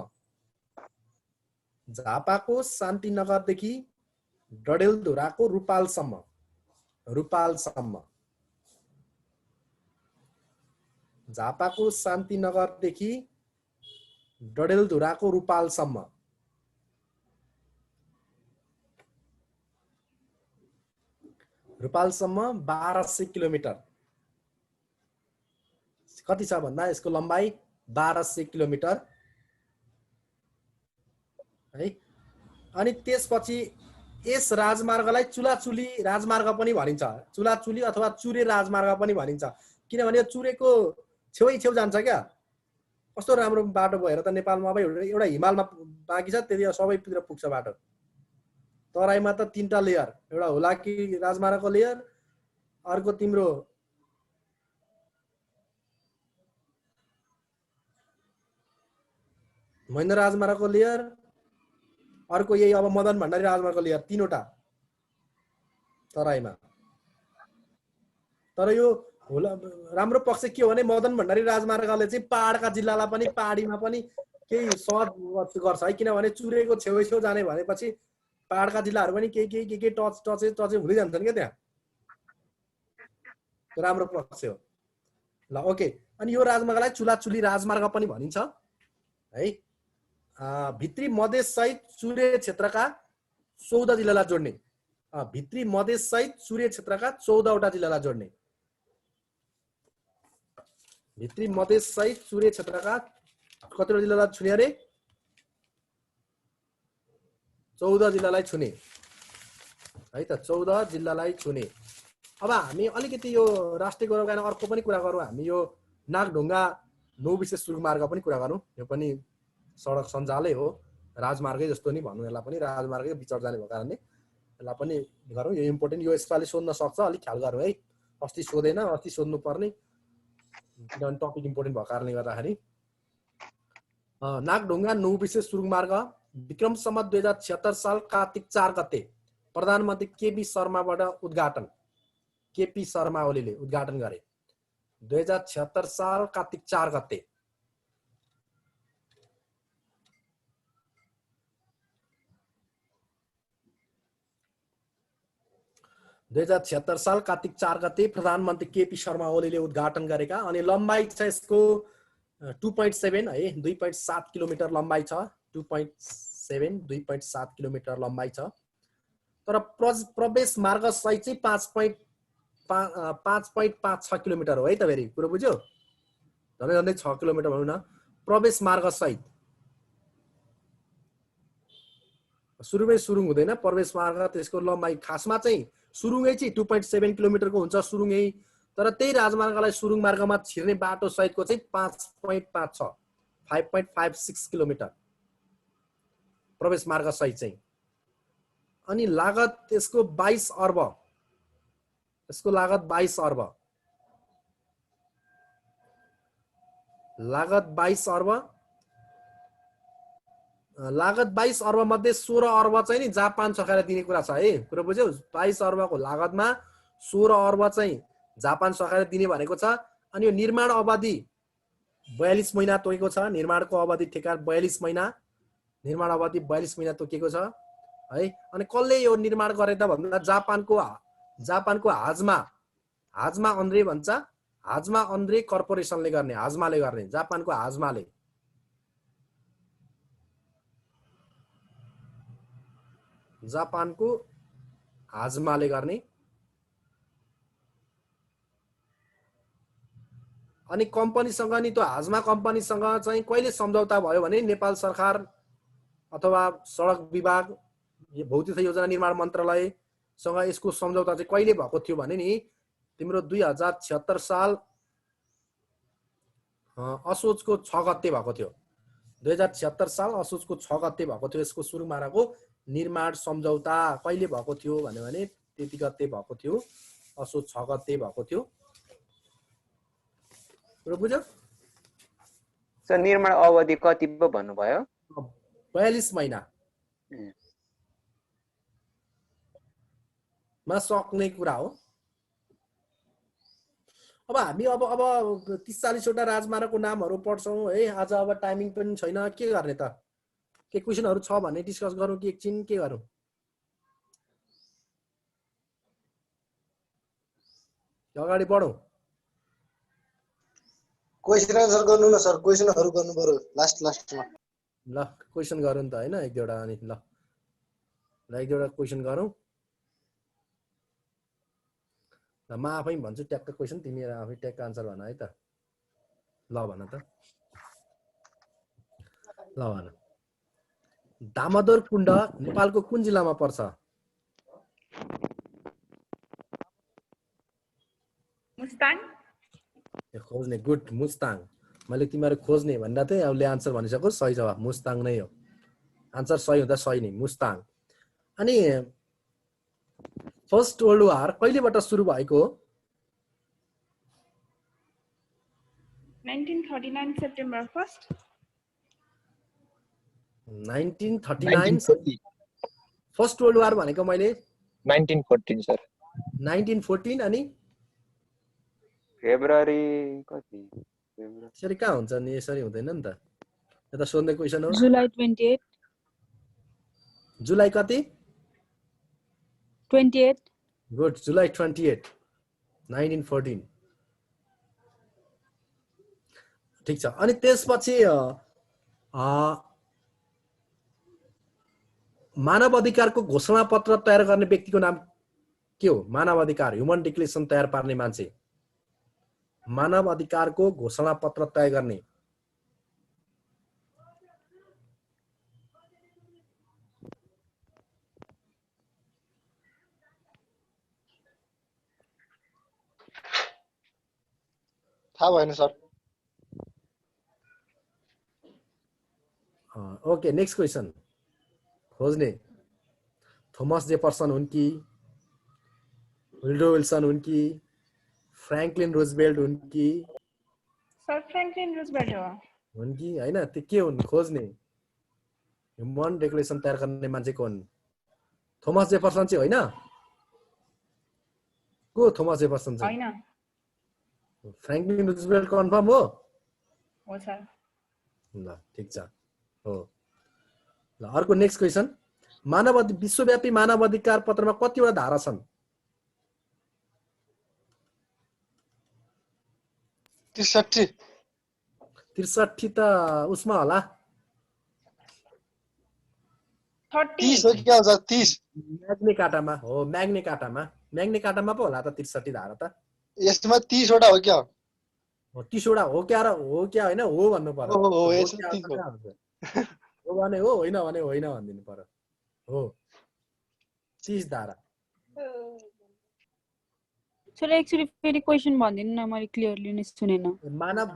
झापाको शान्तिनगरदेखि डडेलधुराको रूपालसम्म, रूपालसम्म, झापाको शान्तिनगरदेखि डडेलधुराको रूपालसम्म, रूपालसम्म 1200 किलोमिटर। कति छ भन्दा यसको लम्बाइ 1200 किलोमिटर है। अनि त्यसपछि यस राजमार्गलाई चुलाचुली राजमार्ग पनि भनिन्छ। चुलाचुली अथवा चुरे राजमार्ग पनि भनिन्छ, किनभने यो चुरेको छेउ जान्छ क्या। कस्तो राम्रो बाटो भएर त नेपालमा अब एउटा हिमालमा बाँकी छ, त्यति सबैतिर पुग्छ बाटो। तराईमा त 3टा लेयर, एउटा हुलाकी राजमार्गको लेयर, अर्को तिम्रो महेन्द्र राजमार्गको लेयर, अर्को यही अब मदन भण्डारी राजमार्गको लेयर, 3वटा तराईमा। तर यो राम्रो पक्ष के हो भने मदन भण्डारी राजमार्गले चाहिँ पहाडका जिल्लालाई पनि पहाडीमा पनि केही सहज गर्छ है, किनभने चुरेको छेउ जाने भनेपछि पहाडका जिल्लाहरू पनि केही टच हुँदै जान्छन् क्या त्यहाँ। राम्रो पक्ष हो ल। ओके, अनि यो राजमार्गलाई चुलाचुली राजमार्ग पनि भनिन्छ है। भित्री मधेस सहित चुरे क्षेत्रका 14 जिल्लालाई जोड्ने, भित्री मधेस सहित चुरे क्षेत्रका 14वटा जिल्लालाई जोड्ने, भित्री मधेस सहित चुरे क्षेत्रका कतिवटा जिल्लालाई छुने अरे 14 जिल्लालाई छुने है त, 14 जिल्लालाई छुने। अब हामी अलिकति यो राष्ट्रिय गौरव गायन अर्को पनि कुरा गरौँ। हामी यो नागढुङ्गा नौ विशेष सुरुमार्ग पनि कुरा गरौँ। यो पनि सडक सञ्जालै हो, राजमार्गै जस्तो नि भनौँ यसलाई पनि, राजमार्गै बिचर जाने भएको कारणले यसलाई पनि गरौँ। यो इम्पोर्टेन्ट, यो यसपालि सोध्न सक्छ, अलिक ख्याल गरौँ है। अस्ति सोधेन, अस्ति सोध्नु पर्ने, किनभने टपिक इम्पोर्टेन्ट भएको कारणले गर्दाखेरि। नागढुङ्गा नौ विशेष सुरुमार्ग विक्रम सम्वत 2076 साल कार्तिक 4 गते प्रधानमन्त्री केपी शर्माबाट उद्घाटन, केपी शर्मा ओलीले उद्घाटन गरे 2076 साल कार्तिक 4 गते। साल कार्तिक 4 गते प्रधानमन्त्री केपी शर्मा ओलीले उद्घाटन गरेका। अनि लम्बाइ छ यसको 2.7 है, 2.7 किलोमिटर लम्बाइ छ। 2.7 2.7 किलोमिटर लम्बाइ छ। तर प्रवेश मार्ग सहित चाहिँ 5.56 किलोमिटर हो है त। फेरि कुरो बुझ्यो, झन्डै झन्डै 6 किलोमिटर भनौँ न प्रवेश मार्ग सहित। सुरुमै सुरुङ हुँदैन प्रवेश मार्ग, त्यसको लम्बाइ खासमा चाहिँ सुरुङै चाहिँ 2.7 किलोमिटरको हुन्छ सुरुङै। तर त्यही राजमार्गलाई सुरुङ मार्गमा छिर्ने बाटो सहितको चाहिँ 5.5 छ, 5.56 किलोमिटर प्रवेश मार्ग सहित चाहिँ। अनि लागत यसको 22 अर्ब, यसको लागत 22 अर्ब, लागत 22 अर्ब, लागत 22 अर्ब मध्ये 16 अर्ब चाहिँ नि जापान सरकारले दिने कुरा छ है। कुरो बुझ्यौ, 22 अर्बको लागतमा 16 अर्ब चाहिँ जापान सरकारले दिने भनेको छ। अनि यो निर्माण अवधि 42 महिना तोकेको छ। निर्माणको अवधि ठेक्का 42 महिना, निर्माण अवधि 42 महिना तोकेको छ है। अनि कसले यो निर्माण गरे त भन्दा जापानको हाजमा अन्ड्रे भन्छ, हाजमा अन्ड्रे कर्पोरेसनले गर्ने, हाजमाले गर्ने, जापानको हाजमाले। जापानको हाजमाले गर्ने। अनि कम्पनीसँग नि त्यो हाजमा कम्पनीसँग चाहिँ कहिले सम्झौता भयो भने नेपाल सरकार अथवा सडक विभाग, भौतिक योजना निर्माण मन्त्रालयसँग यसको सम्झौता चाहिँ कहिले भएको थियो भने नि तिम्रो 2076 साल असोजको 6 गते भएको थियो। 2076 साल असोजको 6 गते भएको थियो यसको सुरुमाराको निर्माण सम्झौता कहिले भएको थियो भने त्यति गते भएको थियो, असोज 6 गते भएको थियो। र बुझ्यो? सर निर्माण अवधि कति पो भन्नुभयो? 42 महिना मा सक्ने कुरा हो। अब हामी अब 30-40 वटा राजमार्गको नामहरू पढ्छौँ है। आज अब टाइमिङ पनि छैन, के गर्ने त? के क्वेसनहरू छ भने डिस्कस गरौँ कि एकछिन के गरौँ? अगाडि बढौँ। क्वेसन आन्सर गर्नु न सर, क्वेसनहरू गर्नु पर्यो लास्टमा। ल क्वेसन गरौँ त हैन, एक दुईवटा अनि ल एक दुईवटा क्वेसन गरौँ। ल म आफै भन्छु ट्याक्क क्वेसन, तिमी आफै ट्याक्क आन्सर भन है त। ल भन त। ल भन। दामोदर कुण्ड नेपालको कुन जिल्लामा पर्छ? मुस्ताङ। खोज्ने, गुड, मुस्ताङ। मैले तिमीहरू खोज्ने भन्दा चाहिँ उसले आन्सर भनिसक्यो, सही जवाब मुस्ताङ नै हो। आन्सर सही हुँदा सही नै, मुस्ताङ। अनि फर्स्ट वर्ल्ड वार कहिलेबाट सुरु भएको हो? 1939 September 1st। 1939 first world war भनेको मैले 1914 सर। 1914 अनि फेब्रुअरी कति? यसरी कहाँ हुन्छ नि, यसरी हुँदैन नि त। यो त सोध्ने क्वेसन हो। जुलाई 28। जुलाई कति? 28। गुड, जुलाई 28 1914। ठिक छ। अनि त्यसपछि मानव अधिकारको घोषणा पत्र तयार गर्ने व्यक्तिको नाम के हो? मानव अधिकार, ह्युमन डिक्लेरेसन तयार पार्ने मान्छे, मानव अधिकारको घोषणा पत्र तय गर्ने। थाहा भएन सर। ओके, नेक्स्ट क्वेसन खोज्ने। थोमस जेफरसन हुन् कि, वुड्रो विल्सन हुन् कि, फ्र्याङ्कलिन रुजवेल्ट हुन् कि? सर फ्र्याङ्कलिन रुजवेल्ट हो। हुन् कि हैन? त्यो के हुन् खोज्ने? ह्युमन डिक्लेरेसन तयार गर्ने मान्छे को हुन्? थोमस जेफरसन चाहिँ होइन? को थोमस जेफरसन चाहिँ? हैन। फ्र्याङ्कलिन रुजवेल्ट कन्फर्म हो? हो सर। ल ठिक छ, हो। ल अर्को नेक्स्ट क्वेसन। विश्वव्यापी मानव अधिकार पत्रमा कतिवटा धारा छन्? 63। 63 त उसमा होला, 30 हो कि क्या हुन्छ? 30 म्याग्ने कार्टामा हो। म्याग्ने कार्टामा पो होला त 63 धारा त। यसमा 30 वटा हो क्या? 30 वटा हो क्या? र हो क्या होइन हो भन्नु पर्यो। हो यसमा 30 हो। हो भने हो, होइन भने होइन भनिदिनु पर्यो। हो 30 धारा। सर एक्चुअली फेरि क्वेसन भनिदिनु न, मैले क्लियरली नै सुनेन।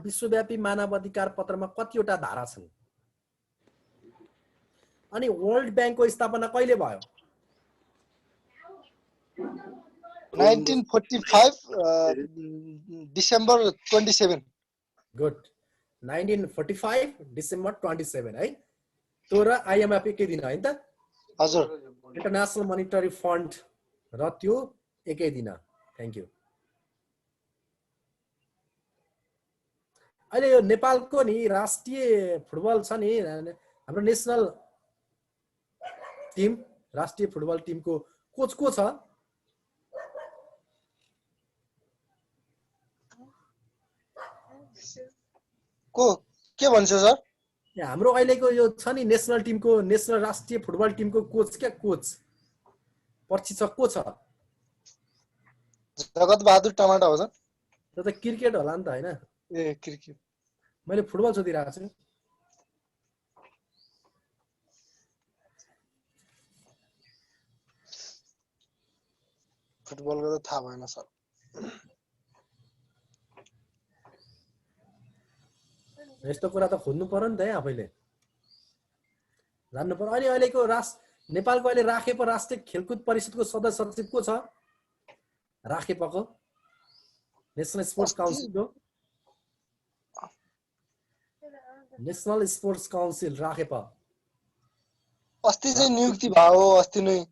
विश्वव्यापी मानव अधिकार पत्रमा कतिवटा धारा छन्? अनि वर्ल्ड ब्याङ्कको स्थापना कहिले भयो? 1945 डिसेम्बर 27। गुड, 1945 डिसेम्बर 27 है। त्यो र आइएमएफ एकै दिन है त? हजुर। इन्टरनेसनल मोनिटरी फन्ड र त्यो एकै दिन। Thank you. अहिले यो नेपालको नि राष्ट्रिय फुटबल छ नि, हाम्रो नेसनल टिम, राष्ट्रिय फुटबल टिमको कोच को छ? को के भन्छ सर? हाम्रो अहिलेको यो छ नि नेसनल टिमको, नेसनल राष्ट्रिय फुटबल टिमको कोच क्या? कोच प्रशिक्षक को छ? जगत बहादुर टमाटा हो सर। त्यो त क्रिकेट होला नि त हैन? ए क्रिकेट। मैले फुटबल सोधिरहेको छु। फुटबलको त थाहा भएन सर। यस्तो कुरा त खोज्नु पर्यो नि त है आफैले जान्नु पर्यो। अनि अहिलेको नेपालको अहिले राखेपा राष्ट्रिय खेलकुद परिषदको सदस्य सचिव को छ? राखेपाको नेसनल स्पोर्ट्स काउन्सिलको नेसनल स्पोर्ट्स काउन्सिल राखेपा अस्ति चाहिँ नियुक्ति भयो अस्ति नै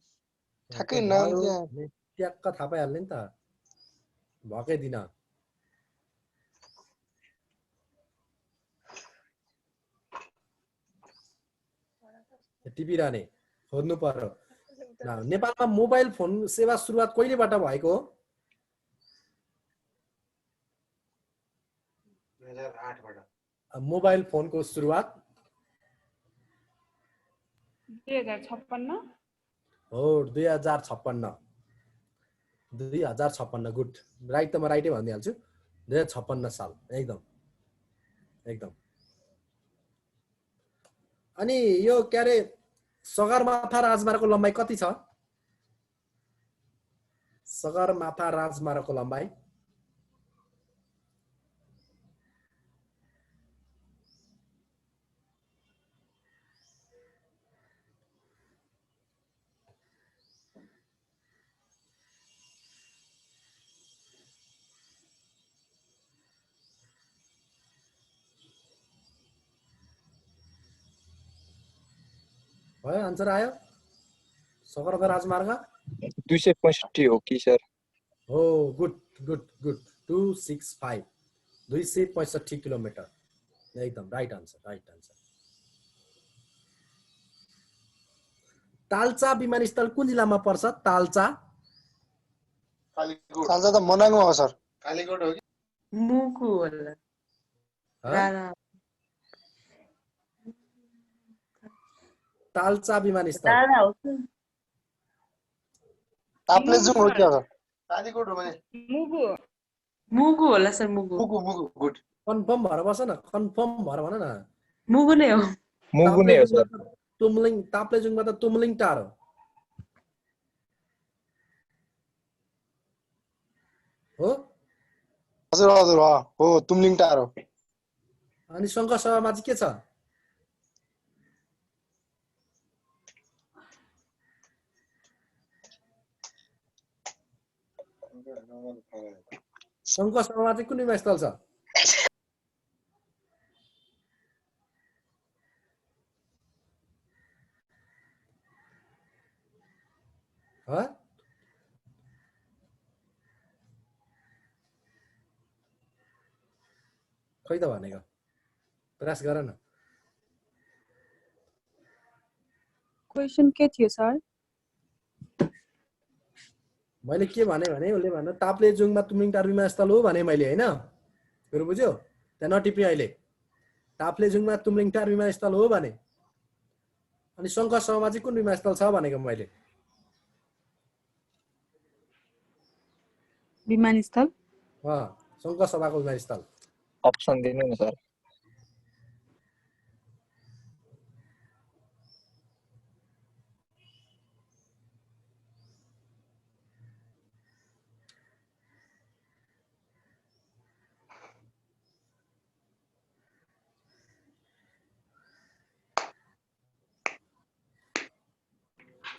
ठ्याक्कै नाम चाहिँ ट्याक्क थाहा पाइहाल्ने नि त भएकै दिन टिपिरहने खोज्नु पर्यो। नेपालमा मोबाइल फोन सेवा सुरुवात कहिलेबाट भएको हो? 2008 बाट मोबाइल फोनको सुरुवात 2056 हो 2056 गुड राइट त म राइटै भनिदिइहाल्छु 2056 साल एकदम एकदम। अनि यो के अरे सगरमाथा राजमार्गको लम्बाइ कति छ? सगरमाथा राजमार्गको लम्बाइ भयो आन्सर आयो? सगरमाथा राजमार्ग 265 हो कि सर? हो गुड गुड गुड 265 265 किलोमिटर एकदम right answer right answer. Talcha विमानस्थल कुन जिल्लामा पर्छ? ताल्चा ताल्चा त मनाङमा हो सर। कालीकोट हो कि मुगु होला ताल्चा विमानस्थल ताप्लेजुङ हो क्या सर? कालीकोट हो भने मुगु होला sir Mugu Mugu Mugu good confirm भएर बस न कन्फर्म भएर भन न मुगु नै हो सर। तुमलिङ ताप्लेजुङमा त तुमलिङ टार हो हजुर हजुर हो तुमलिङ टार हो। अनि शङ्खसभामा चाहिँ के छ? शङ्खसभामा चाहिँ कुन विमानस्थल छ? खै त भनेको प्रयास गर न। क्वेशन के थियो सर? मैले के भने उसले भन्न ताप्लेजुङमा तुमलिङटार विमानस्थल हो भने मैले हैन मेरो बुझ्यो त्यहाँ नटिपी अहिले ताप्लेजुङमा तुमलिङटार विमानस्थल हो भने अनि शङ्खसभामा चाहिँ कुन विमानस्थल छ भनेको मैले विमानस्थल शङ्खसभाको विमानस्थल अप्सन दिनु न सर।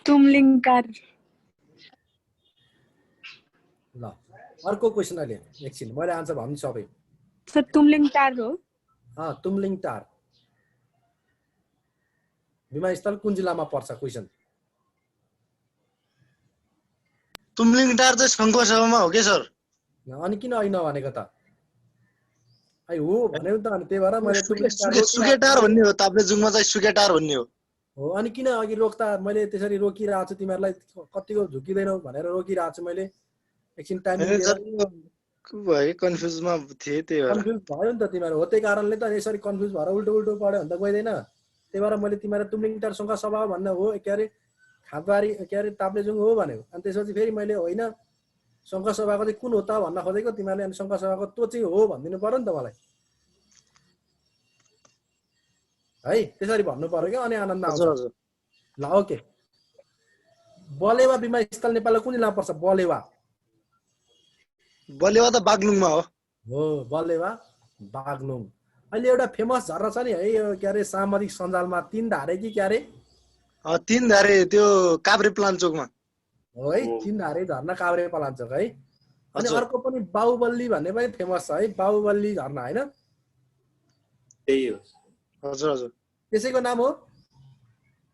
तुमलिङटार ल अर्को क्वेशन अहिले एकछिन मैले आन्सर भन्छु सबै सर तुमलिङटार हो तुमलिङटार विमानस्थल कुन जिल्लामा पर्छ? क्वेशन तुमलिङटार चाहिँ शङ्खसभामा हो के सर? अनि किन होइन भनेको त? ai हो भन्यौ त अनि त्यही भएर मैले सुकेटार भन्ने हो ताप्लेजुङमा चाहिँ सुकेटार भन्ने हो अनि किन अघि रोक्दा मैले त्यसरी रोकिरहेको छु तिमीहरुलाई कतिको झुकिदैनौ भनेर रोकिरहेको छु मैले एकछिन टाइम भयो कन्फ्युजमा थिए त्यही भएर कन्फ्युज भयो नि त तिमीहरु हो त्यही कारणले त यसरी कन्फ्युज भएर उल्टो उल्टो पढ्यो भने त गइदैन त्यही भएर मैले तिमीहरु तुमलिङटार सभा भन्ने हो के अरे खादबारी के अरे ताप्लेजुङ हो भन्यो अनि त्यसपछि फेरि मैले होइन सङ्घ सभाको चाहिँ कुन हो त भन्न खोजेको तिमीहरुले अनि सङ्घ सभाको त्यो चाहिँ हो भन्दिनु पर्यो नि त मलाई है त्यसरी भन्नु पर्यो के अनि आनन्द आउँछ ल ओके बलेवा विमानस्थल नेपालको कुन जिल्लामा पर्छ बलेवा बलेवा त बागलुङमा हो बलेवा बागलुङ अहिले एउटा फेमस झरना छ नि है यो के अरे सामाजिक सञ्जालमा 3 धारे कि के अरे 3 धारे त्यो काभ्रे प्लान्चोकमा हो है 3 धारे झरना काभ्रे पलाञ्चोक है अनि हजुर। अर्को पनि बाहुबली भन्ने पनि फेमस छ है बाहुबली झरना हैन त्यही हो हजुर हजुर त्यसैको नाम हो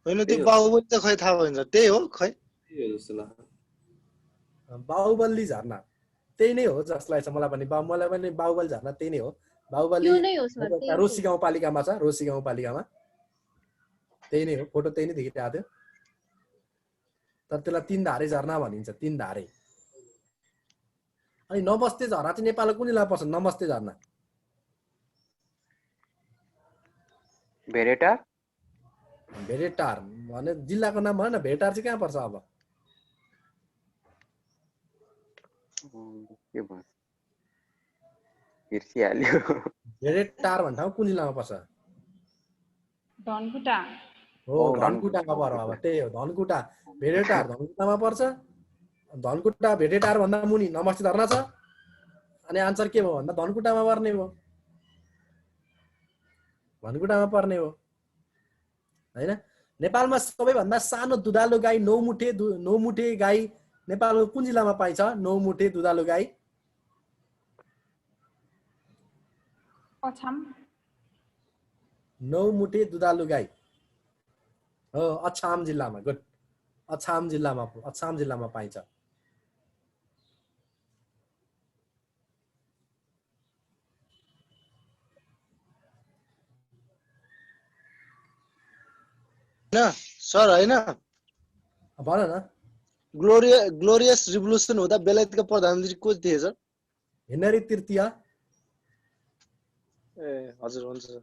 होइन त्यो बाहुबली त खै थाहा भएन त्यही हो खै त्यही हो जस्तो लाग्छ बाहुबली झरना त्यही नै हो जसलाई छ मलाई पनि मलाई पनि बाहुबली झरना त्यही नै हो बाहुबली त्यो नै हो सर त्यही हो। रोसी गाउँपालिकामा छ रोसी गाउँपालिकामा त्यही नै हो फोटो त्यही नै देखिरहेको थियो तर त्यसलाई 3 धारे झरना भनिन्छ 3 धारे अनि नमस्ते झरना चाहिँ नेपालको कुन जिल्लामा पर्छ नमस्ते झरना भेरेटार भेरेटार भने जिल्लाको नाम भएन भेरेटार चाहिँ कहाँ पर्छ अब के भन्छ बिर्सिहाल्यो भेरेटार भन्ने ठाउँ कुन जिल्लामा पर्छ धनकुटा हो धनकुटामा पर्छ अब त्यही हो धनकुटा भेरेटार धनकुटामा पर्छ धनकुटा भेरेटार भन्दा मुनि नमस्ते झरना छ अनि आन्सर के भयो भन्दा धनकुटामा पर्ने हो धनकुटामा पर्ने हो हैन नेपालमा सबैभन्दा सानो दुधालु गाई नौमुठे गाई नेपालको कुन जिल्लामा पाइन्छ नौमुठे दुधालु गाई अछाम नौमुठे दुधालु गाई हो अछाम जिल्लामा गुड अछाम जिल्लामा पाइन्छ हैन सर हैन भन न ग्लोरियस रिभोल्युसन हुँदा बेलायतका प्रधानमन्त्री को थिए सर हेनरी तृतीय ए हजुर हुन्छ सर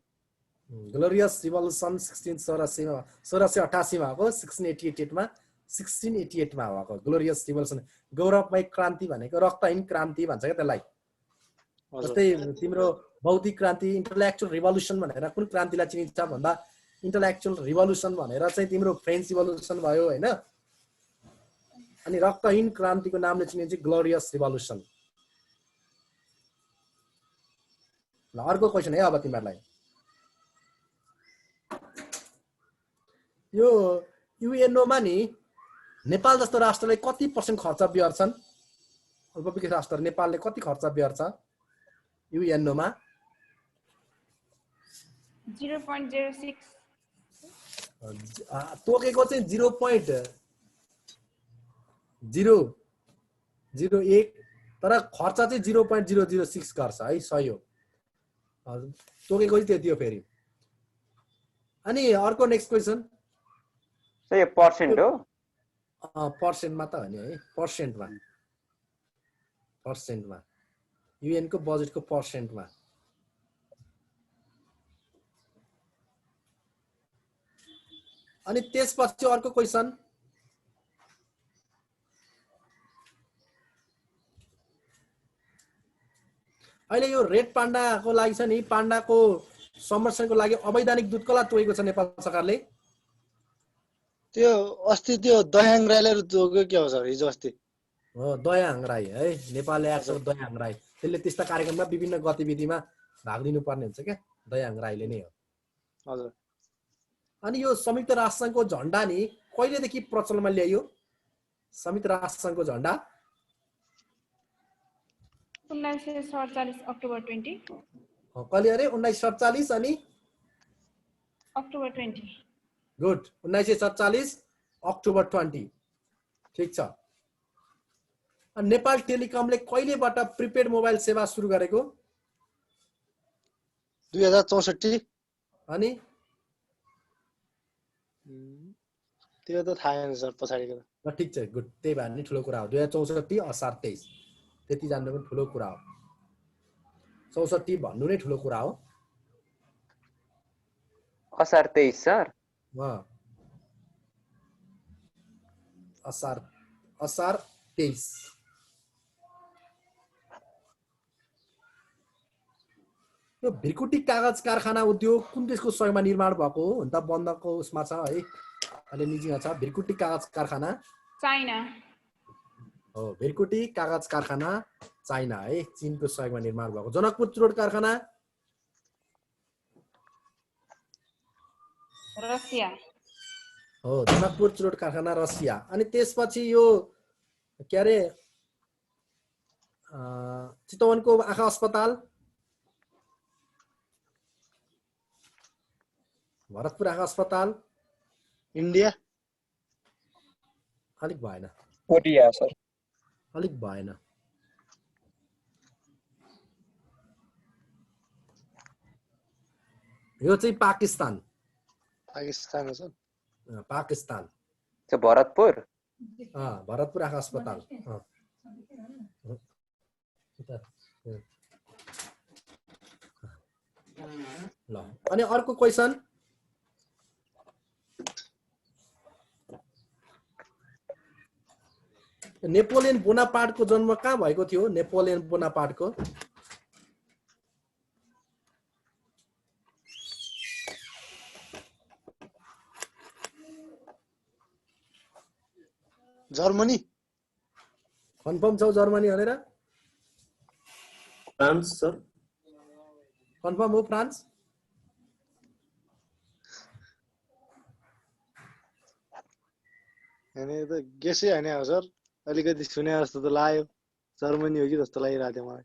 ग्लोरियस रिभोल्युसन 1688 मा भएको 1688 मा 1688 मा भएको ग्लोरियस रिभोल्युसन गौरवमय क्रान्ति भनेको रक्तहीन क्रान्ति भन्छ के त्यसलाई जस्तै तिम्रो बौद्धिक क्रान्ति इन्टेलेक्चुअल रिभोल्युसन भनेर कुन क्रान्तिलाई चिनिन्छ भन्दा इन्टेलेक्चुअल रिभोल्युसन भनेर चाहिँ तिम्रो फ्रेन्च रिभोल्युसन भयो हैन अनि रक्तहीन क्रान्तिको नामले चिनिन्छ ग्लोरियस रिभोल्युसन ल अर्को क्वेशन है अब तिमीहरुलाई यो युएनओ मा नि नेपाल जस्तो राष्ट्रले कति % खर्च बिहोर्छन् अल्पविकसित राष्ट्र नेपालले कति खर्च बिहोर्छ युएनओ मा 0.06 तोकेको चाहिँ 0.001 तर खर्च चाहिँ 0.006 गर्छ है सही हो तोकेको चाहिँ त्यति हो फेरि अनि अर्को नेक्स्ट क्वेशन सही पर्सेन्ट हो पर्सेन्टमा त हो नि है पर्सेन्टमा युएन को बजेटको पर्सेन्टमा अनि त्यसपछि अर्को क्वेशन अहिले यो रेड पाण्डाको लागि छ नि पाण्डाको संरक्षणको लागि अवैधानिक दूत कसलाई तोकेको छ नेपाल सरकारले त्यो अस्ति त्यो दयाङ राईले तोक्यो के हो सर हिजो अस्ति हो दयाङ राई है नेपालले एक्टर दयाङ राई त्यसले त्यस्ता कार्यक्रममा विभिन्न गतिविधिमा भाग लिनुपर्ने हुन्छ क्या दयाङ राईले नै हो हजुर अनि यो संयुक्त राष्ट्रसङ्घको झण्डा नि कहिलेदेखि प्रचलनमा ल्याइयो संयुक्त राष्ट्रसङ्घको झण्डा 1947 अक्टोबर 20 कहिले अरे 1947 अनि अक्टोबर 20 गुड 1947 अक्टोबर 20 ठीक छ अनि नेपाल टेलिकमले कहिलेबाट प्रिपेड मोबाइल सेवा सुरु गरेको 2064 अनि त्यो त थाहा छैन सर पछाडिको ल ठीक छ गुड त्यही भएर नि ठुलो कुरा हो 2064 असार 23 त्यति जान्नु पनि ठुलो कुरा हो 64 भन्नु नै ठुलो कुरा हो असार 23 सर असार 23 यो भिरकुटी कागज कारखाना उद्योग कुन देशको सहयोगमा निर्माण भएको हो भन्दा बन्दको उसमा छ है अहिले निजीमा छ भिरकुटी कागज कारखाना चाइना हो भिरकुटी कागज कारखाना चाइना है चीनको सहयोगमा निर्माण भएको जनकपुर चुरोट कारखाना रसिया हो जनकपुर चुरोट कारखाना रसिया। अनि त्यसपछि यो के अरे चितवनको आँखा अस्पताल भरतपुर आँखा अस्पताल इन्डिया अलिक भएन कोरिया सर। अलिक भएन यो चाहिँ पाकिस्तान पाकिस्तान हो सर। पाकिस्तान त्यो भरतपुर भरतपुर आँखा अस्पताल ल। अनि अर्को क्वेसन नेपोलियन बोनापार्टको जन्म कहाँ भएको थियो? नेपोलियन बोनापार्टको जर्मनी। कन्फर्म छौ जर्मनी भनेर? France sir. कन्फर्म हो फ्रान्स? हैन यो त गेसै हैन हो सर। अलिकति सुने जस्तो त लाग्यो जर्मनी हो कि जस्तो लागिरहेको थियो मलाई।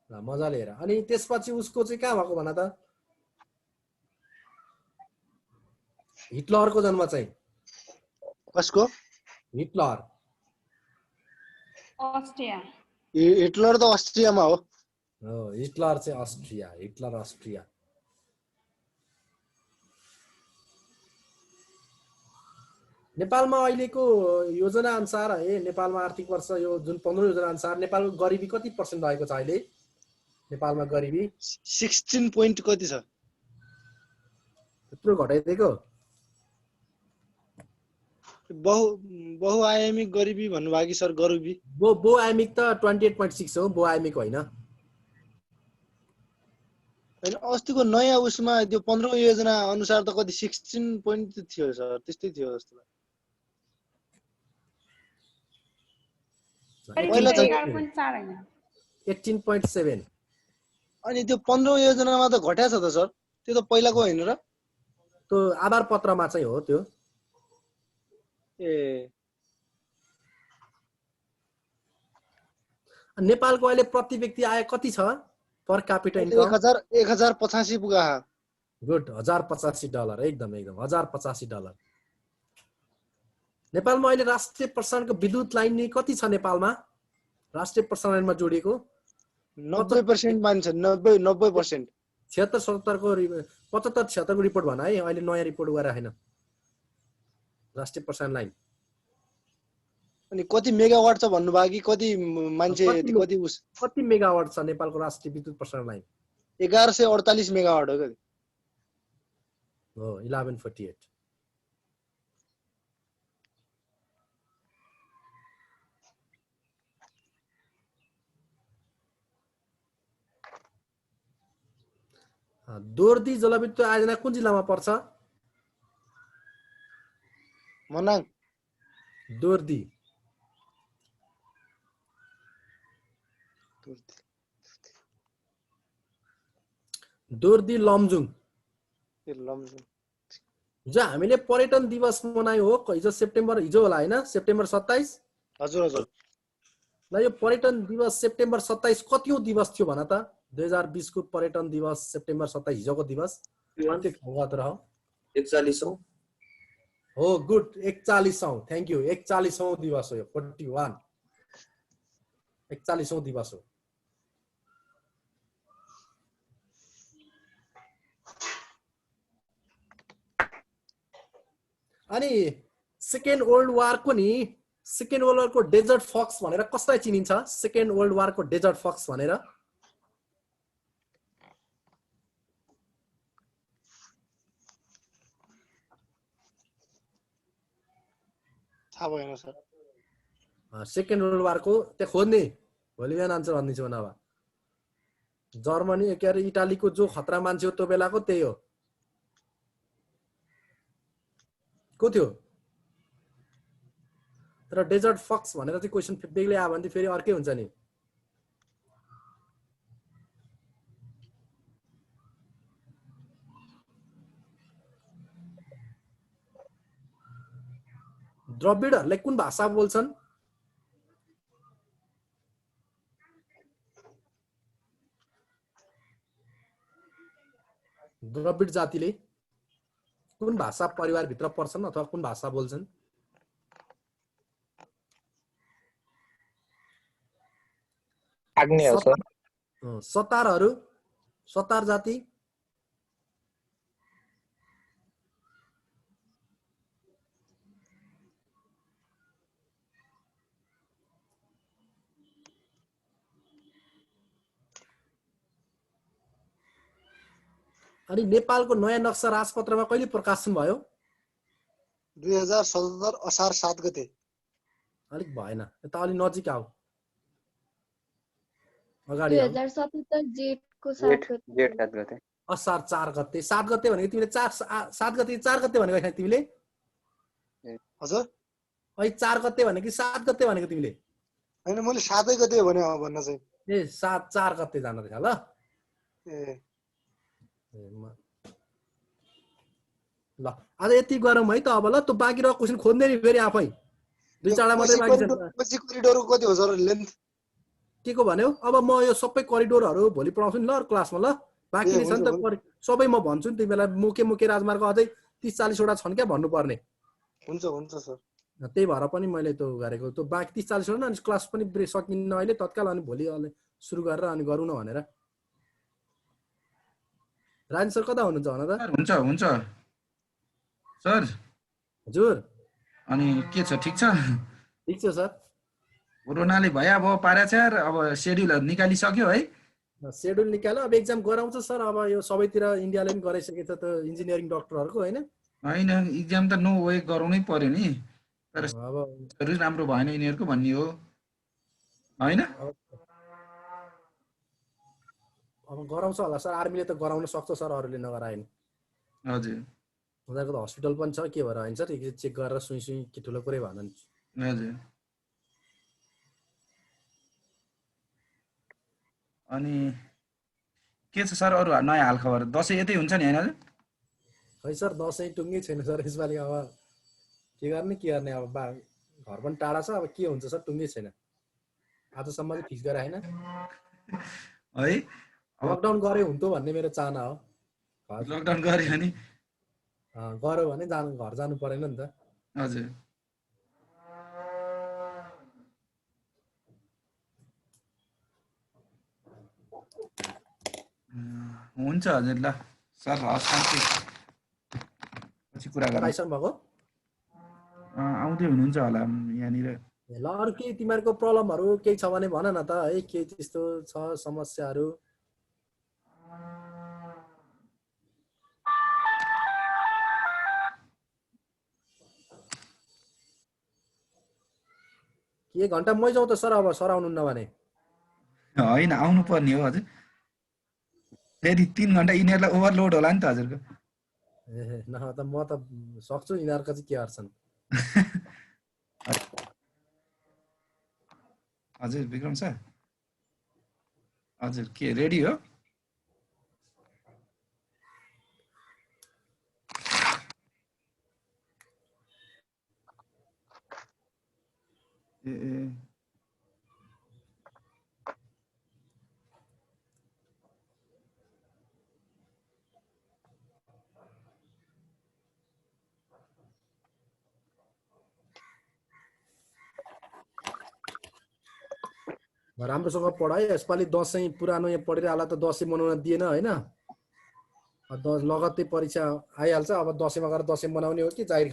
ल मजाले हेर। अनि त्यसपछि उसको चाहिँ कहाँ भएको भन त? हिटलरको जन्म चाहिँ कसको? हिटलर अस्ट्रिया हिटलर त अस्ट्रियामा हो। हिटलर चाहिँ अस्ट्रिया। हिटलर अस्ट्रिया। नेपालमा अहिलेको योजना अनुसार है नेपालमा आर्थिक वर्ष यो जुन 15 योजना अनुसार नेपालको गरिबी कति % रहेको छ अहिले? नेपालमा गरिबी 16 पोइन्ट कति छ? त्यत्रो घटाइदिएको? बहुआयामिक गरिबी भन्नुभयो कि सर? गरिबी बहुआयामिक त 28.6 हो, बहुआयामिक होइन। हैन अस्तिको नयाँ उसमा त्यो 15 योजना अनुसार त कति 16 पोइन्ट थियो सर, त्यस्तै थियो जस्तो लाग्यो। पहिला चाहिँ 18.7 अनि त्यो 15 योजनामा त घट्या छ त सर? त्यो त पहिलाको होइन र? त्यो आधार पत्रमा चाहिँ हो त्यो। ए नेपालको अहिले प्रति व्यक्ति आय कति छ? पर क्यापिटा इन्कम 1085 पुगा। गुड, $1085 एकदम एकदम $1085। नेपालमा अहिले राष्ट्रिय प्रसारणको विद्युत लाइन नि कति छ नेपालमा? राष्ट्रिय प्रसारणमा जोडिएको 90% मान्छ। 90% 76-77 को 75-76 को रिपोर्ट भन है। अहिले नयाँ रिपोर्ट गरेर हैन राष्ट्रिय प्रसारण लाइन। अनि कति मेगावाट छ भन्नुभयो कि कति मान्छे कति उस कति मेगावाट छ नेपालको राष्ट्रिय विद्युत प्रसारण लाइन? 1148 मेगावाट हो कति? हो 1148। दोर्दी जलविद्युत आयोजना कुन जिल्लामा पर्छ? मनाङ। दोर्दी दोर्दी लमजुङ। हिजो हामीले पर्यटन दिवस मनायो हो, हिजो सेप्टेम्बर, हिजो होला हैन? सेप्टेम्बर 27। हजुर हजुर। ल यो पर्यटन दिवस सेप्टेम्बर 27 कतिौं दिवस थियो भन त? 2020 को पर्यटन दिवस सेप्टेम्बर 27 हिजोको दिवस कति गत रह्यो? 41औं हो। गुड, 41औं। Thank you. 41औं दिवस हो यो। 41 41औं दिवस हो। अनि सेकेन्ड वर्ल्ड वारको नि सेकेन्ड वर्ल्ड वारको डेजर्ट फक्स भनेर कसलाई चिनिन्छ? सेकेन्ड वर्ल्ड वारको डेजर्ट फक्स भनेर थाहा भएन सर। सेकेन्ड वर्ल्ड वारको त्यहाँ खोज्ने भोलि बिहान आन्सर भनिदिन्छु नभए। जर्मनी के अरे इटालीको जो खतरा मान्छे हो त्यो बेलाको त्यही हो। को थियो? तर डेजर्ट फक्स भनेर चाहिँ क्वेसन बेग्लै आयो भने फेरि अर्कै हुन्छ नि। द्रविडहरूले कुन भाषा बोल्छन्? द्रविड जातिले कुन भाषा परिवारभित्र पर्छन् अथवा कुन भाषा बोल्छन्? आग्नेय हो सर। सतारहरू, सतार जाति अनि नेपालको नयाँ नक्सा राजपत्रमा कहिले प्रकाशन भयो? 2077 असार 7 गते। अलिक भएन, यता अलि नजिक आऊ। अगाडि आऊ। 2077 जेठको 7 गते। जेठ 7 गते। असार 4 गते। 7 गते भनेको तिमीले 7 गते 4 गते भनेको हैन तिमीले? हजुर? अहिले 4 गते भनेको कि 7 गते भनेको तिमीले? हैन मैले 7 गते भने भन्न चाहिँ। ए 4 गते जान रहेछ ल। ए ल आज यति गरौँ है त अब ल। त बाँकी रह क्वेशन खोज्दै नि फेरि आफै। दुई चारवटा मात्रै बाँकी छ। पछि कोरिडोरको कति हो सर लेन्थ? के को भन्यौ? अब म यो सबै करिडोरहरू भोलि पढाउँछु नि ल क्लासमा ल। बाँकी नै छ नि त सबै म भन्छु नि तिमी बेला। मुके राजमार्ग अझै 30-40 वटा छन् क्या भन्नुपर्ने। हुन्छ सर। त्यही भएर पनि मैले त्यो गरेको। त्यो बाँकी 30-40 वटा अनि क्लास पनि सकिन्न अहिले तत्काल, अनि भोलि सुरु गरेर अनि गरौँ न भनेर। राजेन सर कता हुनुहुन्छ भन त? हुन्छ सर। हजुर। अनि के छ, ठिक छ? ठिक छ सर। कोरोनाले भया अब पाराचार, अब शेड्युलहरु निकालिसक्यो है? शेड्युल निकाल्यो, अब एक्जाम गराउँछ सर। अब यो सबैतिर इन्डियाले पनि गराइसकेछ त इन्जिनियरिङ डक्टरहरुको हैन? हैन, एक्जाम त नो वे गराउनै पर्यो नि। तर अब राम्रो भएन यिनीहरुको भन्ने हो हैन? अब गराउँछ होला सर। आर्मीले त गराउन सक्छ सर, अरूले नगराए नि। हजुर। उनीहरुको त हस्पिटल पनि छ, के भएर हैन सर? चेक गरेर सुई के ठुलो कुरै भएन नि। हजुर। अनि के छ सर अरु नयाँ हालखबर? दशैं यतै हुन्छ नि हैन? खै सर दशैं टुङ्गै छैन सर यसपालि। अब के गर्ने अब घर पनि टाढा छ। अब के हुन्छ सर टुङ्गै छैन। आजसम्म चाहिँ फिक्स गरे हैन है? लकडाउन गरे हुन्थ्यो भन्ने मेरो चाहना हो। लकडाउन गर्यो भने गऱ्यो भने घर जानु परेन नि त। हजुर। हुन्छ हजुर ल सर, हस् शान्ति। पछि कुरा गरौँ। आइसक्नु भएको? आउँदै हुनुहुन्छ होला यहाँनिर। ल अरू केही तिमीहरूको प्रब्लमहरू केही छ भने भन न त है, के त्यस्तो छ समस्याहरू? के घन्टा मै जाउँ त सर? अब सर आउनुहुन्न भने? होइन, आउनु पर्ने हो हजुर। फेरि 3 घण्टा यिनीहरूलाई ओभरलोड होला नि त हजुरको। ए न त म त सक्छु, यिनीहरूको चाहिँ के गर्छन्? हजुर विक्रम सर। हजुर के रेडी हो? ए राम्रोसँग पढाए। यसपालि दशैं पुरानो यहाँ पढिरहेला त दशैं मनाउन दिएन हैन? लगत्तै परीक्षा आइहाल्छ। अब दशैंमा गएर दशैं मनाउने हो कि जाहिर